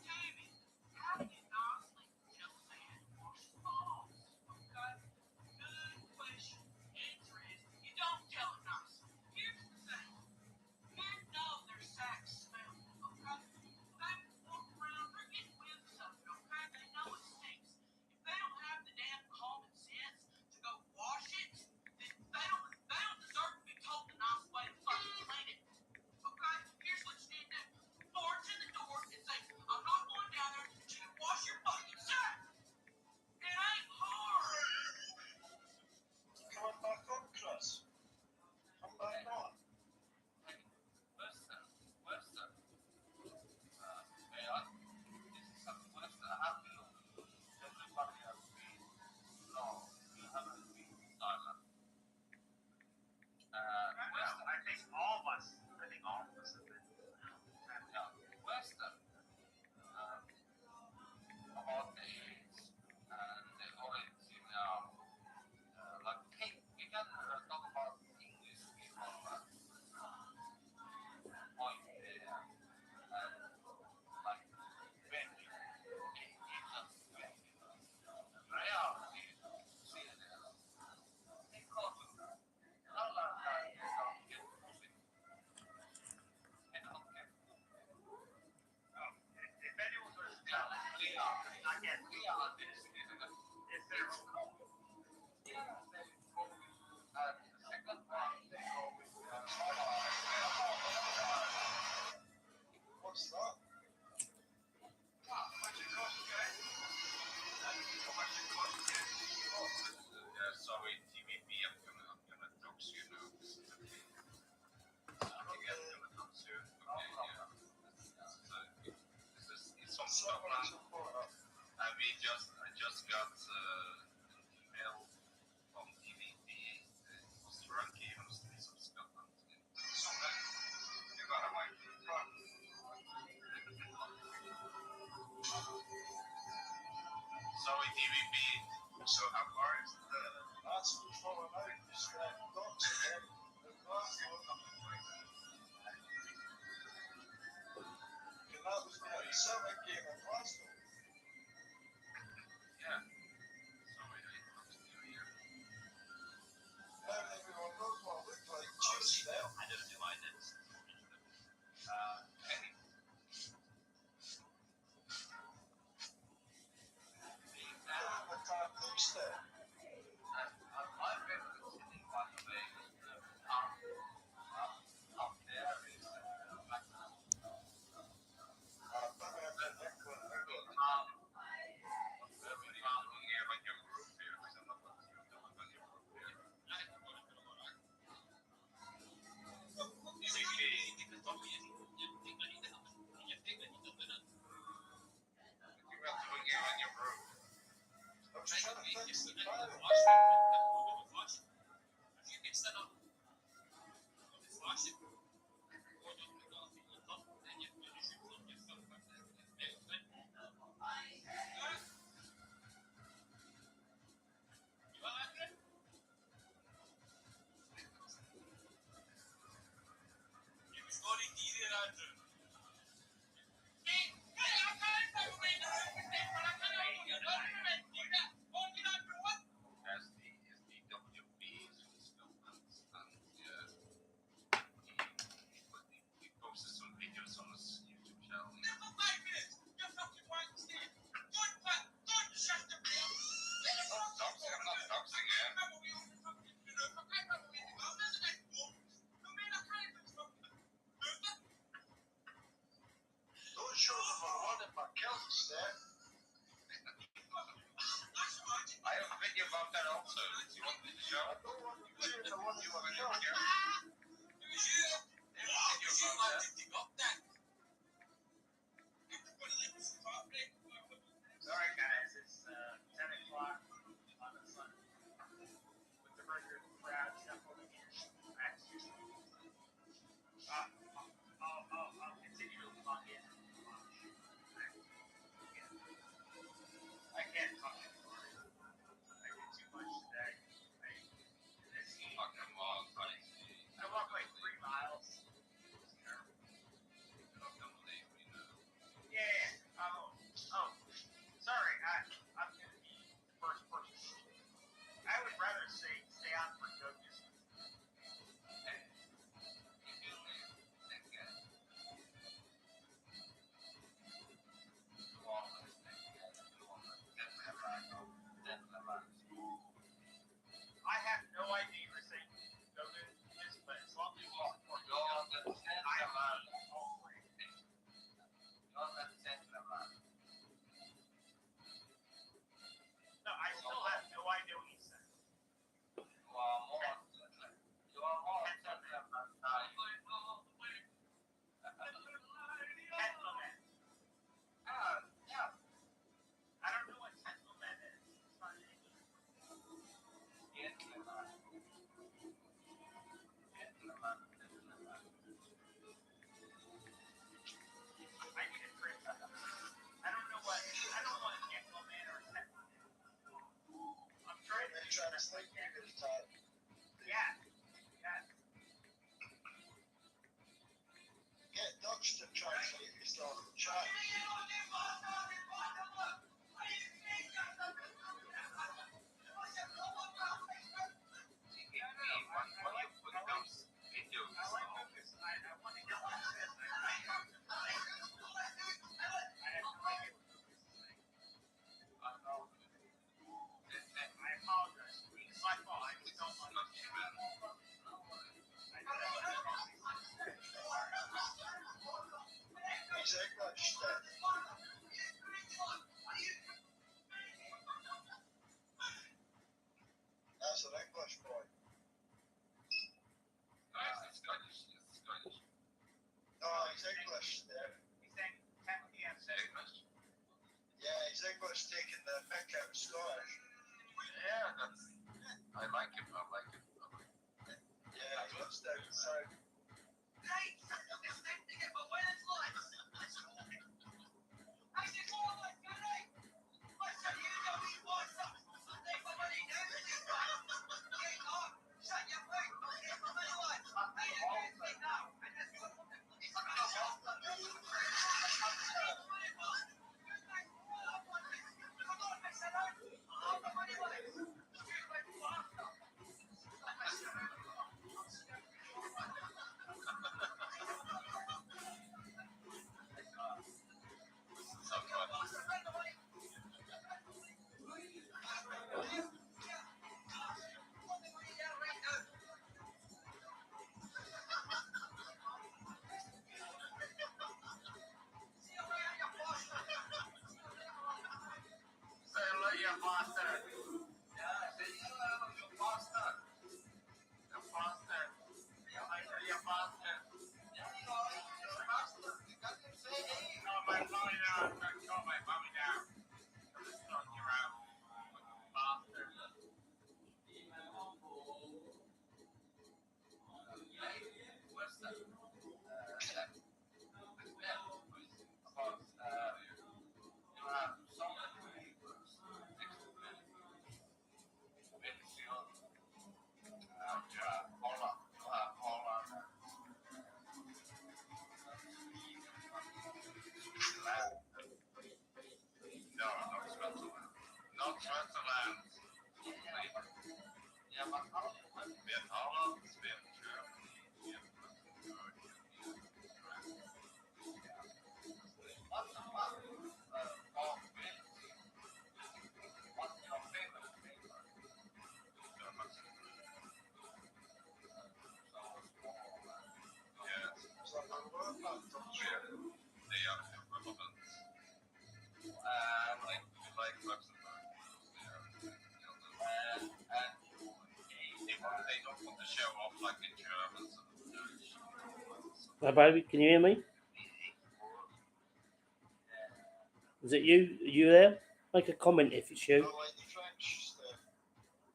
Come back on, Chris. Come back on. I think all of us have been. If anyone was not yet, if they're What's that? What's it cost, guys? How much it cost, guys? Sorry, TVP, I'm gonna drop you now. It's some stuff. I just got an email from TVP. Ranky University of Scotland. You got a microphone. Sorry, TVP. So how far is the... That's falling out. Dots again. The glass that was the Celtic game in Glasgow. Hi, baby, can you hear me? Is it you? Are you there? Make a comment if it's you.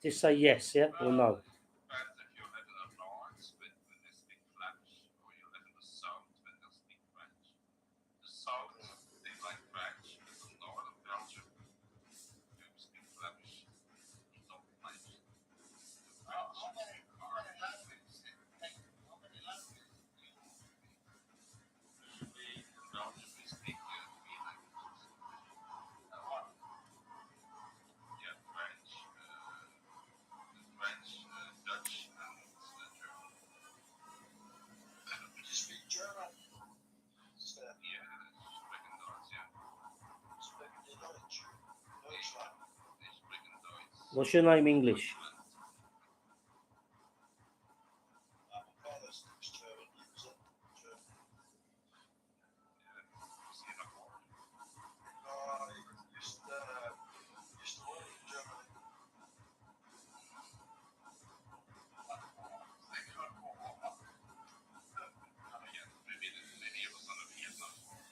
Just say yes, yeah, or no. What's your name, English?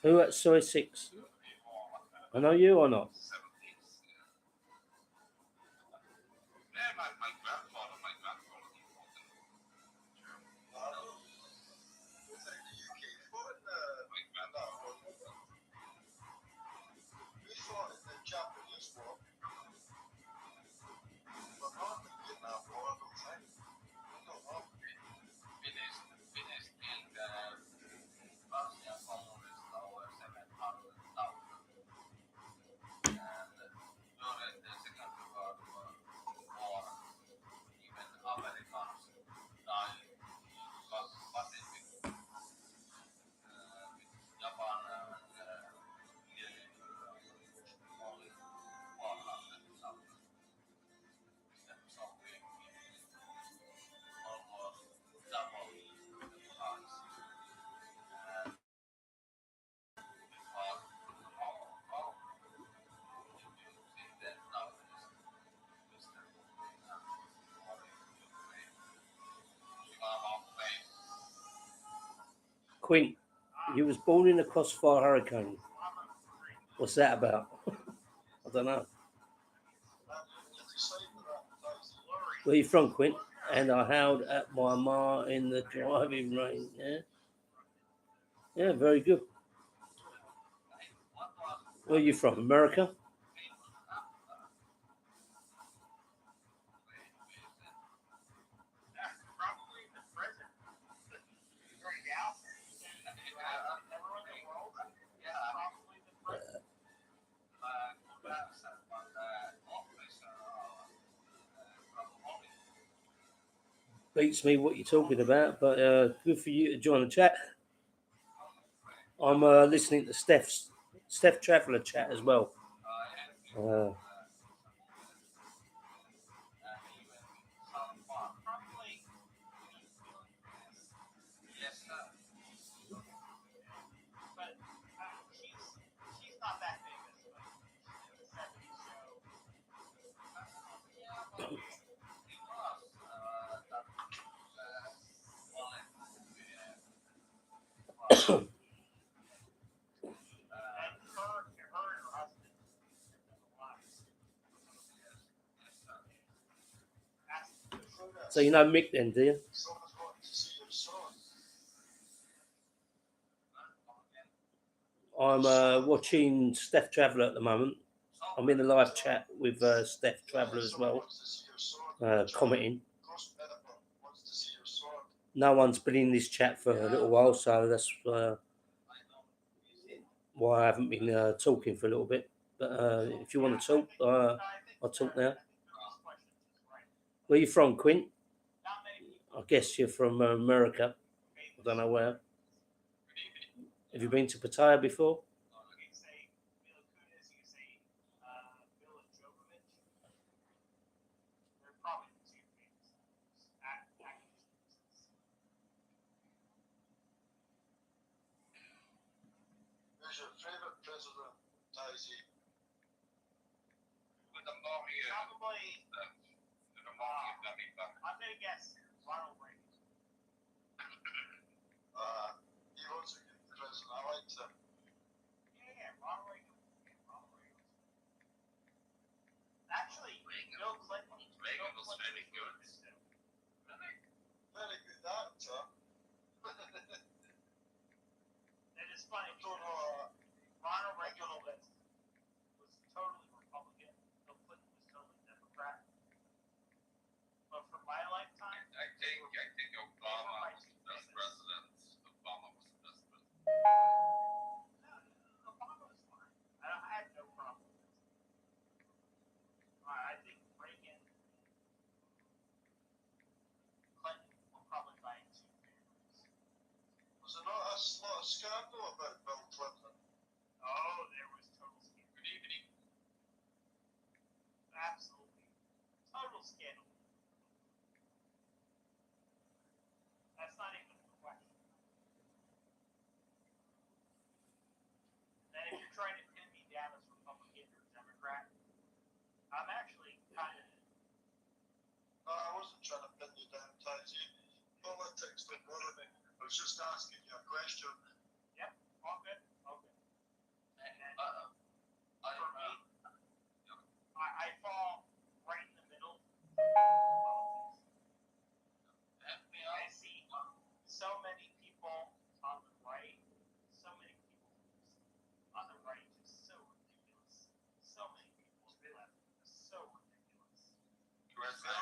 Who at Soy 6? I know you or not? Quint, you was born in a crossfire hurricane. What's that about? I don't know. Where you from, Quint? And I howled at my ma in the driving rain. Yeah, yeah, very good. Where are you from? America? Beats me what you're talking about, but good for you to join the chat. I'm listening to Steph Traveller chat as well. So you know Mick then, do you? Someone's wanting to see your son. I'm watching Steph Traveller at the moment. I'm in a live chat with Steph Traveller as well, commenting. No one's been in this chat for a little while, so that's why I haven't been talking for a little bit. But if you want to talk, I'll talk now. Where are you from, Quint? I guess you're from America. I don't know where. Have you been to Pattaya before? Who's your favourite president, Taizee? I'm gonna guess Ronald Reagan. He was a good president. I liked him. Yeah, Ronald Reagan. Actually, Bill Clinton. Reagan was very good. Very good actor. It is funny. I don't know. Ronald Reagan was totally Republican. Bill Clinton was totally Democrat. But for my lifetime, I think Obama was the best president. Obama was the best president. Obama was fine. I had no problem with it. I think Reagan, Clinton will probably buy two favorites. Was there not a lot of scandal about Bill Clinton? Oh, there was total scandal. Good evening. Absolutely. Total scandal. That's not even a question. And if you're trying to pin me down as Republican or Democrat, I'm actually kind of. No, I wasn't trying to pin you down, Taizee. Politics don't bother me. I was just asking you a question. Yep, all good. All good. And for me, I fall right in the middle. I see so many people on the right, so many people on the right, just so ridiculous. So many people on the left, so ridiculous. Chris, I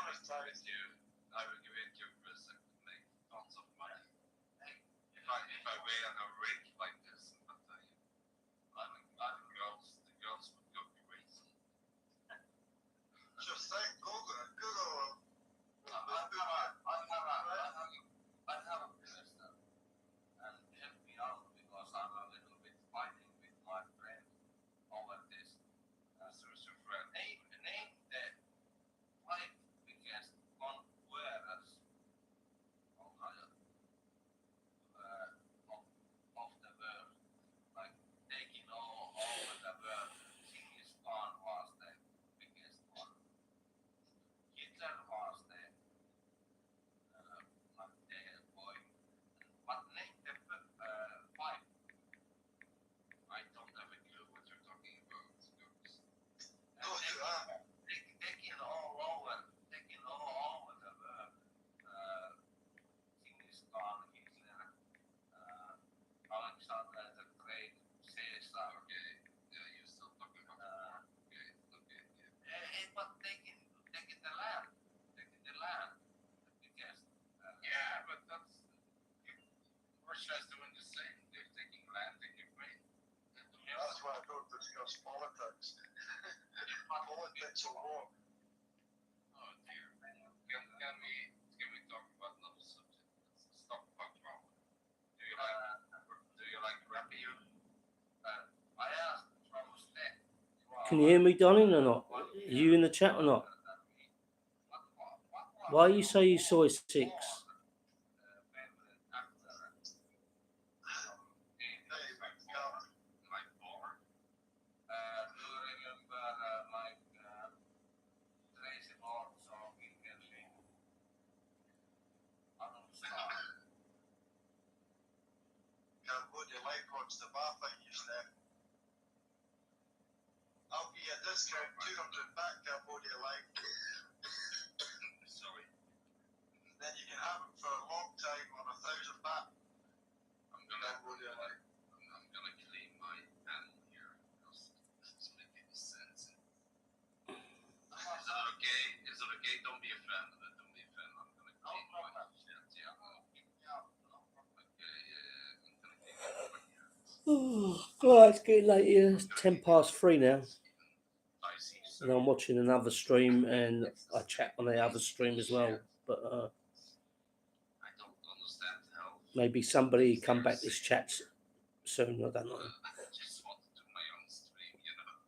will give it to Chris and make tons of money. If I wear a rig like this, but the girls would go crazy. Just think, Google. I have a minister and help me out because I'm a little bit fighting with my friend over this. So friend, name the 5 biggest conquerors of the world, like taking all over the world. Genghis Khan was the biggest one. Hitler was the boy. But name the 5. I don't have a clue what you're talking about. Taking all over the world. Genghis Khan, Hitler, Alexander the Great, Caesar. Okay, yeah, you're still talking about okay. But taking the land, the biggest. Yeah, but that's Russia's doing the same. They're taking land in Ukraine. That's why I don't discuss politics. Politics will war. Oh dear. Can we talk about another subject? Let's talk about Trump. Do you like rapping? I asked Trump's neck. Can you hear me, Donning, or not? Are you in the chat or not? Why you say you saw a 6? Cambodia Light wants to bath at you, Steph. I'll be a discount $200 back Cambodia Light. Sorry. then you can have it for a long time on 1,000 baht. I'm gonna clean my pen here because it doesn't make any sense. Is it okay? Is it okay? Don't be offended. Don't be offended. I'm gonna clean my shit. Yeah. Okay. Yeah. I'm gonna clean my Oh, it's getting late here. It's 3:10 now. And I'm watching another stream and I chat on the other stream as well. But I don't understand how. maybe somebody come back this chat soon. I don't know. I just want to do my own stream, you know.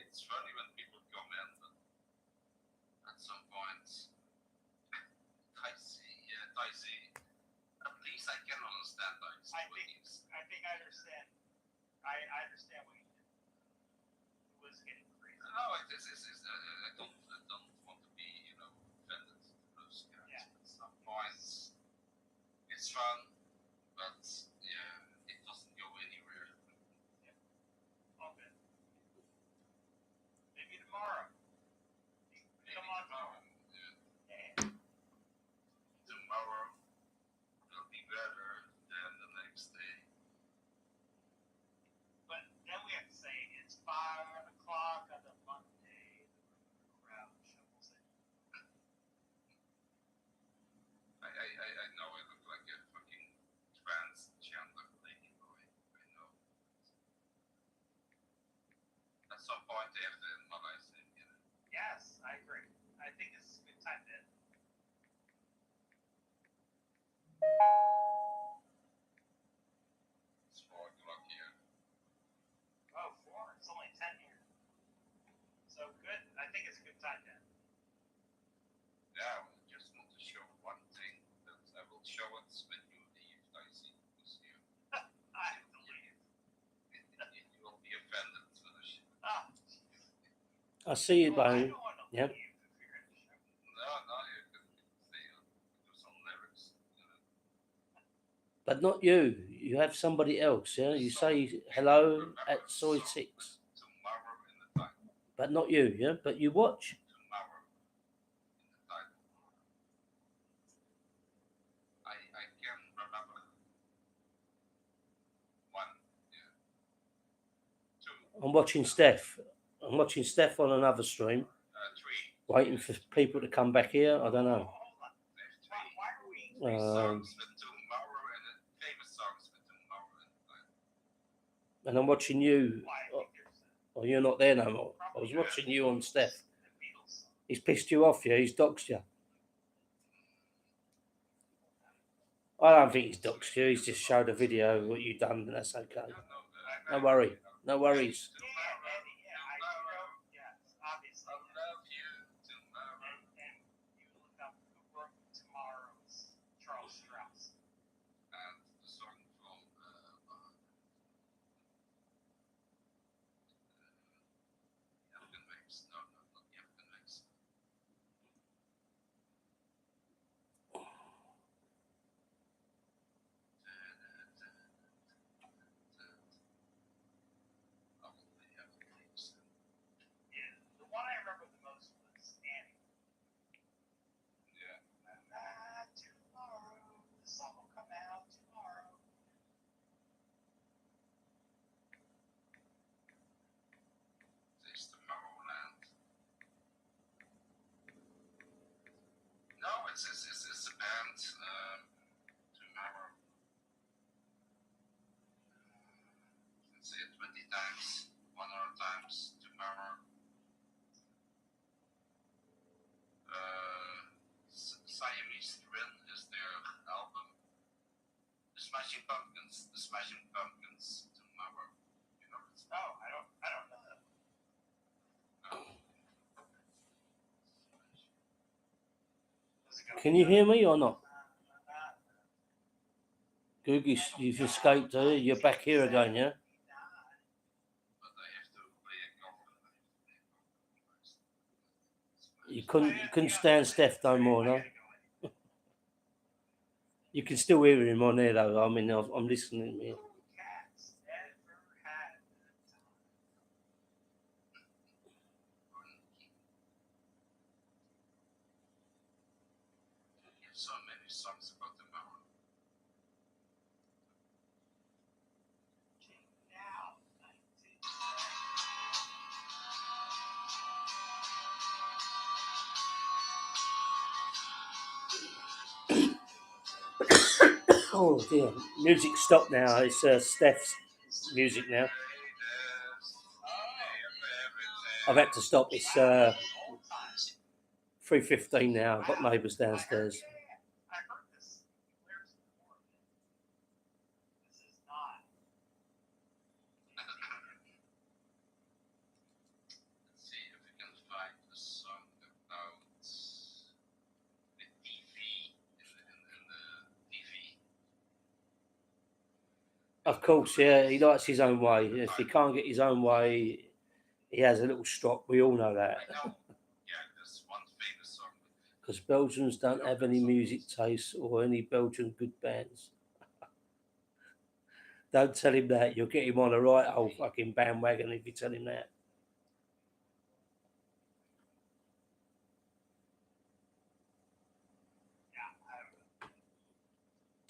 It's funny when people comment, but at some point, Daisy, at least I can understand Daisy. I think I understand. I understand what you did. It was getting crazy. No, I don't want to be, offended to those guys. Yeah. At some points, it's fun, but yeah, it doesn't go anywhere. Okay. Maybe tomorrow. Come on tomorrow. Yeah. Tomorrow will be better than the next day. But then we have to say it's 5 o'clock on the Monday. The crowd shovels in. I know I look like a fucking transgender lady boy. I know. At some point they have to analyze it, Yes, I agree. I think it's a good time to end. It's 4 o'clock here. Oh, 4. It's only 10 here. So good. I think it's a good time to end. Yeah, I just want to show one thing that I will show it when you leave, Daisy. Because you will be offended for the shit. I see you, Well, I Bone. don't want to Yep. leave if you're in the show. No, you can say, do some lyrics. But not you. You have somebody else, yeah? You say hello at Soy 6. Tomorrow in the title. But not you, yeah? But you watch. Tomorrow in the title. I can remember. 1, 2, I'm watching Steph. I'm watching Steph on another stream, 3. waiting for people to come back here. I don't know. Hold on. Why are we? Songs with tomorrow and famous songs with tomorrow in the title. And I'm watching you. Why? I think there's Oh, you're not there no more. I was watching you on Steph. the Beatles. He's pissed you off, yeah? He's doxed you. I don't think he's doxed you. He's just showed a video of what you've done, and that's okay. No worry. No worries. Yeah, yes, obviously. I love you tomorrow. And you look up who wrote Tomorrow's Charles Strauss. And the song from Yapkin Waves. No, not Yapkin Waves. Yeah, the one I remember the most was Annie. Yeah. Tomorrow, the song will come out tomorrow. This Tomorrowland. No, it's a band. Tomorrow. You can say it 20 times, 100 times. Tomorrow. Siamese Twin is their album. The Smashing Pumpkins. Tomorrow. You know it's Oh, I don't know that. Does it go? Can you hear me or not? Googie, you've escaped, you're back here again, yeah? But I have to play a cover. You couldn't stand Steph no more, no? You can still hear him on there, though. I mean, I'm listening here. Cats ever had the time. so many songs about tomorrow. Oh dear, music stopped now. It's Steph's music now. I've had to stop. It's 3:15 now. I've got neighbours downstairs. Let's see if we can find a song about the TV in the TV. Of course, yeah, he likes his own way. If he can't get his own way, he has a little strop. We all know that. I know. Yeah, there's one famous song. Because Belgians don't have any music taste or any Belgian good bands. Don't tell him that. You'll get him on a right old fucking bandwagon if you tell him that.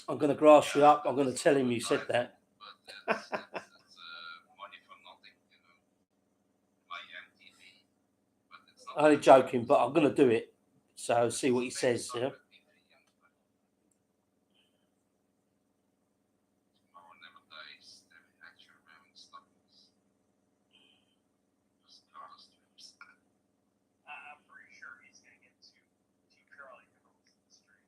I'm going to grass you up. I'm going to tell him you said that. But it's money for nothing, you know. My MTV. But it's not. I'm only joking, but I'm going to do it. So see what he says. Yeah. Tomorrow never dies. They're actually wearing stockings. Just Carter strips. I'm pretty sure he's gonna get two curly girls in the street.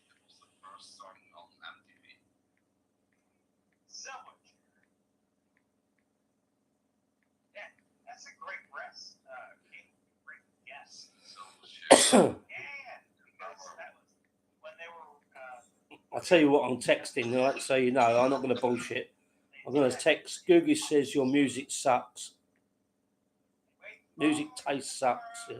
It was the first song on MTV. So much. Yeah, that's a great guess. Great guess. So shit. Yeah, because that was when they were. I'll tell you what I'm texting, right? So you know, I'm not going to bullshit. I'm going to text. Google says your music sucks. Music taste sucks. Yeah.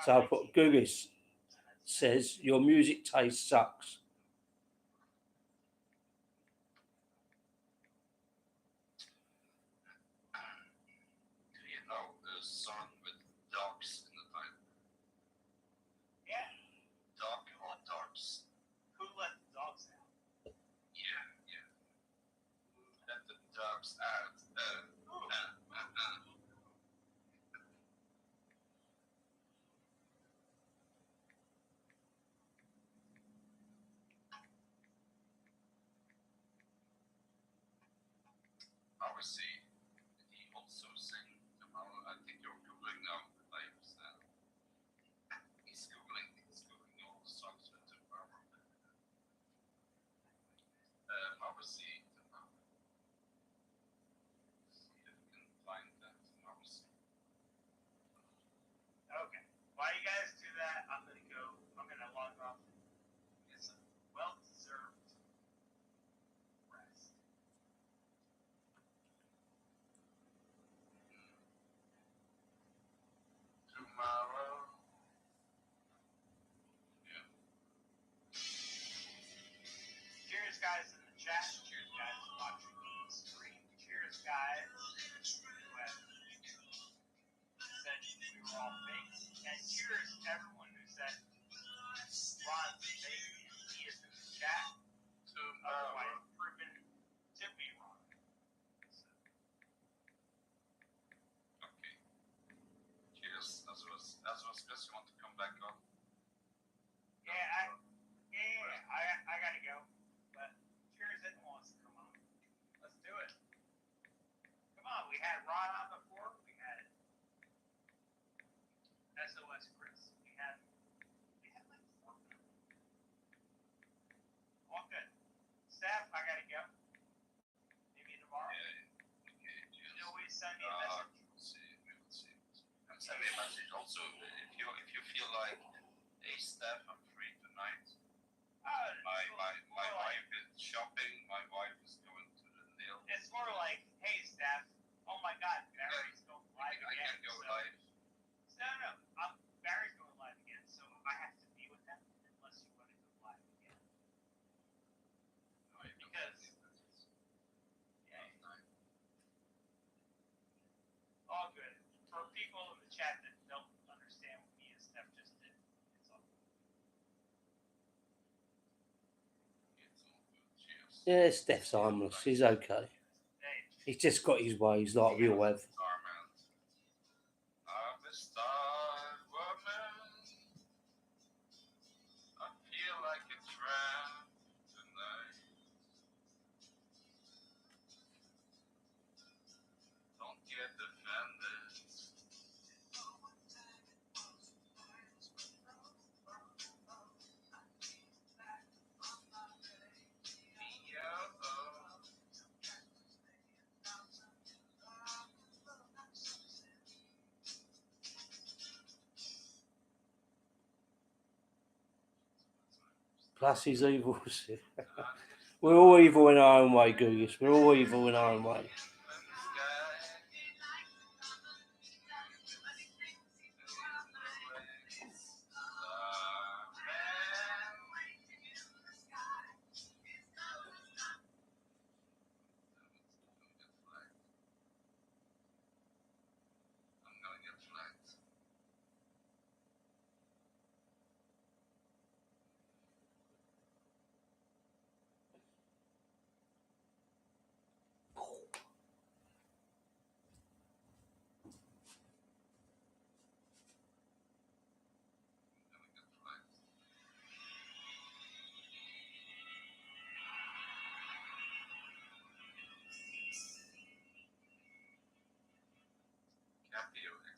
So I'll put Google says your music taste sucks. Do you know a song with dogs in the title? Yeah. Dog or dogs? Who let the dogs out? Yeah. Let the dogs out. Obviously, he also sang tomorrow. I think you're googling now. I understand. He's googling all the songs with tomorrow. Obviously, tomorrow. See if we can find that tomorrow. Okay. While you guys do that, I'm gonna go. I'm gonna log off. It's a well-deserved rest. Tomorrow. Yeah. Cheers, guys, in the chat. Cheers, guys, watching the stream. Cheers, guys, who have said we were all fake. And cheers, everyone who said Ron's fake. He is in the chat. Otherwise proven to be wrong. Okay. Cheers. As was Chris, you want to come back on? Yeah, I gotta go. But cheers, it wants to come on. Let's do it. Come on, we had Ron on before. We had SOS Chris. We had like 4 people. All good. Steph, I gotta go. Maybe tomorrow. Yeah. Okay. You can always send me a message. We will see. And send me a message also if you feel like, hey Steph, I'm free tonight. My wife is shopping. My wife is going to the nail. It's more like, hey Steph, oh my God, Barry's going live I again. can go live. No. Barry's going live again, so I have to be with him unless you want to go live again. No, I don't Because- think that is Yeah. enough time. chat that don't understand what me and Steph just did. It's all. Yeah, Steph's harmless. He's okay. He's just got his ways like we all have. Plus he's evil. We're all evil in our own way, Googis. We're all evil in our own way.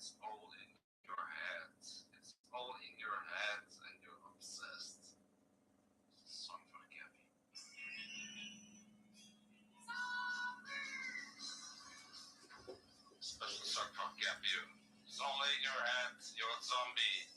It's all in your heads. It's all in your heads, and you're obsessed. Song for Cappy. Special song for Cappy. It's only in your heads. You're a zombie.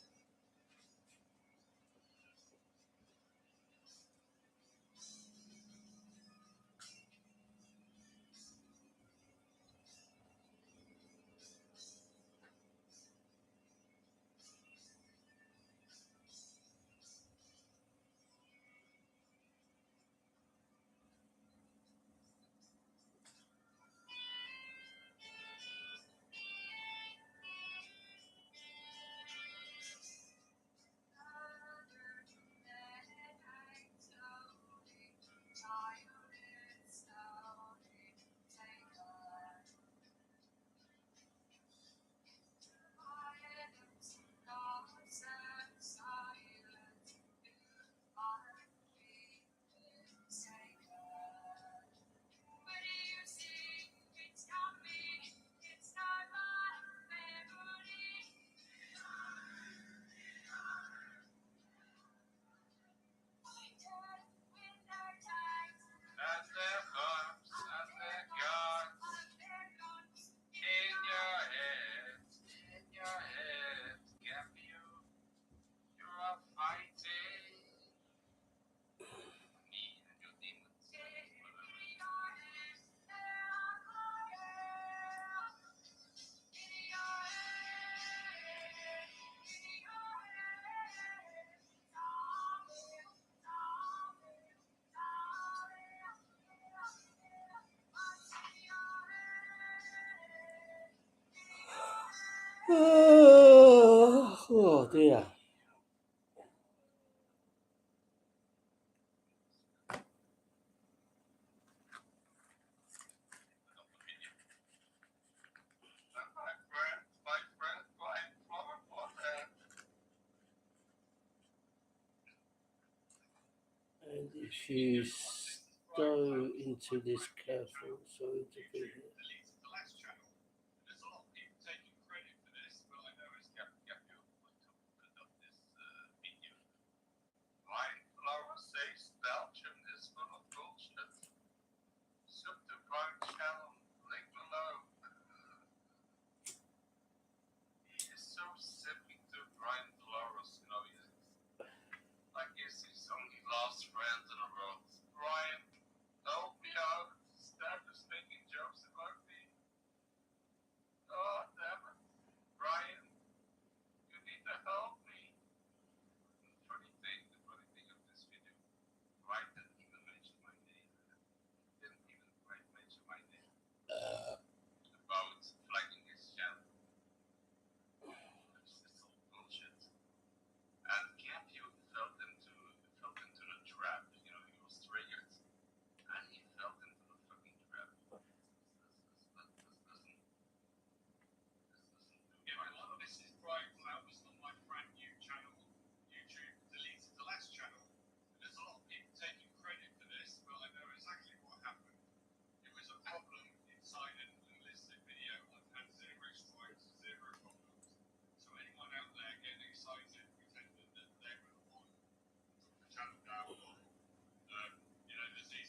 Oh dear. And if you go into this careful, so to be here.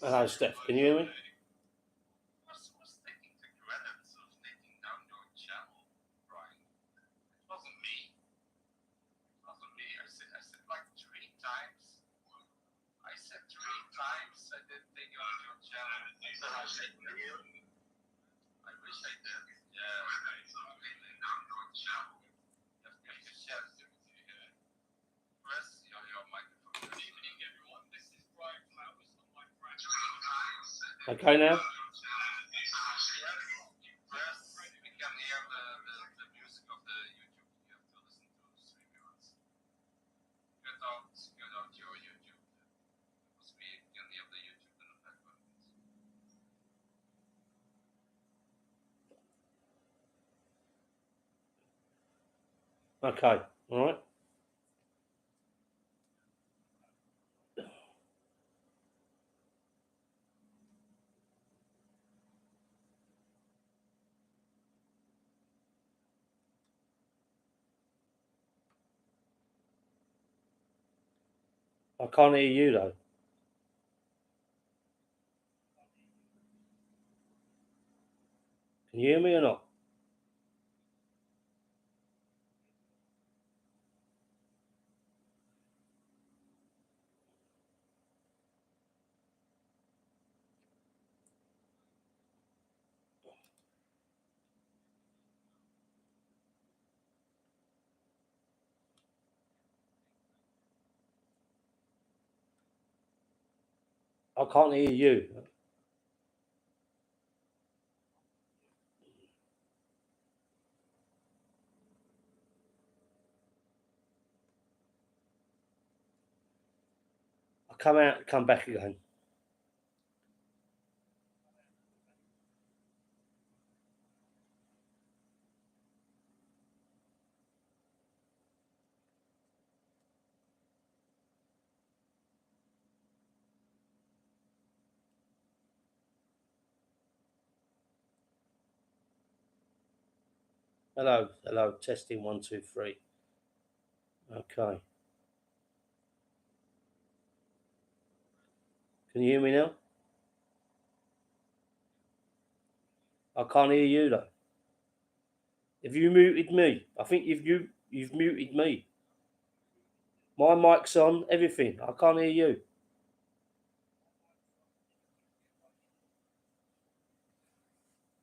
Hello, Steph. Can you hear me? Was taking the credits of taking down your channel, Brian. It wasn't me. It wasn't me. I said like 3 times. I said 3 times I didn't take down your channel. I said you. I wish I did. Yeah. Taking down your channel. You have to share it. Press your microphone. Good evening, everyone. This is Brian Flowers on my friend. Okay now? We can hear the music of the YouTube. You have to listen to StreamYards. Cut out your YouTube. Because we can hear the YouTube in the background. Okay, all right. I can't hear you though. Can you hear me or not? I can't hear you. I come out, come back again. Hello, hello, testing 1, 2, 3. Okay. Can you hear me now? I can't hear you though. Have you muted me? I think you've muted me. My mic's on, everything. I can't hear you.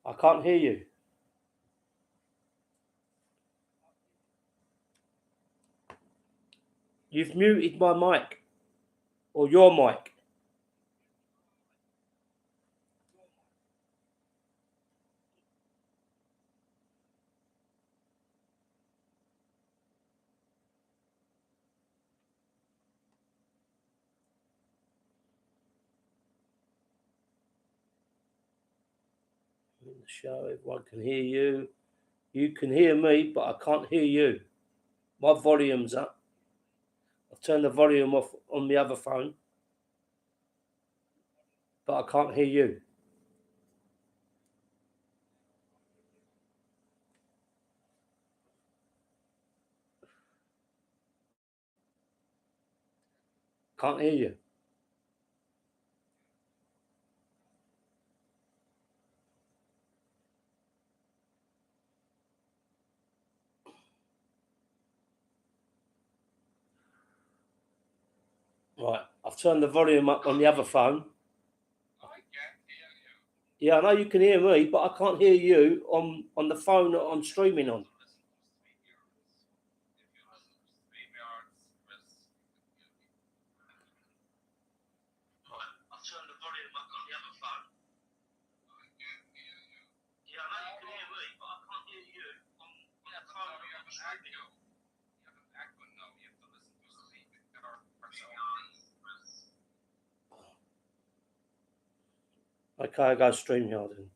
I can't hear you. You've muted my mic. Or your mic. In the show, everyone can hear you. You can hear me, but I can't hear you. My volume's up. I've turned the volume off on the other phone, but I can't hear you. Can't hear you. Right, I've turned the volume up on the other phone. I can't hear you. Yeah, I know you can hear me, but I can't hear you on the phone that I'm streaming on. I've turned the volume up on the other phone. I can't hear you. Yeah, I know you can hear me, but I can't hear you on the phone that I'm streaming on. You have an echo now. You have to listen to StreamYards. Okay, I go StreamYard then.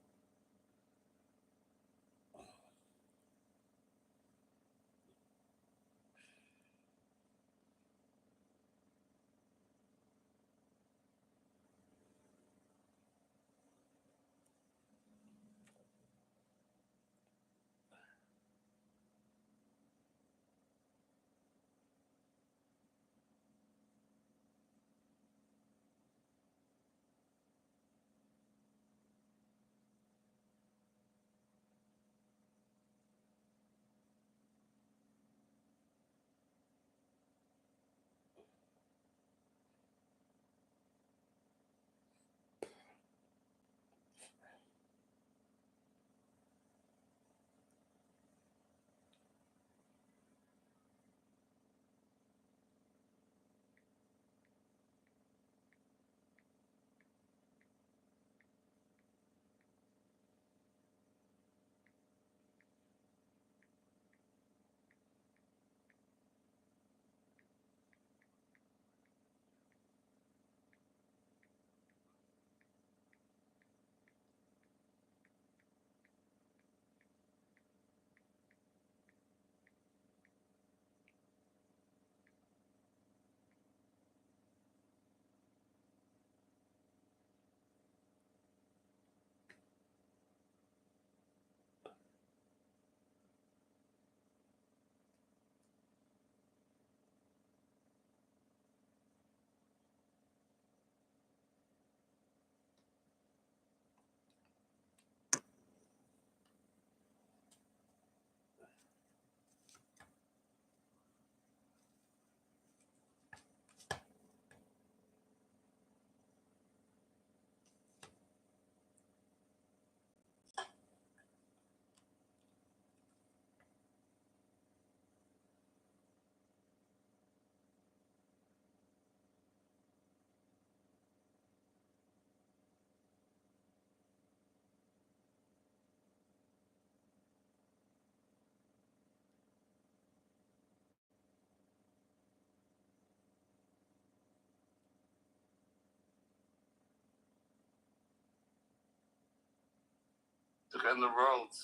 in the world.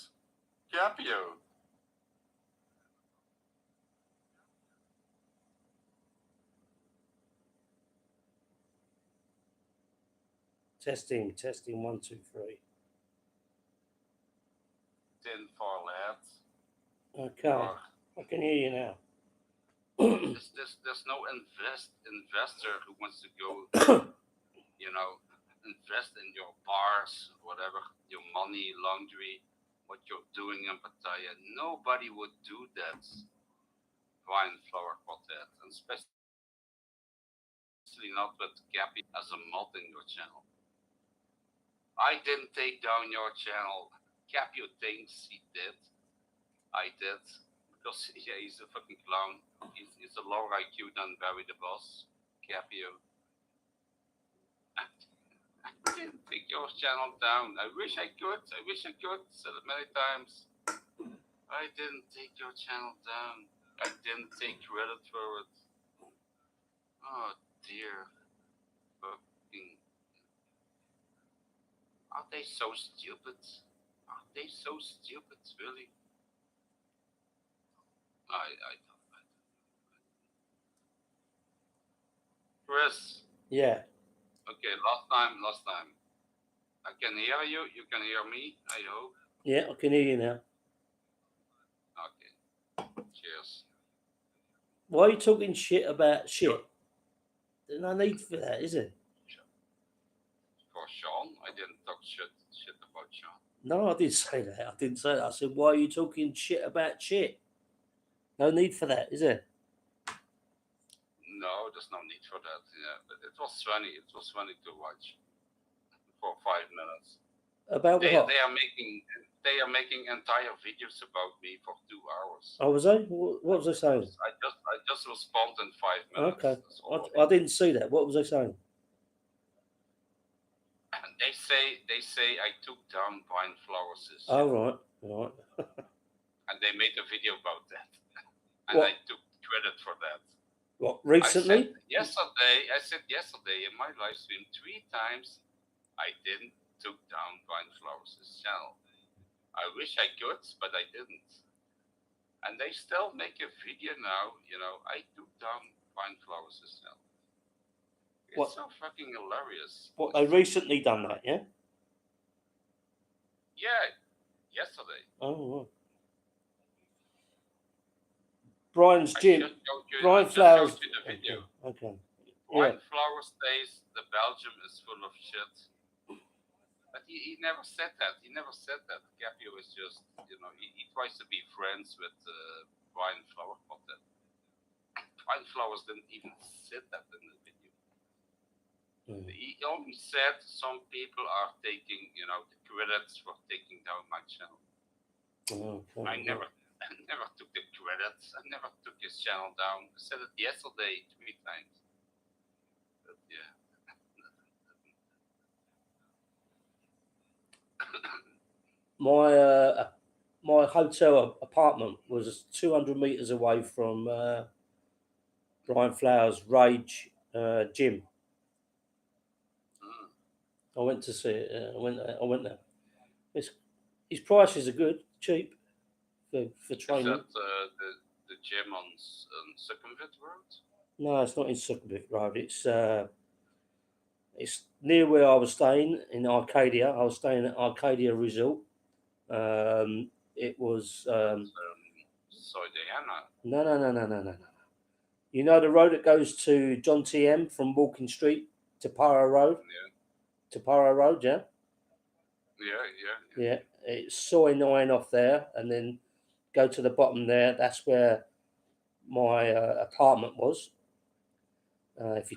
Capio. Testing, 1, 2, 3. Tin for lads. Okay, I can hear you now. There's no investor who wants to go, invest in your bars, whatever, your money, laundry, what you're doing in Pattaya. Nobody would do that. Wine flower quartet, and especially not with Gappy as a mod in your channel. I didn't take down your channel. Capio thinks he did. I did. Because yeah, he's a fucking clown. He's a lower IQ than Barry the Boss. Capio. I didn't take your channel down. I wish I could. Said it many times. I didn't take your channel down. I didn't take credit for it. Oh dear. Fucking. Are they so stupid? Are they so stupid, really? I don't. Chris. Yeah. Okay, last time. I can hear you. You can hear me, I hope. Yeah, I can hear you now. Okay. Cheers. Why are you talking shit about shit? There's no need for that, is it? For Sean, I didn't talk shit about Sean. No, I didn't say that. I didn't say that. I said, why are you talking shit about shit? No need for that, is there? No, there's no need for that. Yeah, but it was funny. It was funny to watch for 5 minutes. About what? They are making entire videos about me for 2 hours. Oh, was they? What was I saying? I just respond in 5 minutes. Okay, I didn't see that. What was I saying? And they say I took down Brian Flowers'. Oh, right. And they made a video about that. And What? I took credit for that. What, recently? I said yesterday in my live stream 3 times I didn't took down Brian Flowers' channel. I wish I could, but I didn't. And they still make a video now, I took down Brian Flowers' channel. It's so fucking hilarious. What, they recently done that, yeah? Yeah, yesterday. Oh, right. Brian's gym. Brian Flowers. The video. Okay. Brian Flowers says the Belgium is full of shit. But he never said that. Capio is just, he tries to be friends with Brian Flowers. Brian Flowers didn't even say that in the video. He only said some people are taking, the credits for taking down my channel. Okay. I never took the credits. I never took his channel down. I said it yesterday 3 times. But yeah. My hotel apartment was 200 meters away from Brian Flowers' Rage gym. I went to see it. I went there. His prices are good, cheap for training. Is that the gym on Sukhumvit Road? No, it's not in Sukhumvit Road. It's near where I was staying in Arcadia. I was staying at Arcadia Resort. It was. Soidiana. No. You know the road that goes to John TM from Walking Street to Para Road? Yeah. To Para Road, yeah? Yeah. It's Soy 9 off there, and then go to the bottom there. That's where my apartment was. If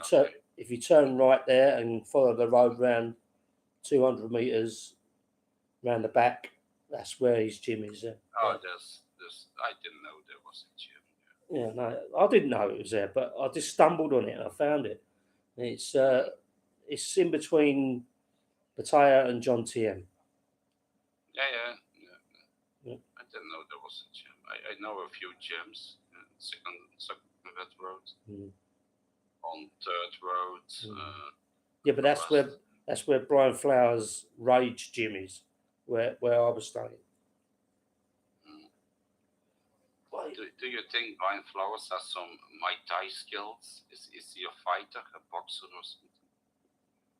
you turn right there and follow the road round 200 meters round the back, that's where his gym is. Oh, there's. I didn't know there was a gym. Yeah, no, I didn't know it was there, but I just stumbled on it and I found it. It's in between Pattaya and John TM. Yeah. I didn't know there was a gym. I know a few gyms. Second Road. On 3rd Road. Yeah, but that's where Brian Flowers' Rage gym is. where I was staying. Do you think Brian Flowers has some Muay Thai skills? Is he a fighter, a boxer, or something?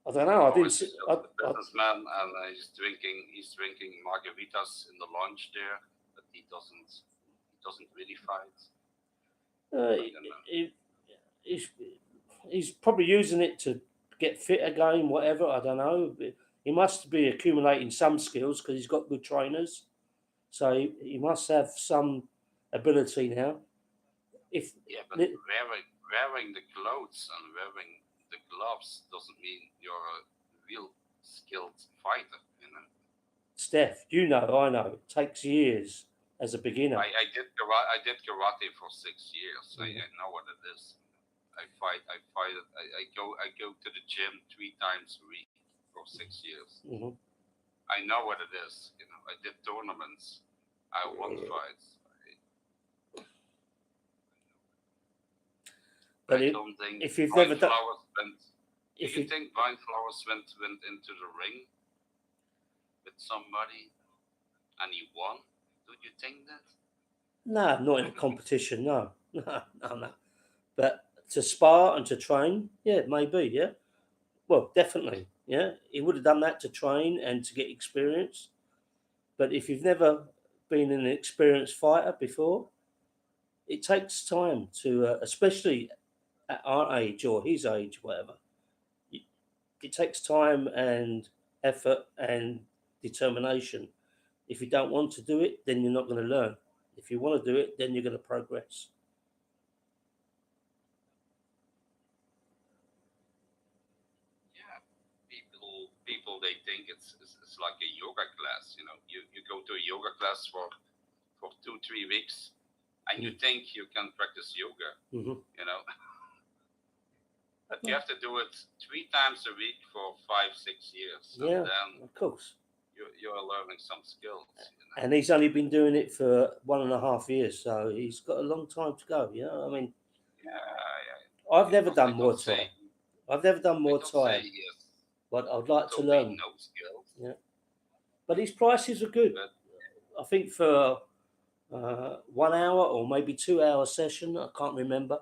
I don't know. I didn't He's see. a businessman, and he's drinking margaritas in the lounge there, but he doesn't really fight. I don't know. He's probably using it to get fit again, whatever. I don't know. He must be accumulating some skills because he's got good trainers. So he must have some ability now. But wearing the clothes and wearing the gloves doesn't mean you're a real skilled fighter, you know. Steph, you know, I know, it takes years as a beginner. I did karate for 6 years. I know what it is. I fight. I go to the gym 3 times a week for 6 years. Mm-hmm. I know what it is. You know, I did tournaments. I won fights. But I don't think if you've Brian never done, Flowers went. Do you think Brian Flowers went into the ring with somebody and he won? Do you think that? No, not in a competition. No. But to spar and to train, yeah, maybe, yeah. Well, definitely, yeah. He would have done that to train and to get experience. But if you've never been an experienced fighter before, it takes time to, especially at our age or his age, whatever. It takes time and effort and determination. If you don't want to do it, then you're not going to learn. If you want to do it, then you're going to progress. Yeah, people they think it's like a yoga class. You know, you go to a yoga class for 2-3 weeks, and you think you can practice yoga. Mm-hmm. You know, but you have to do it 3 times a week for 5-6 years. Yeah, and then of course. You're learning some skills. You know? And he's only been doing it for 1.5 years, so he's got a long time to go. You know, I mean, I've never done more Thai. I've never done more Thai, yes, but I'd like to learn. No skills. Yeah, but his prices are good. I think for 1 hour or maybe 2 hour session, I can't remember.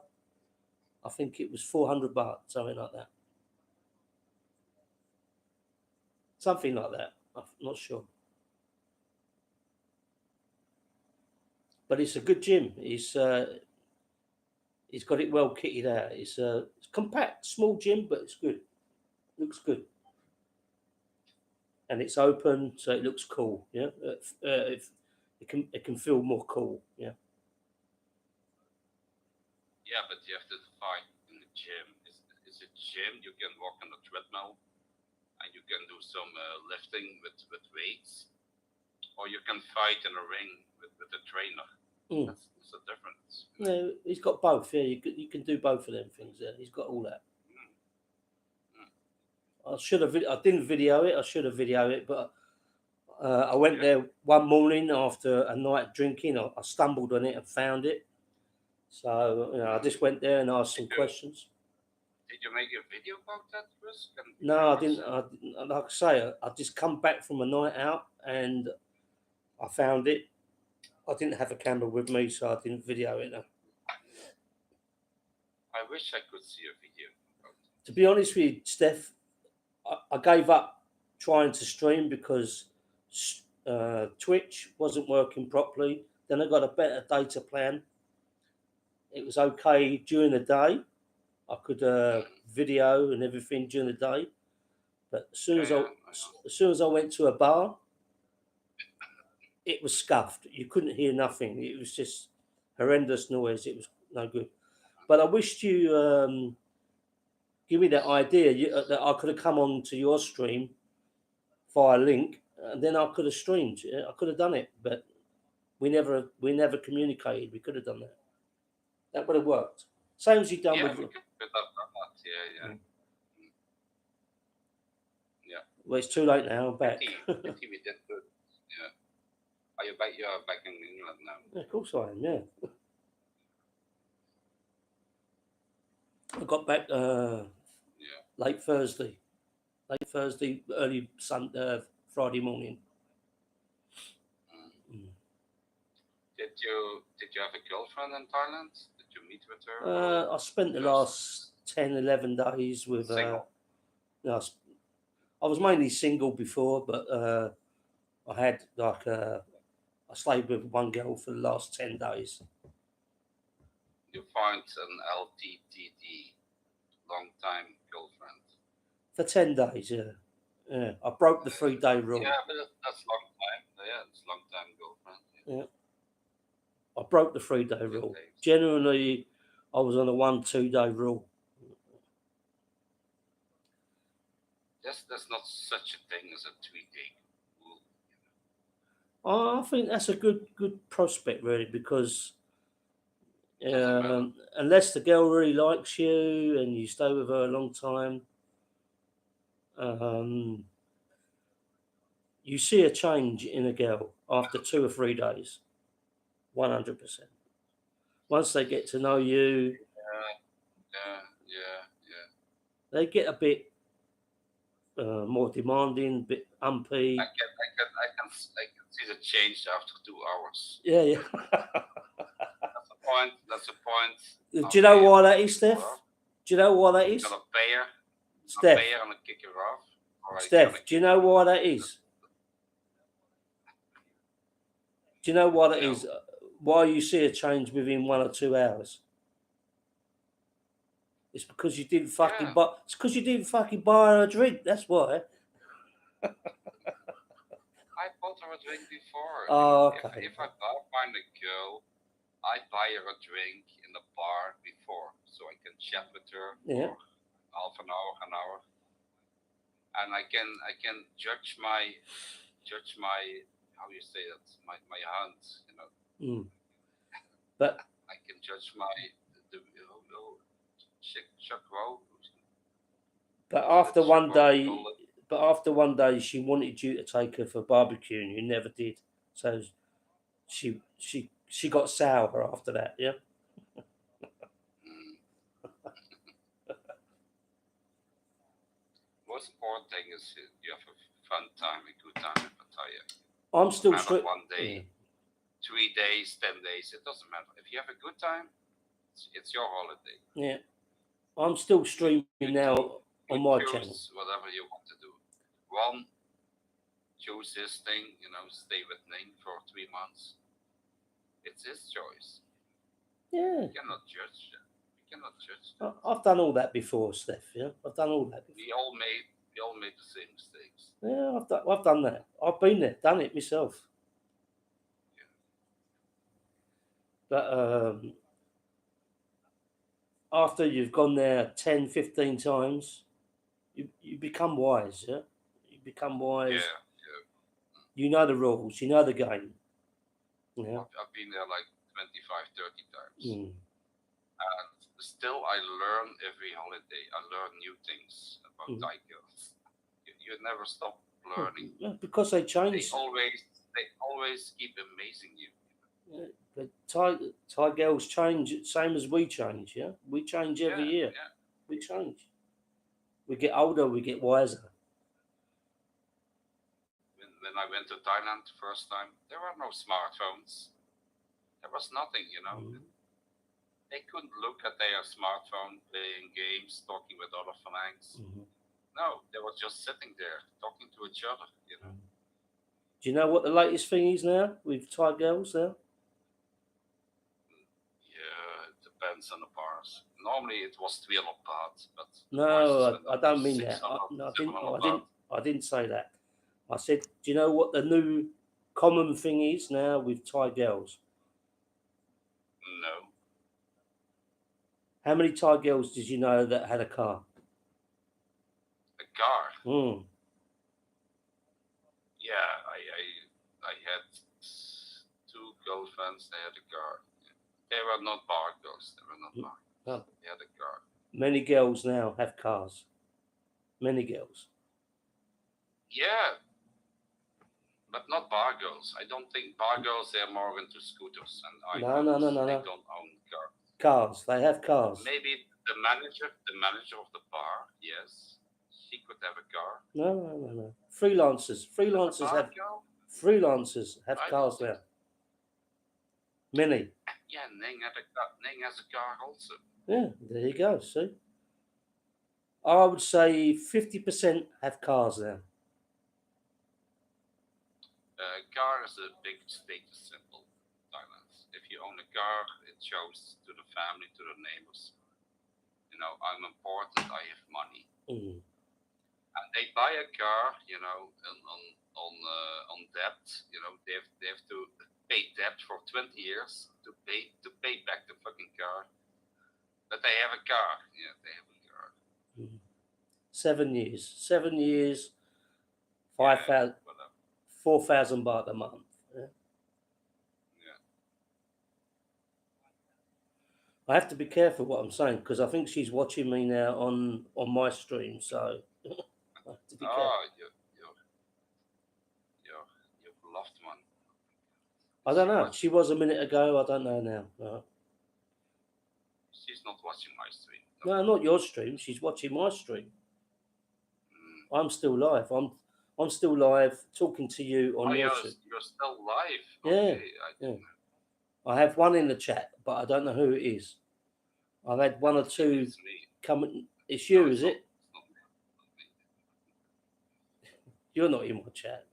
I think it was $400, something like that. Something like that. I'm not sure. But it's a good gym. He's got it well kitted out. It's compact, small gym, but it's good. Looks good. And it's open, so it looks cool. Yeah, it can feel more cool. Yeah. Yeah, but you have to fight in the gym. It's a gym. You can walk on the treadmill, and you can do some lifting with weights, or you can fight in a ring with a trainer. That's a difference. Yeah, he's got both. Yeah, you can do both of them things. Yeah, he's got all that. I didn't video it. I should have videoed it, but I went there one morning after a night drinking. I stumbled on it and found it. So I just went there and asked some questions. Did you make a video about that, Chris? No, I didn't. Like I say, I just come back from a night out and I found it. I didn't have a camera with me, so I didn't video it. No. I wish I could see a video. To be honest with you, Steph, I gave up trying to stream because Twitch wasn't working properly. Then I got a better data plan. It was okay during the day. I could video and everything during the day, but as soon as I went to a bar, it was scuffed. You couldn't hear nothing. It was just horrendous noise. It was no good. But I wished you give me that idea that I could have come on to your stream via link, and then I could have streamed. I could have done it, but we never communicated. We could have done that. That would have worked. Same as you done with. We could have done that. Yeah. Well, it's too late now. I'm back. Pity we did good. Yeah. Are you back? You're back in England now. Yeah, of course I am. Yeah. I got back late Thursday, early Friday morning. Did you have a girlfriend in Thailand? Did you meet with her? I spent the Just last 10, 11 days with. single? No, I was mainly single before, but I had like I stayed with one girl for the last 10 days. You find an LTTD, long time girlfriend. For 10 days, yeah. Yeah. I broke the 3-day rule. Yeah, but that's long time. Yeah, it's long time girlfriend. Yeah. I broke the 3-day 10 rule. days. Generally, I was on a 1-2-day rule. There's not such a thing as a 3-day rule. I think that's a good prospect, really, because Doesn't matter. unless the girl really likes you and you stay with her a long time, you see a change in a girl after 2 or 3 days, 100%. Once they get to know you, Yeah. they get a bit more demanding, a bit umpy. I can see the change after 2 hours. Yeah. That's a point. Do you know why that is, Steph? Do you know why that is? Got a payer. Steph. A payer and a kick her off. Steph, do you know why that is? Do you know why that is? Why you see a change within 1 or 2 hours? It's because you didn't fucking buy. It's because you didn't fucking buy her a drink. That's why. I bought her a drink before. Oh, okay. If I find a girl, I buy her a drink in the bar before, so I can chat with her for half an hour, and I can judge my how you say that, my hunt, But I can judge my the chakra. But after 1 day, she wanted you to take her for barbecue, and you never did. So she got sour after that. Yeah. Most important thing is you have a fun time, a good time in Pattaya. I'm still 1 day, 3 days, 10 days. It doesn't matter. If you have a good time, it's your holiday. Yeah. I'm still streaming now on my channel. Whatever you want to do. One, choose his thing, stay with Ning for 3 months. It's his choice. Yeah. You cannot judge that. I've done all that before, Steph. Yeah, I've done all that before. We all made the same mistakes. Yeah, I've done that. I've been there, done it myself. Yeah. But after you've gone there 10, 15 times, you become wise, yeah? You become wise. Yeah. You know the rules, you know the game. Yeah. I've been there like 25, 30 times. Mm. And still I learn every holiday. I learn new things about Thai girls. You never stop learning. Yeah, because they change. They always keep amazing you. Yeah, but Thai girls change same as we change, yeah? We change every year. Yeah. We change. We get older, we get wiser. When I went to Thailand the first time, there were no smartphones. There was nothing, They couldn't look at their smartphone, playing games, talking with other Falangs. No, they were just sitting there, talking to each other, Do you know what the latest thing is now with Thai girls now? Yeah, it depends on the bars. Normally it was 300 baht, but no, I don't mean that. I didn't say that. I said, do you know what the new common thing is now with Thai girls? No. How many Thai girls did you know that had a car? A car? Yeah, I had 2 girlfriends. They had a car. They were not bar girls. They were not bar girls. They had a car. Many girls now have cars. Many girls. Yeah, but not bar girls. I don't think bar girls, they're more into scooters, and No. they don't own cars. Cars. They have cars. Maybe the manager of the bar, yes, she could have a car. No. Freelancers have cars now. Mini. Yeah, Ning has a car also. Yeah, there you go. See, I would say 50% have cars now. Car is a big status symbol in Thailand. If you own a car, it shows to the family, to the neighbors. You know, I'm important. I have money. Mm. And they buy a car, you know, on debt. You know, they have to pay debt for 20 years to pay back the fucking car. But they have a car. Yeah, they have a car. 7 years. 7 years. Yeah, 5,000, whatever. 4,000 baht a month. Yeah. Yeah. I have to be careful what I'm saying because I think she's watching me now on my stream, so I have to be careful. Oh, your loved one. I don't know. She was a minute ago. I don't know now. No, She's not watching my stream. no, not your stream. She's watching my stream. Mm. I'm still live. I'm still live talking to you on Oh, your stream. you're still live. Yeah, Okay, yeah. I have one in the chat, but I don't know who it is. I've had one or two It's me. come. It's you, No, is it? It's not me. You're not in my chat.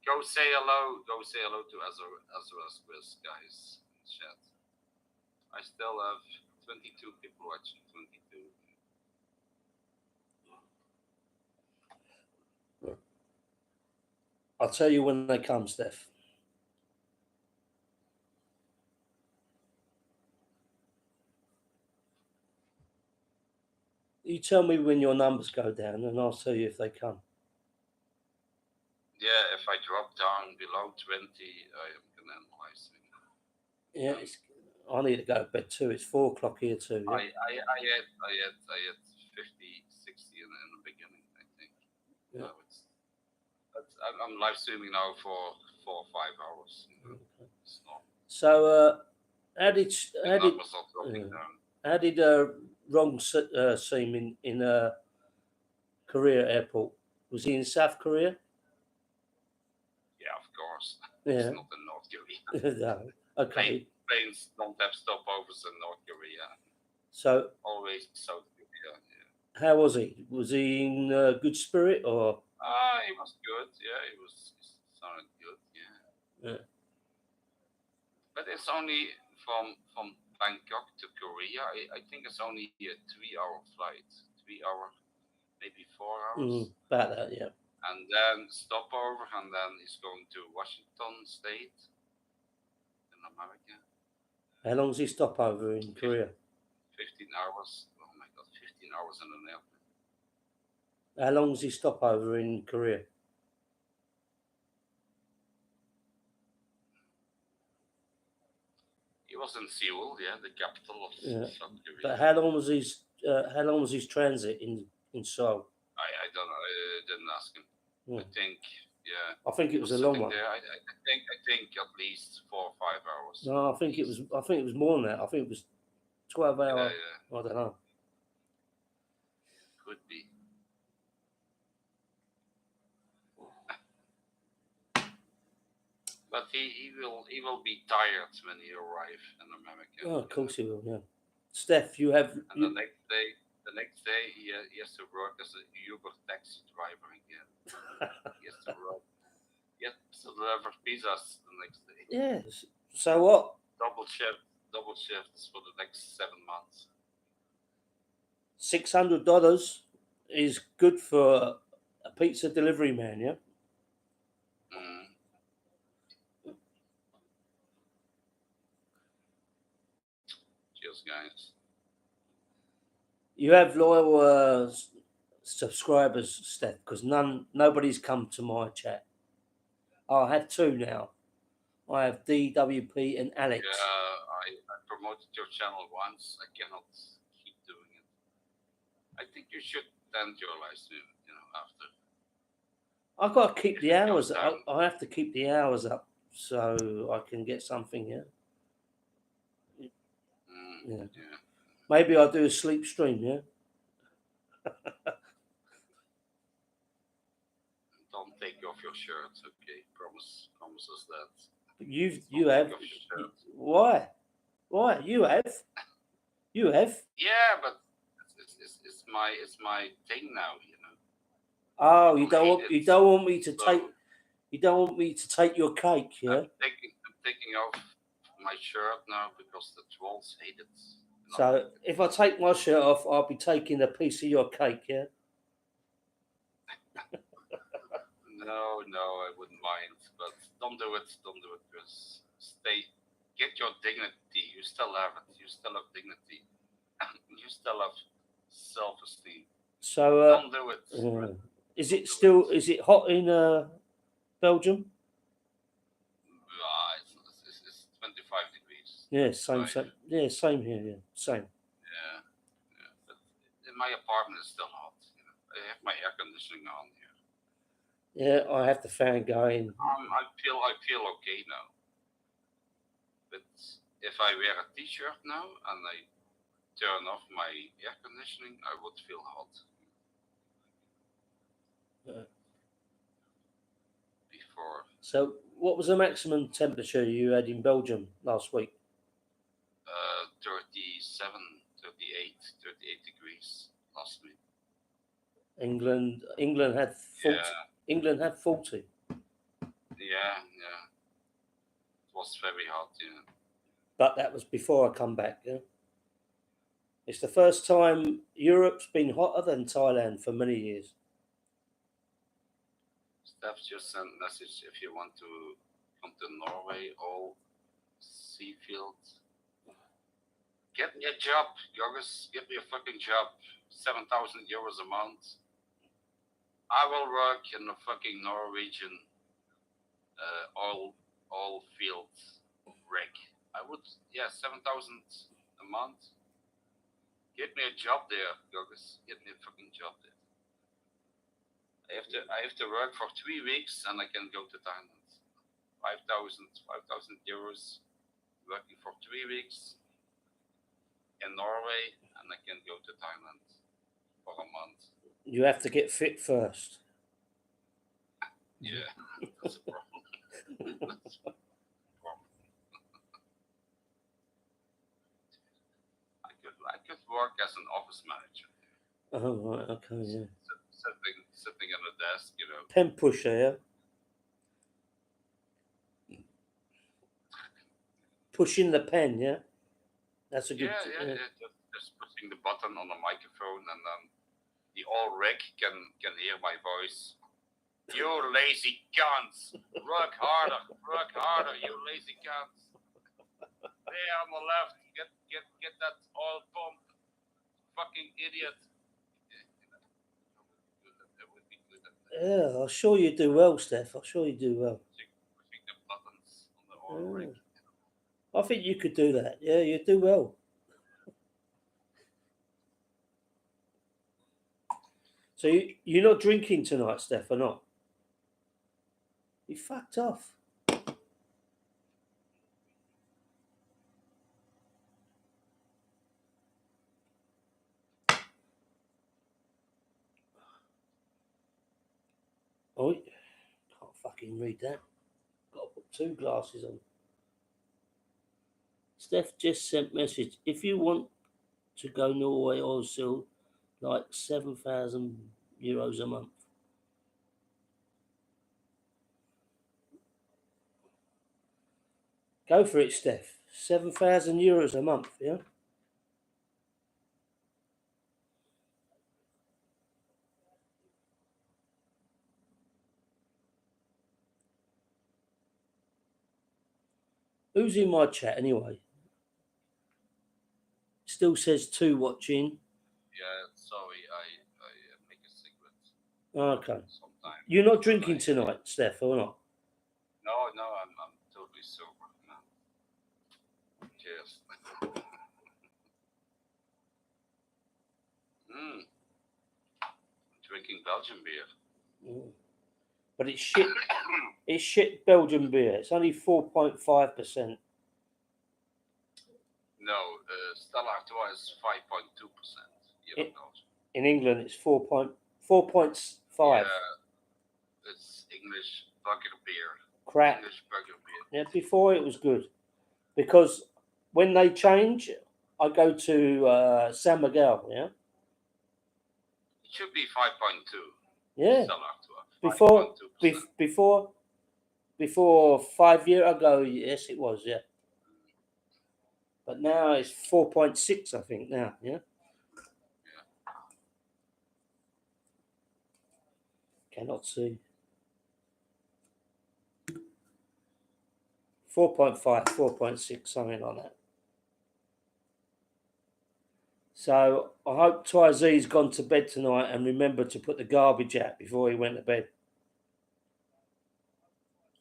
Go say hello. Go say hello to Azra's Quiz, guys, in the chat. I still have 22 people watching. 22. I'll tell you when they come, Steph. You tell me when your numbers go down, and I'll tell you if they come. Yeah, if I drop down below 20, I am gonna analyze it. Yeah, I need to go to bed too. It's 4 o'clock here too. Yeah? I had 50, 60 in the beginning, I think. Yeah. No, I'm live streaming now for 4 or 5 hours. You know. Okay. It's not, So, how did numbers are dropping down. how did Rong seem in Korea airport? Was he in South Korea? Yeah, of course. Yeah. It's not in North Korea. No. Okay. Planes don't have stopovers in North Korea. So, Always South Korea. Yeah. how was he? Was he in good spirit or? He was good. Yeah, he sounded good. Yeah. Yeah. But it's only from Bangkok to Korea. I think it's only a 3-hour flight. 3 hour, maybe 4 hours. About that, yeah. And then stopover, and then he's going to Washington State in America. How long does he stop over in Korea? 15 hours. Oh my God, 15 hours in an airplane. How long does he stop over in Korea? He was in Seoul, yeah, the capital of South Korea. But how long was his transit in Seoul? I don't know. I didn't ask him. I think, yeah. I think it was a long one. There, I think at least 4 or 5 hours. No, I think it was more than that. I think it was 12 hours. Yeah. I don't know. Could be. But he will be tired when he arrives in America. Oh, of course he will. Yeah. Steph, you have. And the next day he has to work as a Uber taxi driver again. He has to work. He has to deliver pizzas the next day. Yes. So what? Double shifts for the next 7 months. $600 is good for a pizza delivery man, yeah. Cheers, guys. You have loyal subscribers, Steph, because nobody's come to my chat. I have 2 now. I have DWP and Alex. Yeah, I promoted your channel once. I cannot keep doing it. I think you should end your live stream, after. I've got to keep the hours. I have to keep the hours up so I can get something. Yeah. Yeah. Maybe I'll do a sleep stream. Yeah. Don't take off your shirt, okay? Promise us that. You have. Take off your shirt. Why? You have. You have. Yeah, but it's my thing now, you know. Oh, People hate it. you don't want me to So take. You don't want me to take your cake, yeah? I'm taking off my shirt now because the trolls hate it. And I So like it. if I take my shirt off, I'll be taking a piece of your cake, yeah? No, I wouldn't mind, but don't do it, because get your dignity. You still have it. You still have dignity. You still have self-esteem. So Don't do it. is it still is it hot in Belgium? It's 25 degrees. Yeah, same. 25. Yeah, same here. Yeah, same. Yeah. But in my apartment, it's still hot. You know, I have my air conditioning on here. Yeah, I have the fan going. I feel okay now. But if I wear a t-shirt now and I turn off my air conditioning, I would feel hot. Before So, what was the maximum temperature you had in Belgium last week? 37, 38 degrees last week. England had 40. Yeah. England had 40. Yeah. It was very hot, yeah. But that was before I come back. Yeah, it's the first time Europe's been hotter than Thailand for many years. Steph just sent a message if you want to come to Norway, all Seafield. Get me a job, Jorgis. Get me a fucking job. 7,000 euros a month. I will work in the fucking Norwegian oil field rig. I would, 7,000 a month. Get me a job there, Jorgis. Get me a fucking job there. I have to work for 3 weeks and I can go to Thailand. 5,000 euros working for 3 weeks in Norway, and I can go to Thailand for a month. You have to get fit first. Yeah, that's a problem. I could work as an office manager. Oh right, okay, yeah. Sitting on a desk, you know. Pen pusher, yeah. Pushing the pen, yeah. That's a good. Yeah. Just pushing the button on the microphone, and then the all rig can hear my voice. You lazy cunts! Work harder, you lazy cunts! There on the left, get that oil pump, fucking idiot! Yeah, I'm sure you do well, Steph. I'm sure you do well. Pushing the buttons on the oil rig. I think you could do that. Yeah, you do well. So you're not drinking tonight, Steph, or not? You fucked off. Oh, can't fucking read that. Got to put 2 glasses on. Steph just sent message. If you want to go Norway oil seal, like 7,000 euros a month. Go for it, Steph. 7,000 euros a month, yeah? Who's in my chat anyway? Still says 2 watching. Yeah, sorry, I make a cigarette. Okay. Sometime. You're not drinking tonight, Steph, or not? No, I'm totally sober now. Cheers. Drinking Belgian beer. But it's shit. It's shit Belgian beer. It's only 4.5%. No, Stella Artois is 5.2%. In England, it's 4.5. Yeah, it's English lager beer. crap. English burger beer. Yeah, before it was good because when they change, I go to San Miguel. Yeah, It should be 5.2. yeah. Before Before 5 years ago, yes, it was. Yeah, but now it's 4.6. I think now. Yeah. Cannot see. 4.5, 4.6, something like that. So I hope Tyzee's gone to bed tonight and remembered to put the garbage out before he went to bed.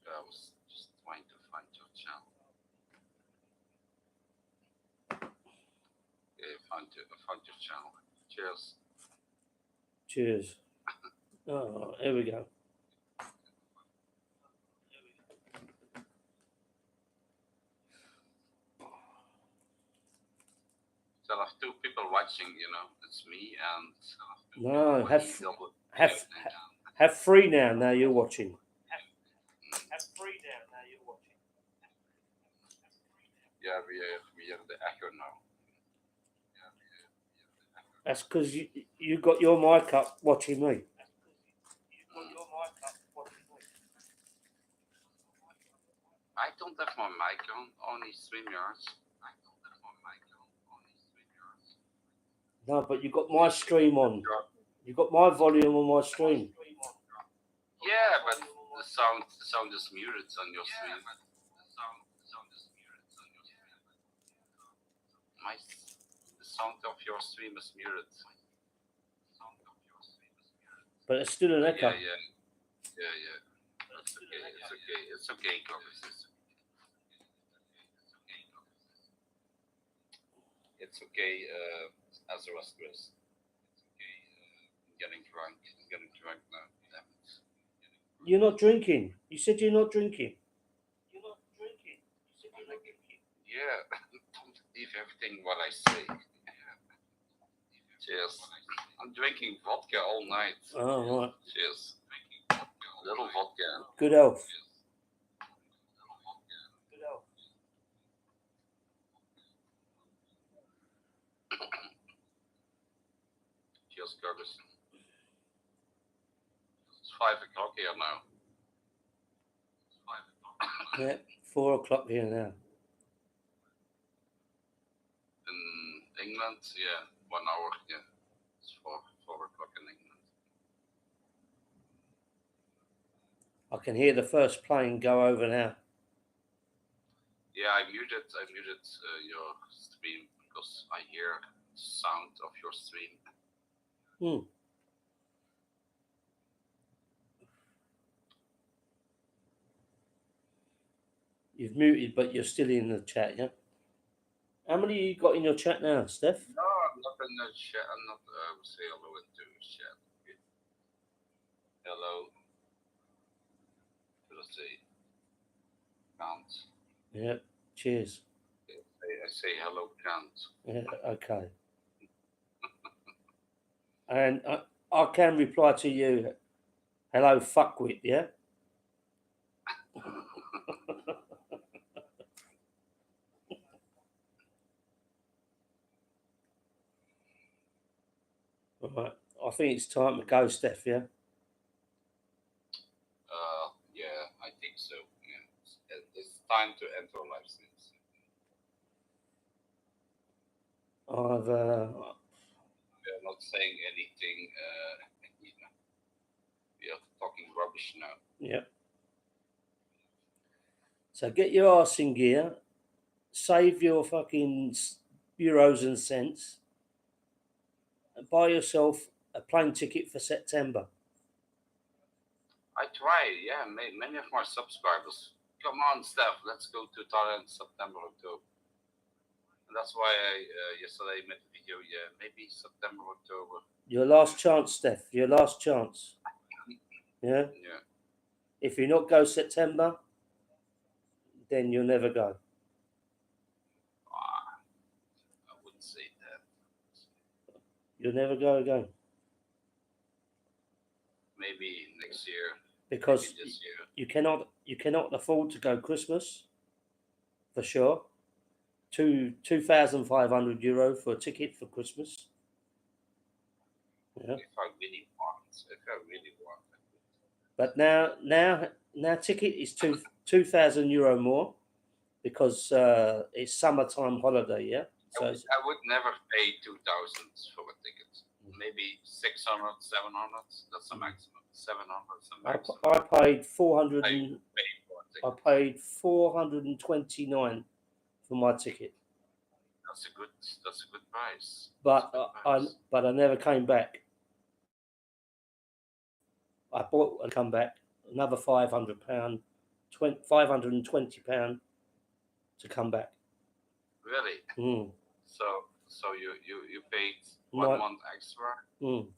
I was just trying to find your channel. Yeah, found your channel. Cheers. Cheers. Oh, here we go. So I have two people watching, it's me and No, have double. three now. Now you're watching. Have three now. Now you're watching. Yeah, we have the echo now. That's because you got your mic up watching me. I don't have my mic on, only StreamYards. No, but you got my stream on. You got my volume on my stream. Yeah, but the sound is muted on your stream. The sound of your stream is muted. But it's still an echo. Yeah. It's okay, guys. It's okay, as the rest is. I'm getting drunk now. Damn it. You're not drinking. You said you're not drinking. Yeah, don't believe everything what I say. Cheers. I'm drinking vodka all night. Oh, right. Cheers. Little vodka. Good health. Cheers, Curtis. It's 5 o'clock here now. Yeah, 4 o'clock here now. In England, yeah, 1 hour, yeah. It's 4 o'clock in England. I can hear the first plane go over now. Yeah, I muted your stream because I hear sound of your stream. You've muted, but you're still in the chat, yeah? How many you got in your chat now, Steph? No, I'm not in the chat. I'm not say hello into chat. Hello. Let's see. Count. Yeah, cheers. I say hello, count. Yeah, okay. And I can reply to you, hello, fuckwit, yeah? Right. I think it's time to go, Steph, yeah? Yeah, I think so. Yeah. It's time to end our live streams. We're not saying anything. We are talking rubbish now. Yeah. So get your ass in gear, save your fucking euros and cents, and buy yourself a plane ticket for September. I try, yeah. Many of my subscribers, come on, Steph, let's go to Thailand September, October. And that's why I yesterday made a video. Yeah, maybe September, October. Your last chance, Steph. Your last chance. Yeah. Yeah. If you not go September, then you'll never go. I wouldn't say that. You'll never go again. Maybe next year. because maybe this year. you cannot afford to go Christmas for sure. €2,500 for a ticket for Christmas. Yeah. If I really want. But now ticket is €2,000 more because it's summertime holiday. Yeah. So I would never pay 2,000 for a ticket. Maybe 600, 700. That's the maximum. 700 is the maximum. I paid 400. I would pay for a ticket. I paid 429 for my ticket. That's a good price. But I never came back. I bought and come back another £500, £520 to come back. Really? Mm. So you paid 1 No. month extra? Mm.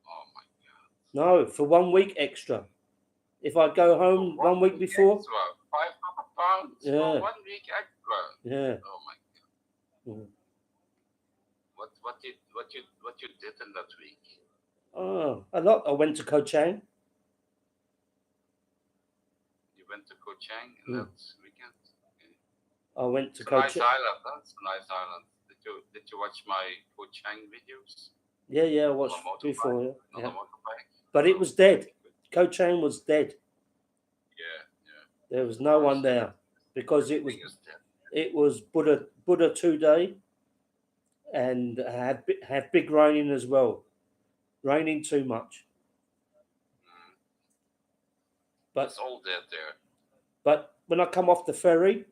Oh my god. No, for 1 week extra. If I go home 1 week before, extra, £500 Yeah. for 1 week extra. yeah. Oh my god. Mm. What you did in that week? Oh, a lot. I went to Koh Chang. You went to Koh Chang in that weekend? Okay. I went to It's a Koh nice Chang. island. That's a nice island. Did you watch my Koh Chang videos? Yeah, I On watched a motorbike? before. On Yeah. a motorbike? But it was dead. Koh Chang was dead. Yeah. There was no one there because it Everything is dead. was Buddha 2 day, and had big raining as well, raining too much. But It's all dead there. but when I come off the ferry,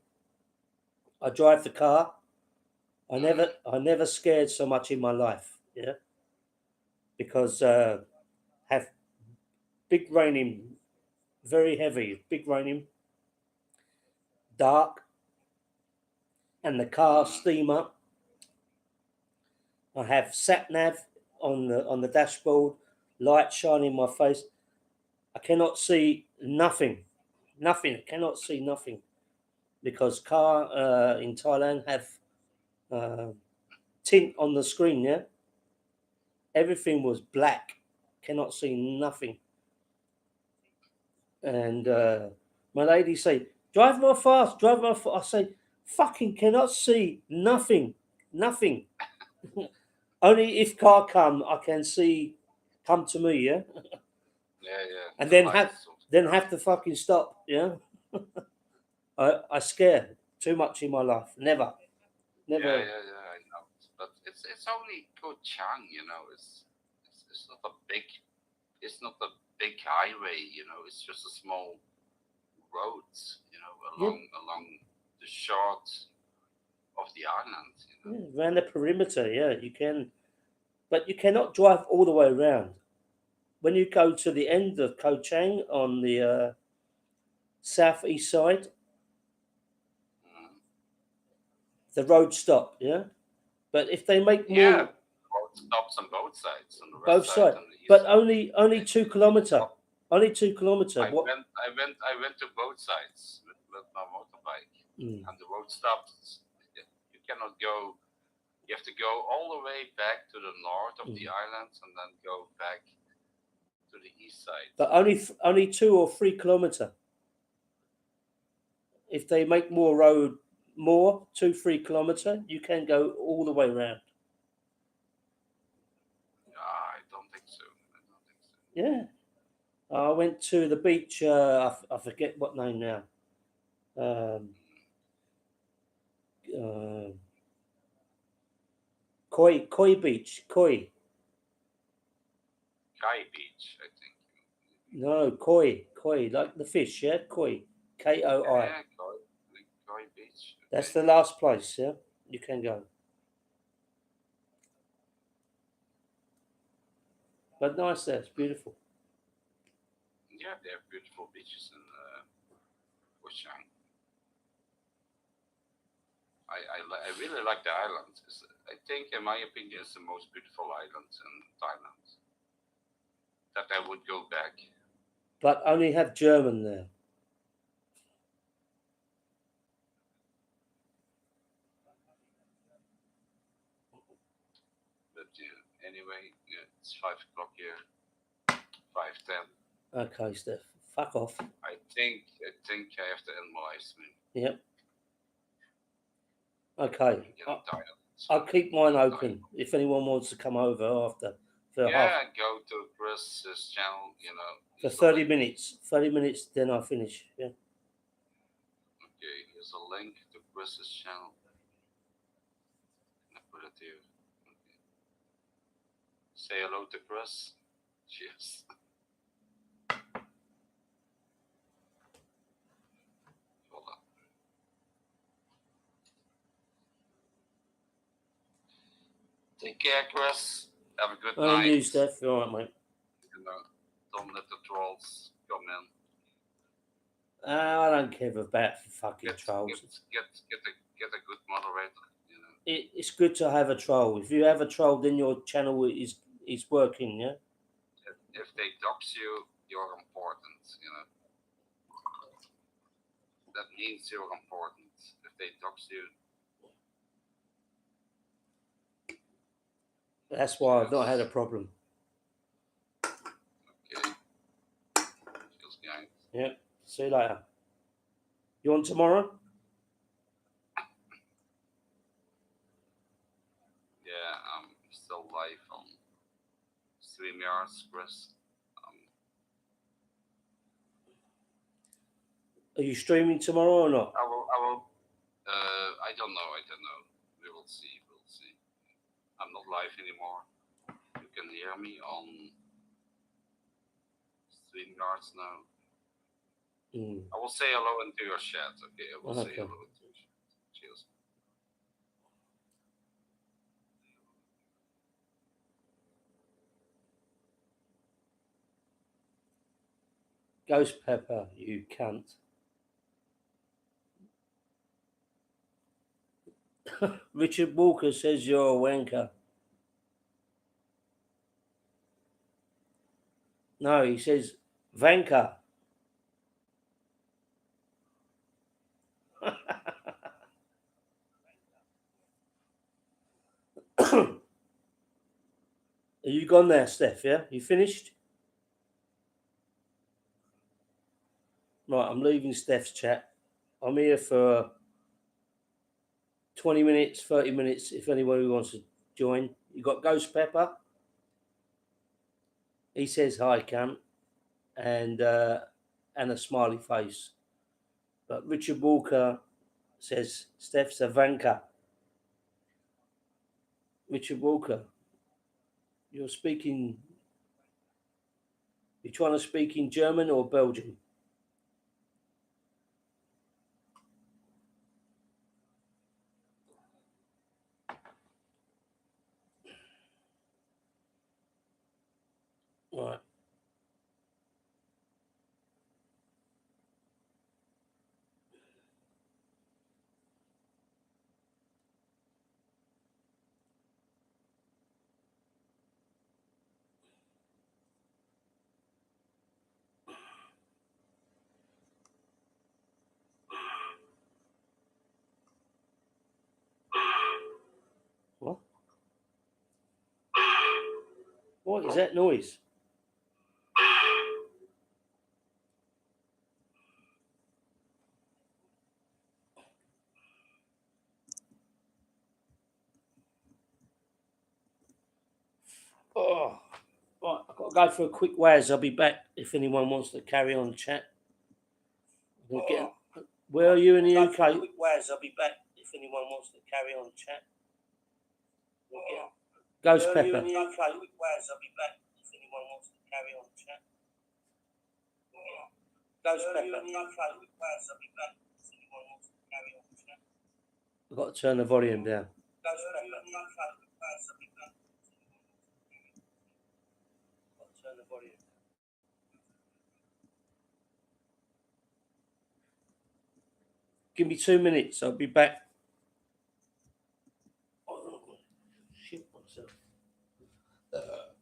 I drive the car. I never scared so much in my life. Yeah, because have big raining, very heavy, big raining, dark, and the car steam up. I have sat nav on the dashboard, light shining in my face. I cannot see nothing. I cannot see nothing because car in Thailand have tint on the screen. Yeah, everything was black. Cannot see nothing. And my lady say, "Drive more fast. Drive more fast." I say, "Fucking cannot see nothing. Only if car come, I can see come to me. Yeah." Yeah. And The then lights. have to fucking stop. Yeah. I scare too much in my life. Never. Yeah, I know. But it's only Koh Chang, you know. It's not a big highway, you know. It's just a small roads, you know, along the shore of the island. You know? Yeah, around the perimeter. Yeah, you can, but you cannot drive all the way around. When you go to the end of Koh Chang on the southeast side, the road stop. Yeah, but if they make more. Yeah, road stops on both sides, on the west Both side sides, and the east but side. only 2 kilometer. Only 2 kilometer. I went to both sides with my motorbike, and the road stops. You cannot go. You have to go all the way back to the north of the islands and then go back to the east side. But only 2 or 3 kilometer. If they make more road, 2-3 kilometer, you can go all the way around. I don't think so. Yeah, I went to the beach. I forget what name now. Koi Beach. Koi. Kai Beach, I think. No, koi, like the fish. Yeah, koi. KOI. Yeah, Koi Beach. Okay. That's the last place. Yeah, you can go. But nice there. It's beautiful. Yeah, they have beautiful beaches in Koh Chang. I really like the island. I think, in my opinion, it's the most beautiful island in Thailand. That I would go back. But only have German there. But anyway, it's 5 o'clock here. 5:10. Okay, Steph. Fuck off. I think I have to end my live stream. Yep. I'm Okay. getting tired. I'll keep mine open if anyone wants to come over after. For Go to Chris's channel, for 30 minutes. 30 minutes, then I finish. Yeah. Okay, here's a link to Chris's channel. I put it here. Okay. Say hello to Chris. Cheers. Hold on. Take care, Chris. Have a good night. And you, Steph. All right, mate. Don't let the trolls come in. I don't care about fucking trolls. Get a good moderator. It's good to have a troll. If you have a troll, then your channel is working. Yeah. If they dox you, you're important. That means you're important. If they dox you. That's why I've not had a problem. Okay. Cheers, guys. Yeah. See you later. You on tomorrow? Yeah, I'm still live on StreamYards, Chris. Are you streaming tomorrow or not? I will. I don't know. We will see. I'm not live anymore. You can hear me on StreamYards now. I will say hello into your chat. Okay, I will say hello into your chat. Cheers. Ghost Pepper, you cunt. Richard Walker says you're a wanker. No, he says Vanker. Are you gone there, Steph? Yeah? You finished? Right, I'm leaving Steph's chat. I'm here for 20 minutes, 30 minutes, if anyone wants to join. You got Ghost Pepper. He says hi, cunt. And a smiley face. But Richard Walker says Steph's a vanker. Richard Walker, you're speaking. You're trying to speak in German or Belgian? Right. What? What is that noise? Oh, right. I've got to go for a quick waz. I'll be back if anyone wants to carry on chat. Where are you in the UK? Quick waz. I'll be back if anyone wants to carry on chat. Ghost Pepper. Quick waz. I'll be back if anyone wants to carry on chat. Ghost Pepper. Quick waz. I'll be back if anyone wants to carry on chat. I've got to turn the volume down. Ghost Pepper. Quick waz. I'll be back. Turn the volume. Give me 2 minutes. I'll be back. Oh, shit myself. Oh.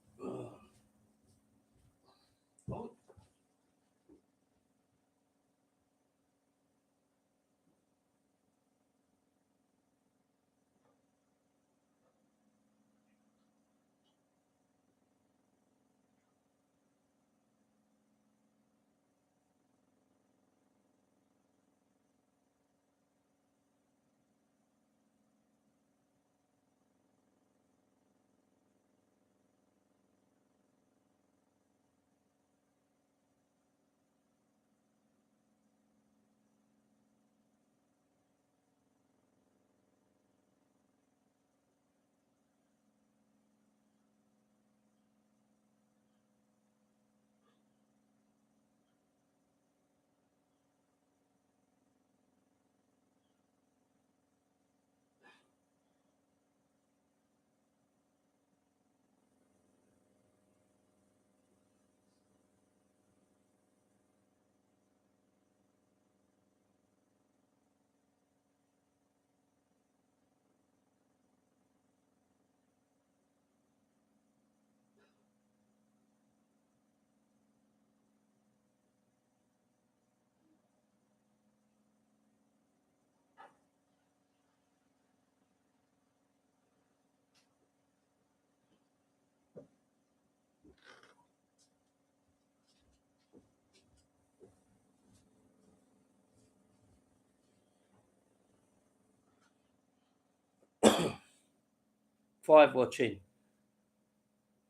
5 watching.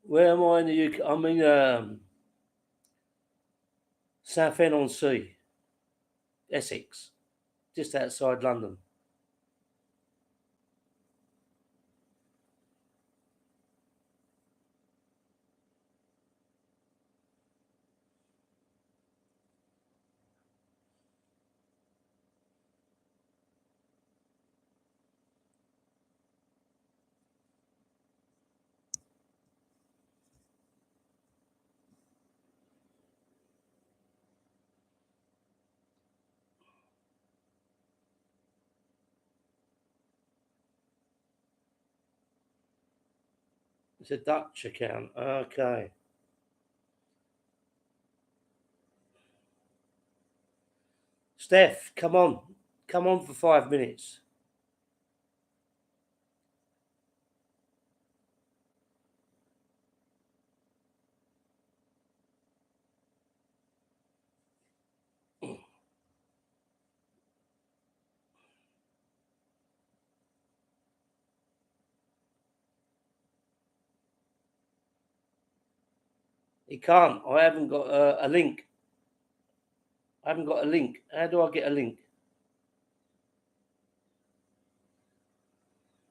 Where am I in the UK? I'm in Southend-on-Sea, Essex, just outside London. It's a Dutch account. Okay. Steph, come on. Come on for 5 minutes. He can't. I haven't got a link. I haven't got a link. How do I get a link?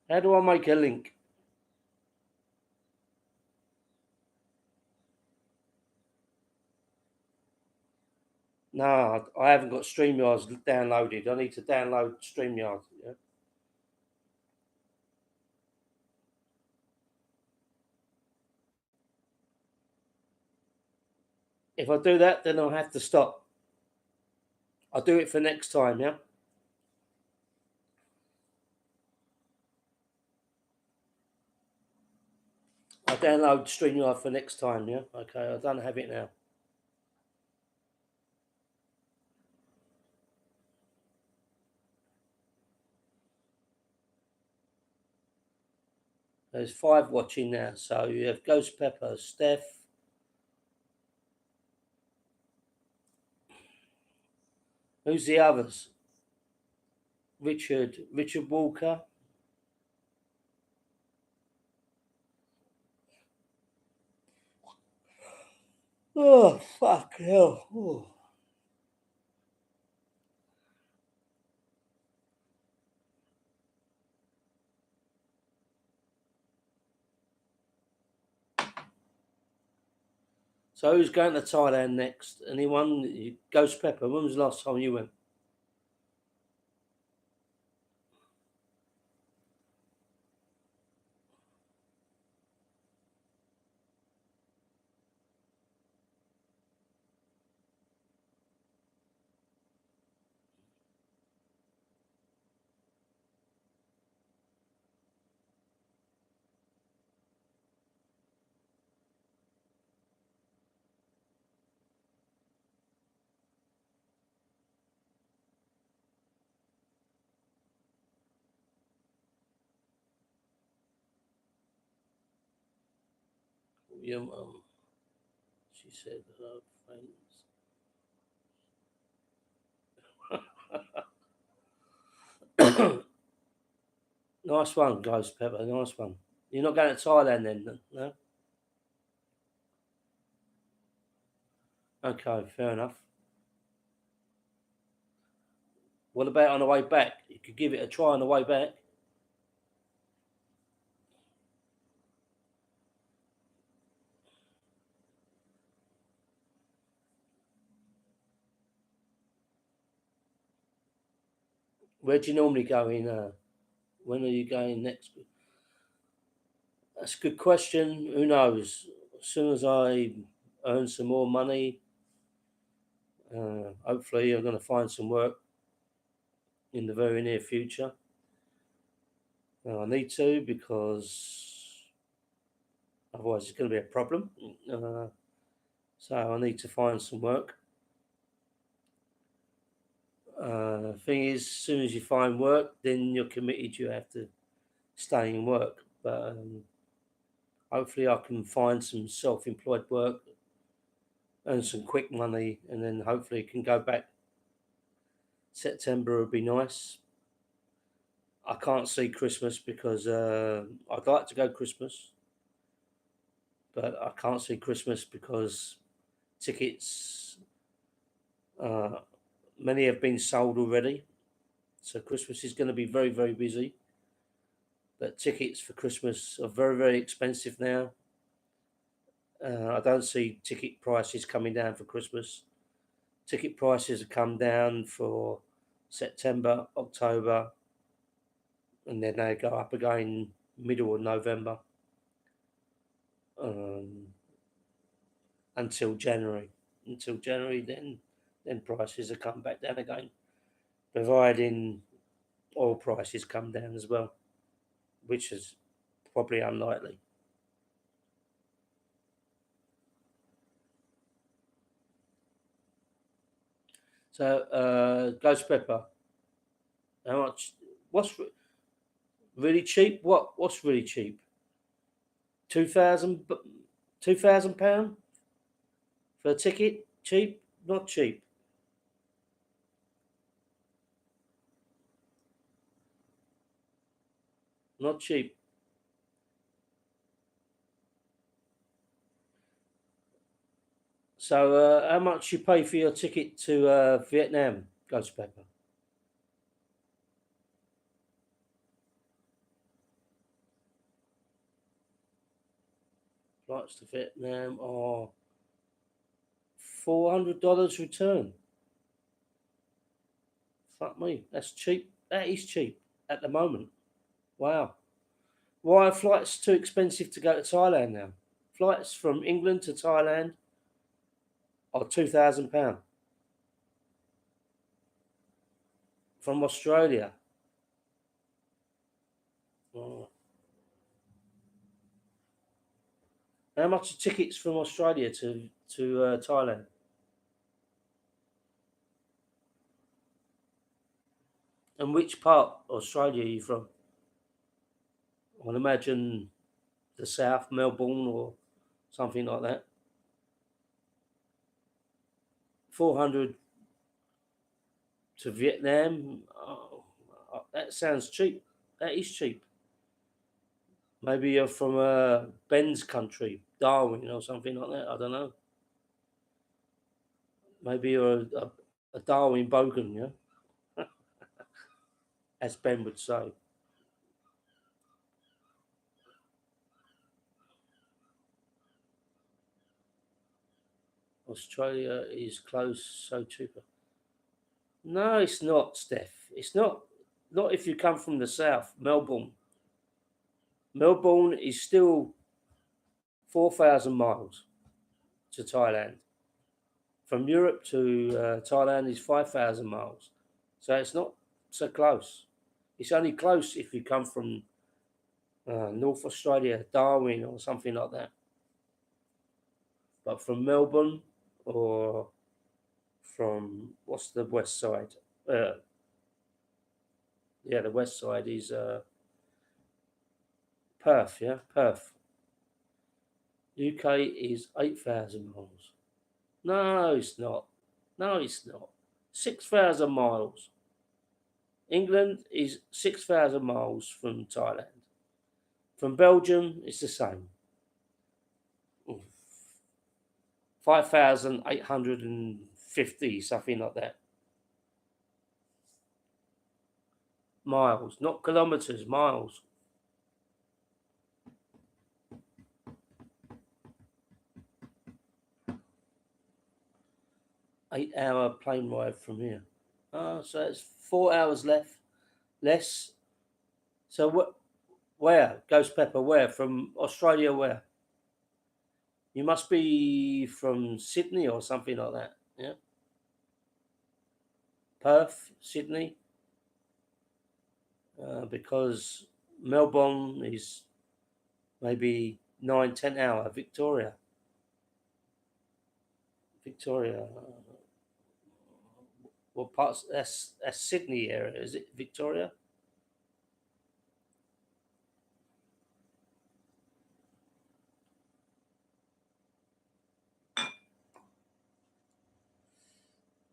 How do I make a link? No, I haven't got StreamYard downloaded. I need to download StreamYard. Yeah. If I do that, then I'll have to stop. I'll do it for next time, yeah? I'll download StreamYard for next time, yeah? Okay, I don't have it now. There's 5 watching now. So you have Ghost Pepper, Steph. Who's the others? Richard Walker. Oh, fuck hell. Oh. So who's going to Thailand next? Anyone? Ghost Pepper. When was the last time you went? Your mum. She said her friends. Nice one, Ghost Pepper. Nice one. You're not going to Thailand then, no? Okay, fair enough. What about on the way back? You could give it a try on the way back. Where do you normally go in? When are you going next? That's a good question. Who knows? As soon as I earn some more money, hopefully I'm going to find some work in the very near future. I need to, because otherwise it's going to be a problem. So I need to find some work. Thing is, as soon as you find work, then you're committed. You have to stay in work. But hopefully I can find some self-employed work, earn some quick money, and then hopefully can go back. September would be nice. I can't see Christmas because I'd like to go Christmas, but I can't see Christmas because tickets, uh, many have been sold already. So Christmas is going to be very, very busy. But tickets for Christmas are very, very expensive now. I don't see ticket prices coming down for Christmas. Ticket prices have come down for September, October, and then they go up again middle of November um, until January. Until January, then prices have come back down again, providing oil prices come down as well, which is probably unlikely. So, Ghost Pepper, how much? What's really cheap? What's really cheap? 2,000, £2,000 for a ticket? Cheap? Not cheap. Not cheap. So, how much you pay for your ticket to Vietnam, Ghost Pepper? Flights to Vietnam are $400 return. Fuck me, that's cheap. That is cheap at the moment. Wow. Why are flights too expensive to go to Thailand now? Flights from England to Thailand are £2,000. From Australia. Oh. How much are tickets from Australia to Thailand? And which part of Australia are you from? I would imagine the south, Melbourne or something like that. 400 to Vietnam. Oh, that sounds cheap. That is cheap. Maybe you're from Ben's country, Darwin or something like that. I don't know. Maybe you're a Darwin bogan, yeah, as Ben would say. Australia is close, so cheaper. No, it's not, Steph. It's not. Not if you come from the south, Melbourne. Melbourne is still 4,000 miles to Thailand. From Europe to Thailand is 5,000 miles. So it's not so close. It's only close if you come from North Australia, Darwin, or something like that. But from Melbourne or from what's the west side? Yeah, the west side is Perth. Yeah, Perth. UK is 8,000 miles. No, it's not. No, it's not. 6,000 miles. England is 6,000 miles from Thailand. From Belgium, it's the same. 5,850, something like that. Miles, not kilometers, miles. Eight-hour plane ride from here. Oh, so it's 4 hours less. So where? Ghost Pepper, where? From Australia, where? You must be from Sydney or something like that, yeah? Perth, Sydney? Because Melbourne is maybe 9-10 hour. Victoria. What parts? That's Sydney area, is it? Victoria?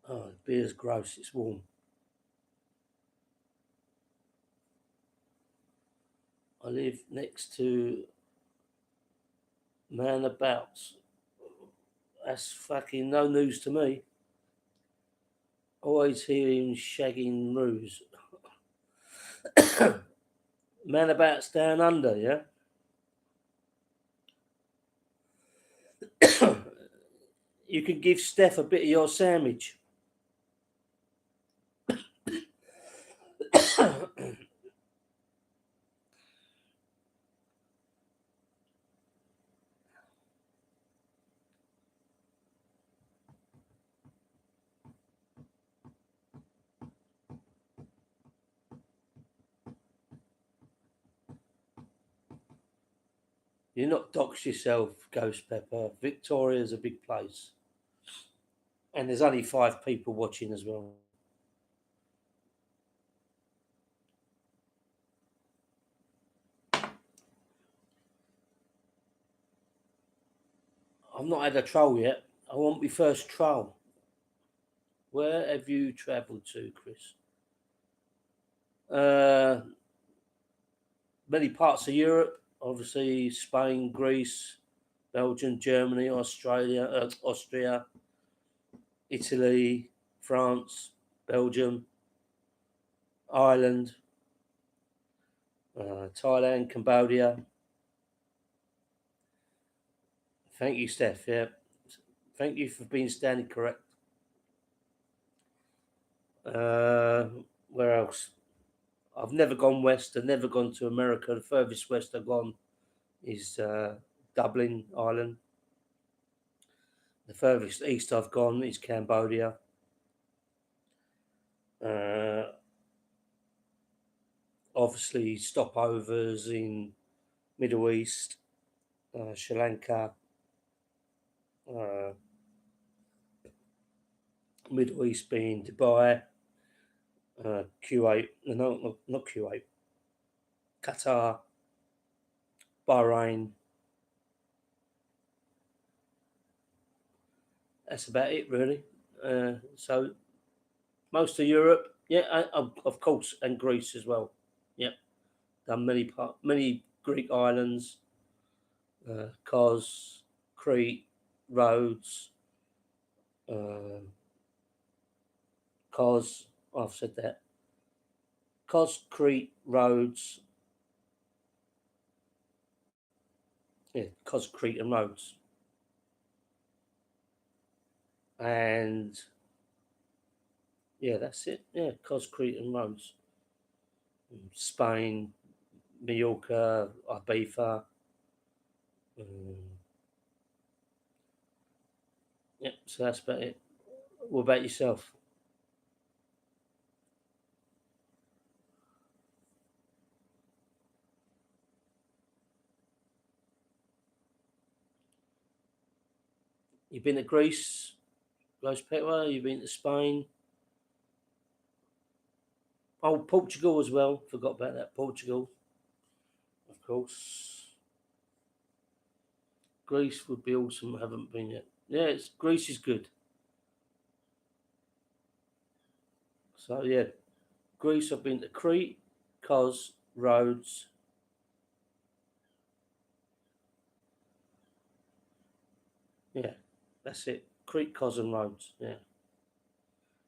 Oh, beer's gross. It's warm. live next to man abouts. That's fucking no news to me. Always hear him shagging roos. Man abouts down under, yeah? You can give Steph a bit of your sandwich. You're not dox yourself, Ghost Pepper. Victoria's a big place. And there's only 5 people watching as well. I've not had a troll yet. I want my first troll. Where have you travelled to, Chris? Many parts of Europe, obviously Spain, Greece, Belgium, Germany, Austria, Italy, France, Belgium, Ireland, Thailand, Cambodia. Thank you, Steph. Yeah, thank you for being standing correct. Where else? I've never gone west. I've never gone to America. The furthest west I've gone is Dublin, Ireland. The furthest east I've gone is Cambodia. Obviously, stopovers in Middle East, Sri Lanka, Middle East being Dubai, Kuwait, no, not Kuwait, Qatar, Bahrain. That's about it, really. So most of Europe, yeah, of course, and Greece as well. Yep, done many Greek islands, Kos, Crete, Rhodes, Kos. I've said that. Kos, Crete, Rhodes. Yeah, Kos, Crete, and Rhodes. And yeah, that's it. Yeah, Kos, Crete, and Rhodes. Spain, Mallorca, Ibiza. Yep, so that's about it. What about yourself? You've been to Greece, Rose Petwa, you've been to Spain. Oh, Portugal as well. Forgot about that. Portugal, of course. Greece would be awesome. I haven't been yet. Yeah, Greece is good. So yeah, Greece. I've been to Crete, Kos, Rhodes. Yeah, that's it. Crete, Kos, and Rhodes. Yeah,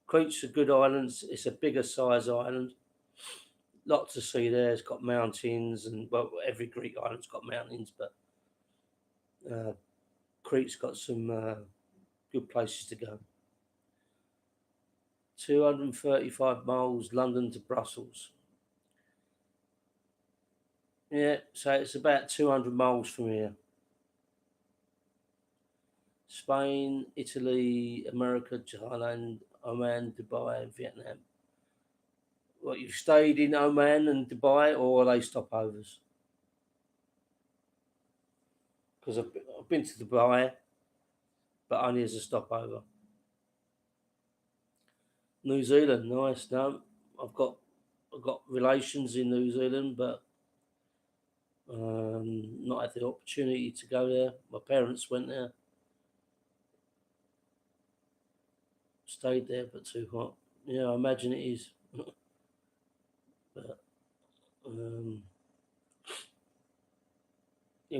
Crete's a good island. It's a bigger size island. Lots to see there. It's got mountains, and well, every Greek island's got mountains, but Crete's got some good places to go. 235 miles, London to Brussels. Yeah, so it's about 200 miles from here. Spain, Italy, America, Thailand, Oman, Dubai, and Vietnam. What, you've stayed in Oman and Dubai, or are they stopovers? Because I've been to Dubai, but only as a stopover. New Zealand, nice. No, I've got relations in New Zealand, but not had the opportunity to go there. My parents went there, stayed there, but too hot. Yeah, I imagine it is. But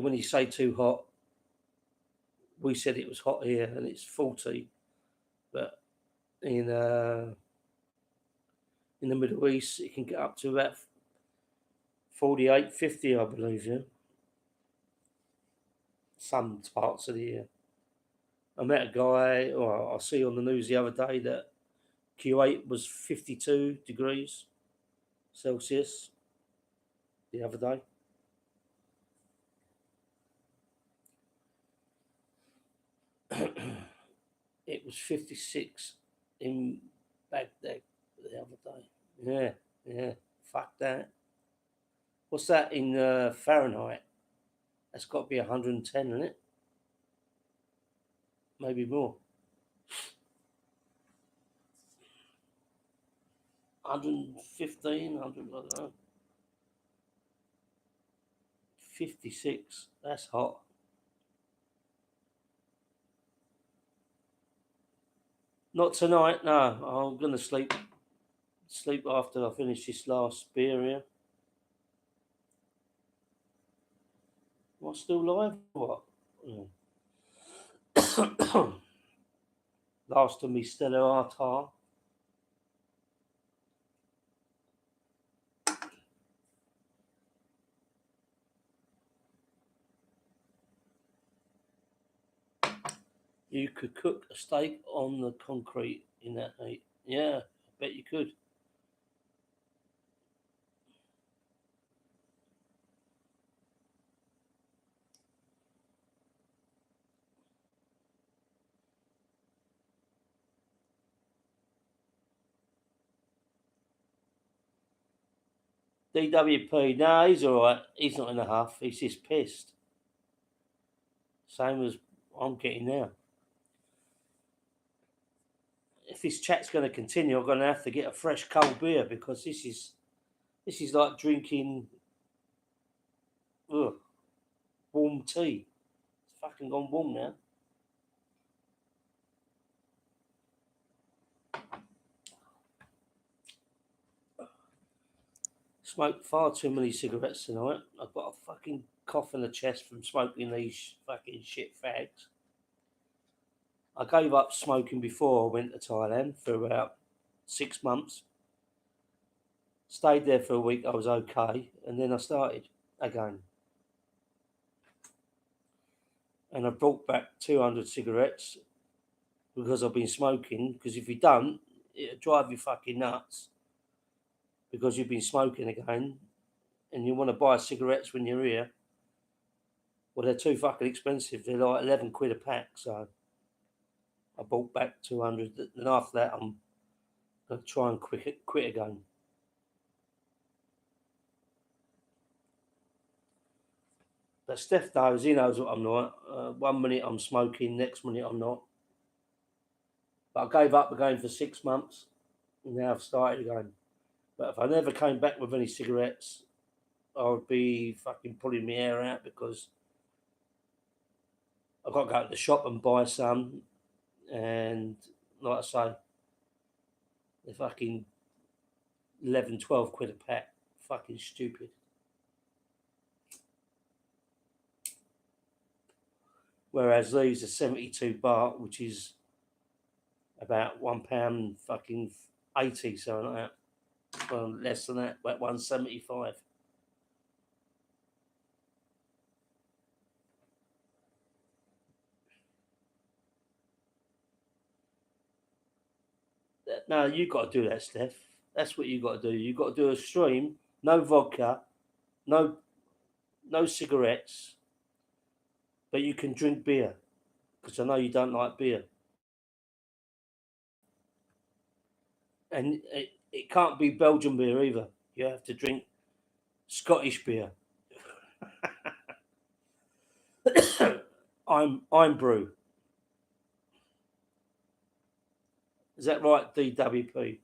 when you say too hot, we said it was hot here and it's 40, but in the Middle East it can get up to about 48, 50, I believe. Yeah, some parts of the year. I met a guy, or I see on the news the other day that Kuwait was 52 degrees Celsius the other day. It was 56 in Baghdad the other day. Yeah, fuck that. What's that in Fahrenheit? That's got to be 110, isn't it? Maybe more. 115, 100, I don't know. 56, that's hot. Not tonight, no. I'm going to sleep after I finish this last beer here. Am I still live or what? Yeah. Last of me Stella Artois. You could cook a steak on the concrete in that heat. Yeah, I bet you could. DWP, no, he's all right. He's not in a huff. He's just pissed. Same as I'm getting now. If this chat's going to continue, I'm going to have to get a fresh cold beer because this is like drinking warm tea. It's fucking gone warm now. Smoked far too many cigarettes tonight. I've got a fucking cough in the chest from smoking these fucking shit fags. I gave up smoking before I went to Thailand for about 6 months. Stayed there for a week, I was okay, and then I started again. And I brought back 200 cigarettes because I've been smoking, because if you don't, it'll drive you fucking nuts. Because you've been smoking again, and you want to buy cigarettes when you're here. Well, they're too fucking expensive. They're like 11 quid a pack, so I bought back 200, and after that I'm going to try and quit again. But Steph knows, he knows what I'm like. 1 minute I'm smoking, next minute I'm not. But I gave up again for 6 months, and now I've started again. But if I never came back with any cigarettes, I would be fucking pulling my hair out because I've got to go to the shop and buy some. And like I say, they're fucking 11, 12 quid a pack. Fucking stupid. Whereas these are 72 baht, which is about £1 fucking 80, something like that. Well, less than that, about 175. No, you got to do that, Steph. That's what you got to do. You got to do a stream, no vodka, no cigarettes, but you can drink beer because I know you don't like beer. And it can't be Belgian beer either. You have to drink Scottish beer. I'm brew. Is that right, DWP?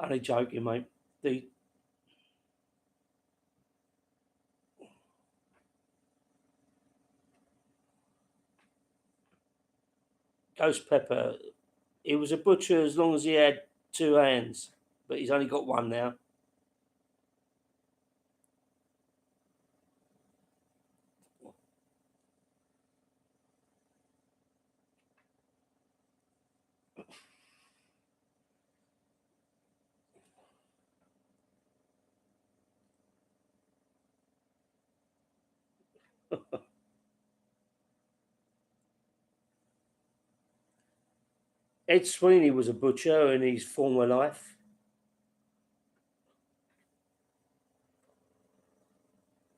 Only joking, mate. Ghost Pepper, he was a butcher as long as he had 2 hands, but he's only got one now. Ed Sweeney was a butcher in his former life.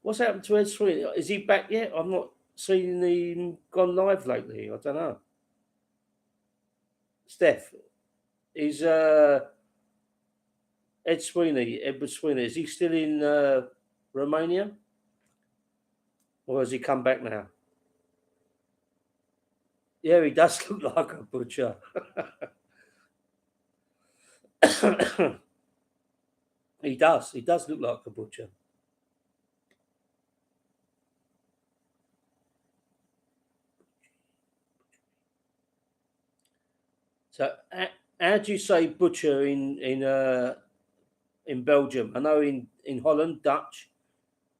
What's happened to Ed Sweeney? Is he back yet? I've not seen him gone live lately. I don't know. Steph, is Edward Sweeney, is he still in Romania? Or has he come back now? Yeah, he does look like a butcher. He does look like a butcher. So, how do you say butcher in Belgium? I know in Holland, Dutch,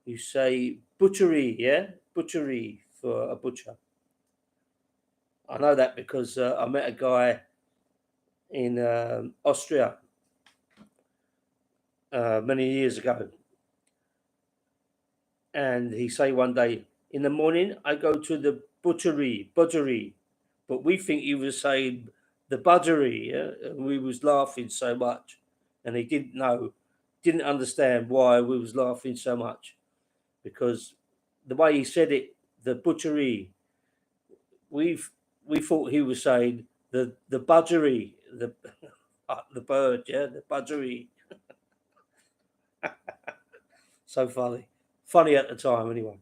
you say butchery, yeah? Butchery for a butcher. I know that because I met a guy in Austria many years ago. And he say one day, in the morning, I go to the butchery. But we think he was saying the butchery, yeah? And we was laughing so much. And he didn't understand why we was laughing so much. Because the way he said it, the butchery, we thought he was saying the budgery, the bird, yeah, the budgery. So funny at the time, anyway.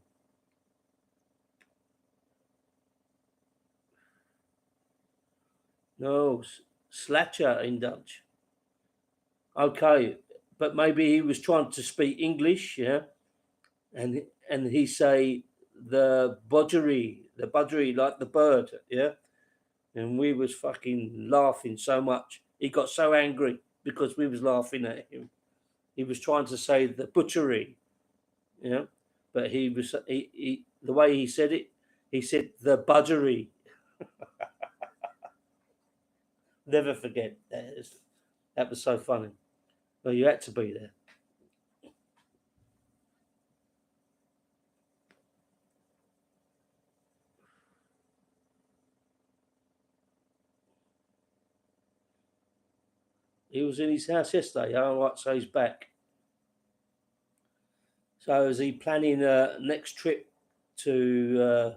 No, slatcher in Dutch. Okay, but maybe he was trying to speak English, yeah, and he say the budgery like the bird, yeah, and we was fucking laughing so much. He got so angry because we was laughing at him. He was trying to say the butchery, yeah, but he the way he said it, he said the budgery. Never forget that. That was so funny. Well, you had to be there. He was in his house yesterday. All right, so he's back. So is he planning a next trip to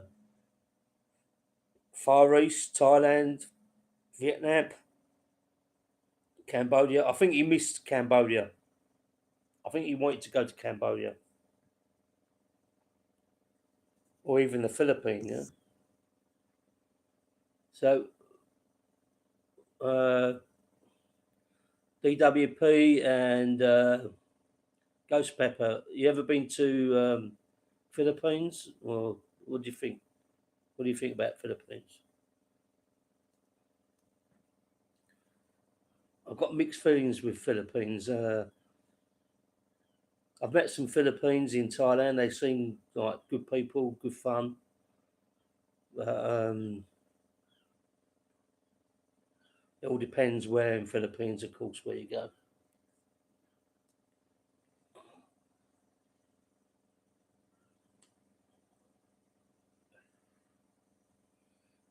Far East, Thailand, Vietnam, Cambodia? I think he missed Cambodia. I think he wanted to go to Cambodia. Or even the Philippines, yeah. So DWP and Ghost Pepper, you ever been to Philippines? Or what do you think? What do you think about Philippines? I've got mixed feelings with Philippines. I've met some Philippines in Thailand. They seem like good people, good fun. Um, it all depends where in Philippines, of course, where you go.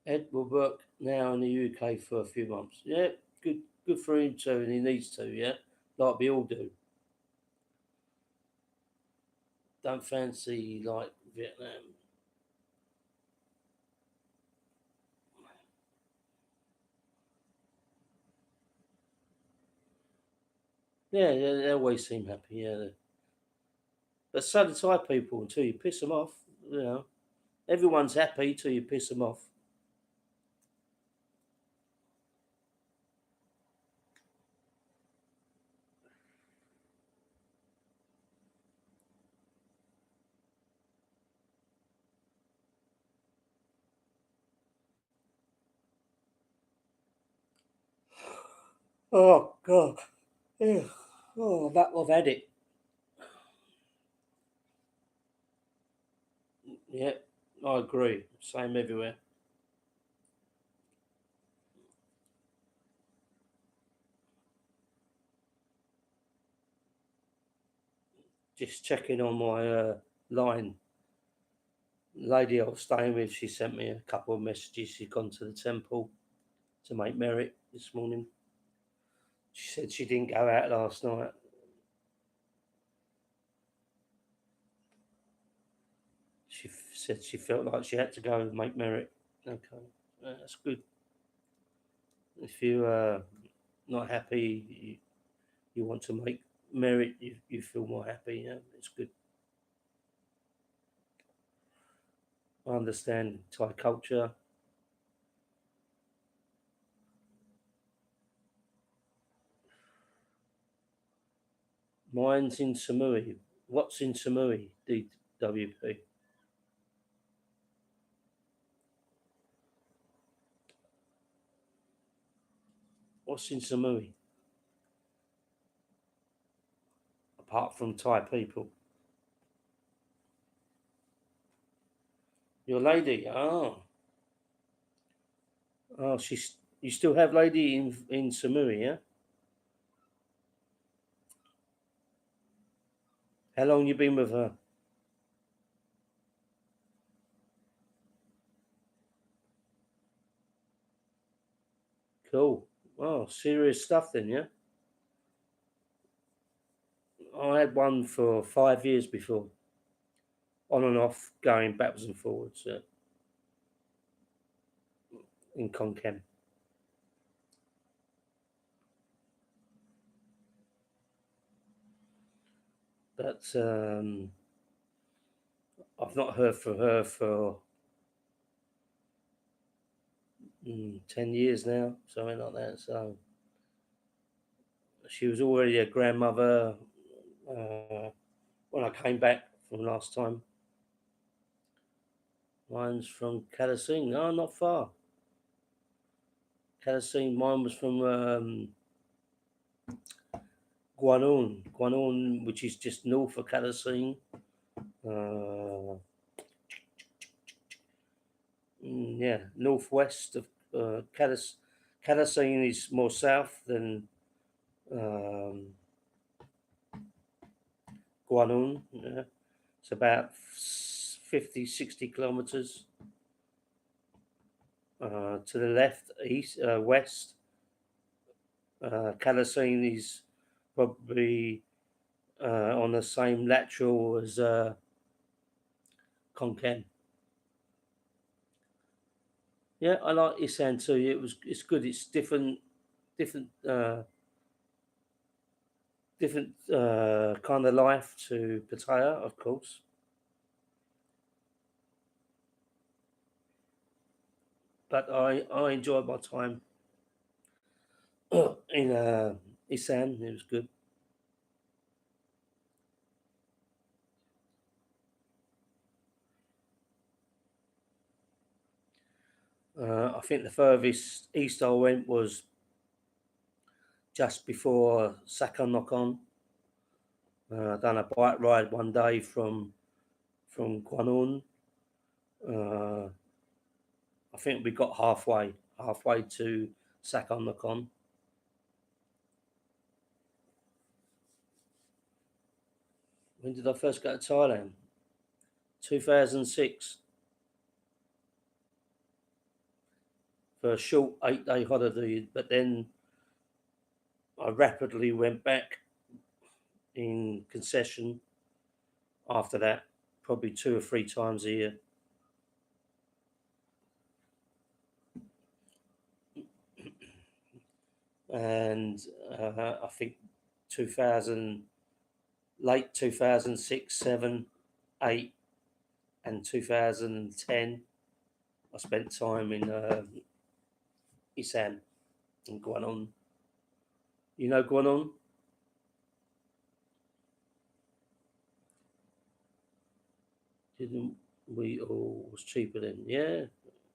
Ed will work now in the UK for a few months. Yeah, good for him too, and he needs to. Yeah, like we all do. Don't fancy like Vietnam. Yeah, they always seem happy. Yeah, but so do Thai people until you piss them off. You know, everyone's happy till you piss them off. Oh God. Yeah. Oh, that I've had it. Yeah, I agree. Same everywhere. Just checking on my line. Lady I was staying with, she sent me a couple of messages. She'd gone to the temple to make merit this morning. She said she didn't go out last night. She said she felt like she had to go and make merit. Okay, that's good. If you're not happy, you want to make merit, you feel more happy. Yeah, it's good. I understand Thai culture. Mine's in Samui. What's in Samui, DWP? What's in Samui? Apart from Thai people. Your lady, oh, you still have lady in Samui, yeah? How long you been with her? Cool. Oh, serious stuff then, yeah? I had one for 5 years before, on and off, going backwards and forwards in Concam. But I've not heard from her for 10 years now, something like that. So she was already a grandmother when I came back from last time. Mine's from Kalasing. No, not far. Kalasing. Mine was from Guanon, which is just north of Kalasing. Yeah, northwest of Kalasing is more south than Guanon. Yeah. It's about 50, 60 kilometers to the left, east, west. Kalasing is probably on the same lateral as Konkan. Yeah, I like Isan too. It's good. It's different kind of life to Pattaya, of course. But I enjoyed my time in Isan. It was good. I think the furthest east I went was just before Sakanokon. Done a bike ride one day from Guanon. I think we got halfway to Sakanokon. When did I first go to Thailand? 2006. For a short 8-day holiday, but then I rapidly went back in concession after that, probably 2 or 3 times a year. And I think 2000, late 2006, 7, 8, and 2010, I spent time in Isan in Guanon. You know Guanon? Didn't we all was cheaper then? Yeah,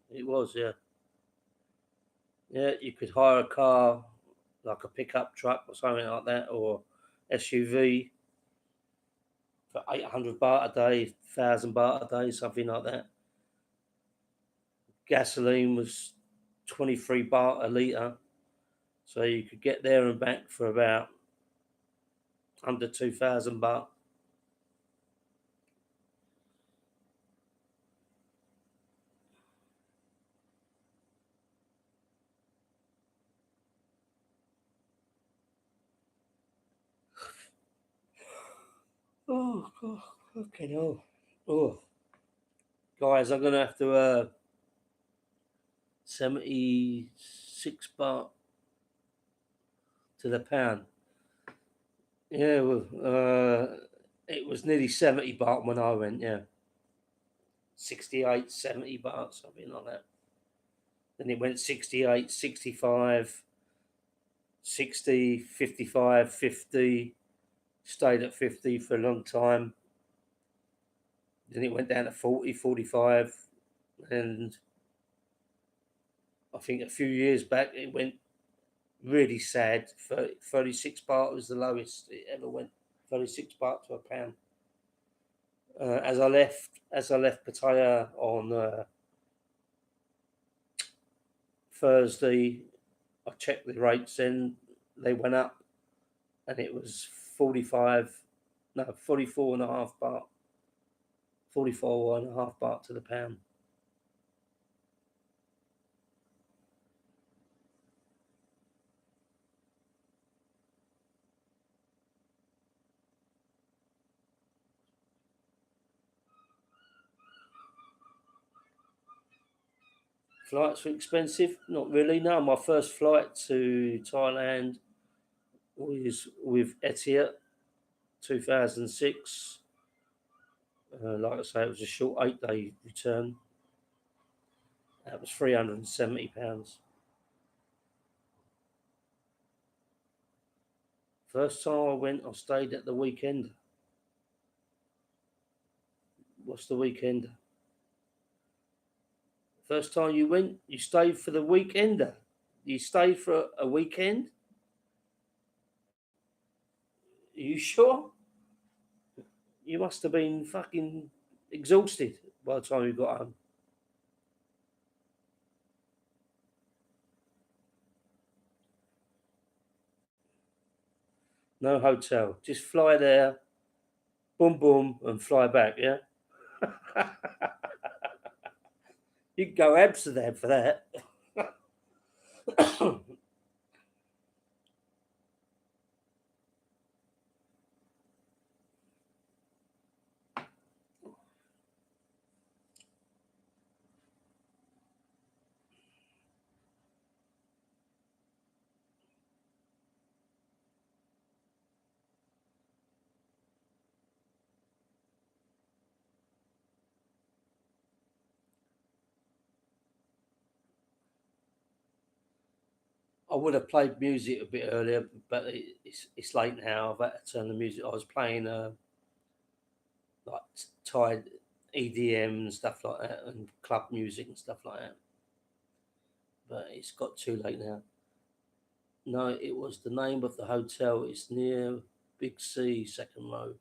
it was, yeah. Yeah, you could hire a car, like a pickup truck or something like that, or SUV for 800 baht a day, 1,000 baht a day, something like that. Gasoline was 23 baht a litre, so you could get there and back for about under 2,000 baht. Oh, God. Okay, no. Oh, guys, I'm going to have to 76 baht to the pound. Yeah, well, it was nearly 70 baht when I went, yeah. 68, 70 baht, something like that. Then it went 68, 65, 60, 55, 50. Stayed at 50 for a long time. Then it went down to 40, 45. And I think a few years back it went really sad. 36 baht was the lowest it ever went. 36 baht to a pound. As I left Pattaya on Thursday, I checked the rates. Then they went up, and it was 44 and a half baht. 44 and a half baht to the pound. Flights were expensive? Not really. No, my first flight to Thailand was with Etihad, 2006. Like I say, it was a short 8-day return. That was £370. First time I went, I stayed at the weekend. What's the weekender? First time you went, you stayed for the weekender. You stayed for a weekend? Are you sure? You must have been fucking exhausted by the time you got home. No hotel. Just fly there, boom, boom, and fly back, yeah? You can go Amsterdam for that. I would have played music a bit earlier, but it's late now. I've had to turn the music. I was playing like Thai EDM and stuff like that, and club music and stuff like that. But it's got too late now. No, it was the name of the hotel. It's near Big C, Second Road.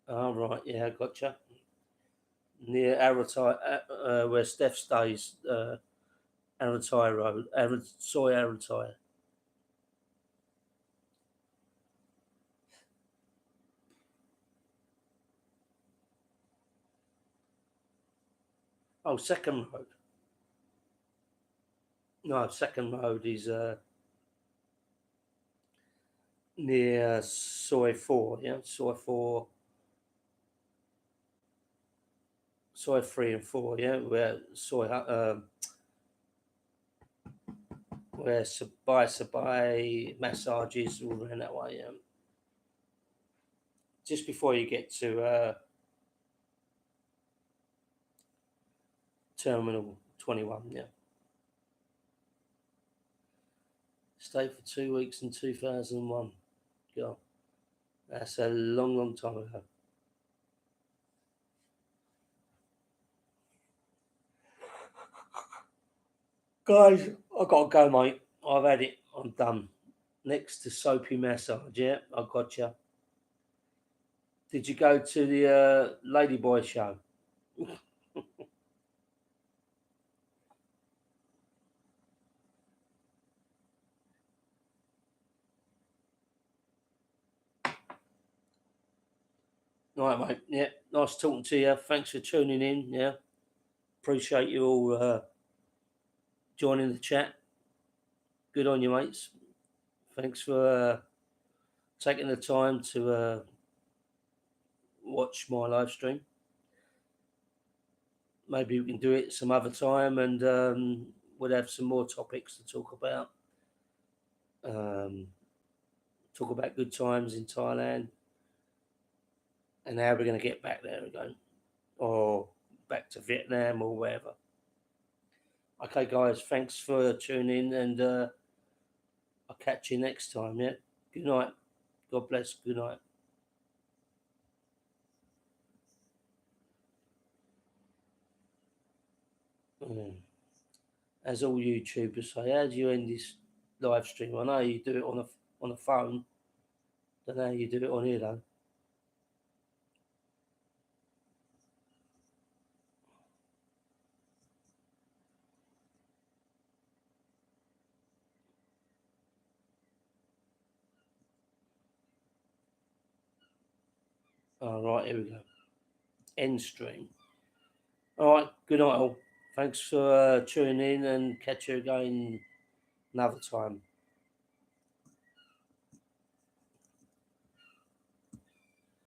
Oh, right, yeah, gotcha. Near Aratai, where Steph stays, Aratai Road, Soy Aratai. Oh, Second Road. No, Second Road is near Soy 4, yeah? Soy 4, Soy 3 and 4, yeah? Where Sabai massages all around that way, yeah? Just before you get to Terminal 21, yeah? Stayed for 2 weeks in 2001. God, that's a long, long time ago. Guys, I gotta go, mate. I've had it. I'm done. Next to soapy massage, yeah, I gotcha. Did you go to the Ladyboy show? All right, mate. Yeah, nice talking to you. Thanks for tuning in. Yeah, appreciate you all joining the chat. Good on you, mates. Thanks for taking the time to watch my live stream. Maybe we can do it some other time, and we'll have some more topics to talk about. Talk about good times in Thailand and how we're going to get back there again, or back to Vietnam or wherever. Okay, guys, thanks for tuning in, and I'll catch you next time. Yeah, good night. God bless. Good night. As all YouTubers say, how do you end this live stream? I know you do it on a phone. Don't know how you do it on here though. All right, here we go. End stream. All right, good night all. Thanks for tuning in, and catch you again another time.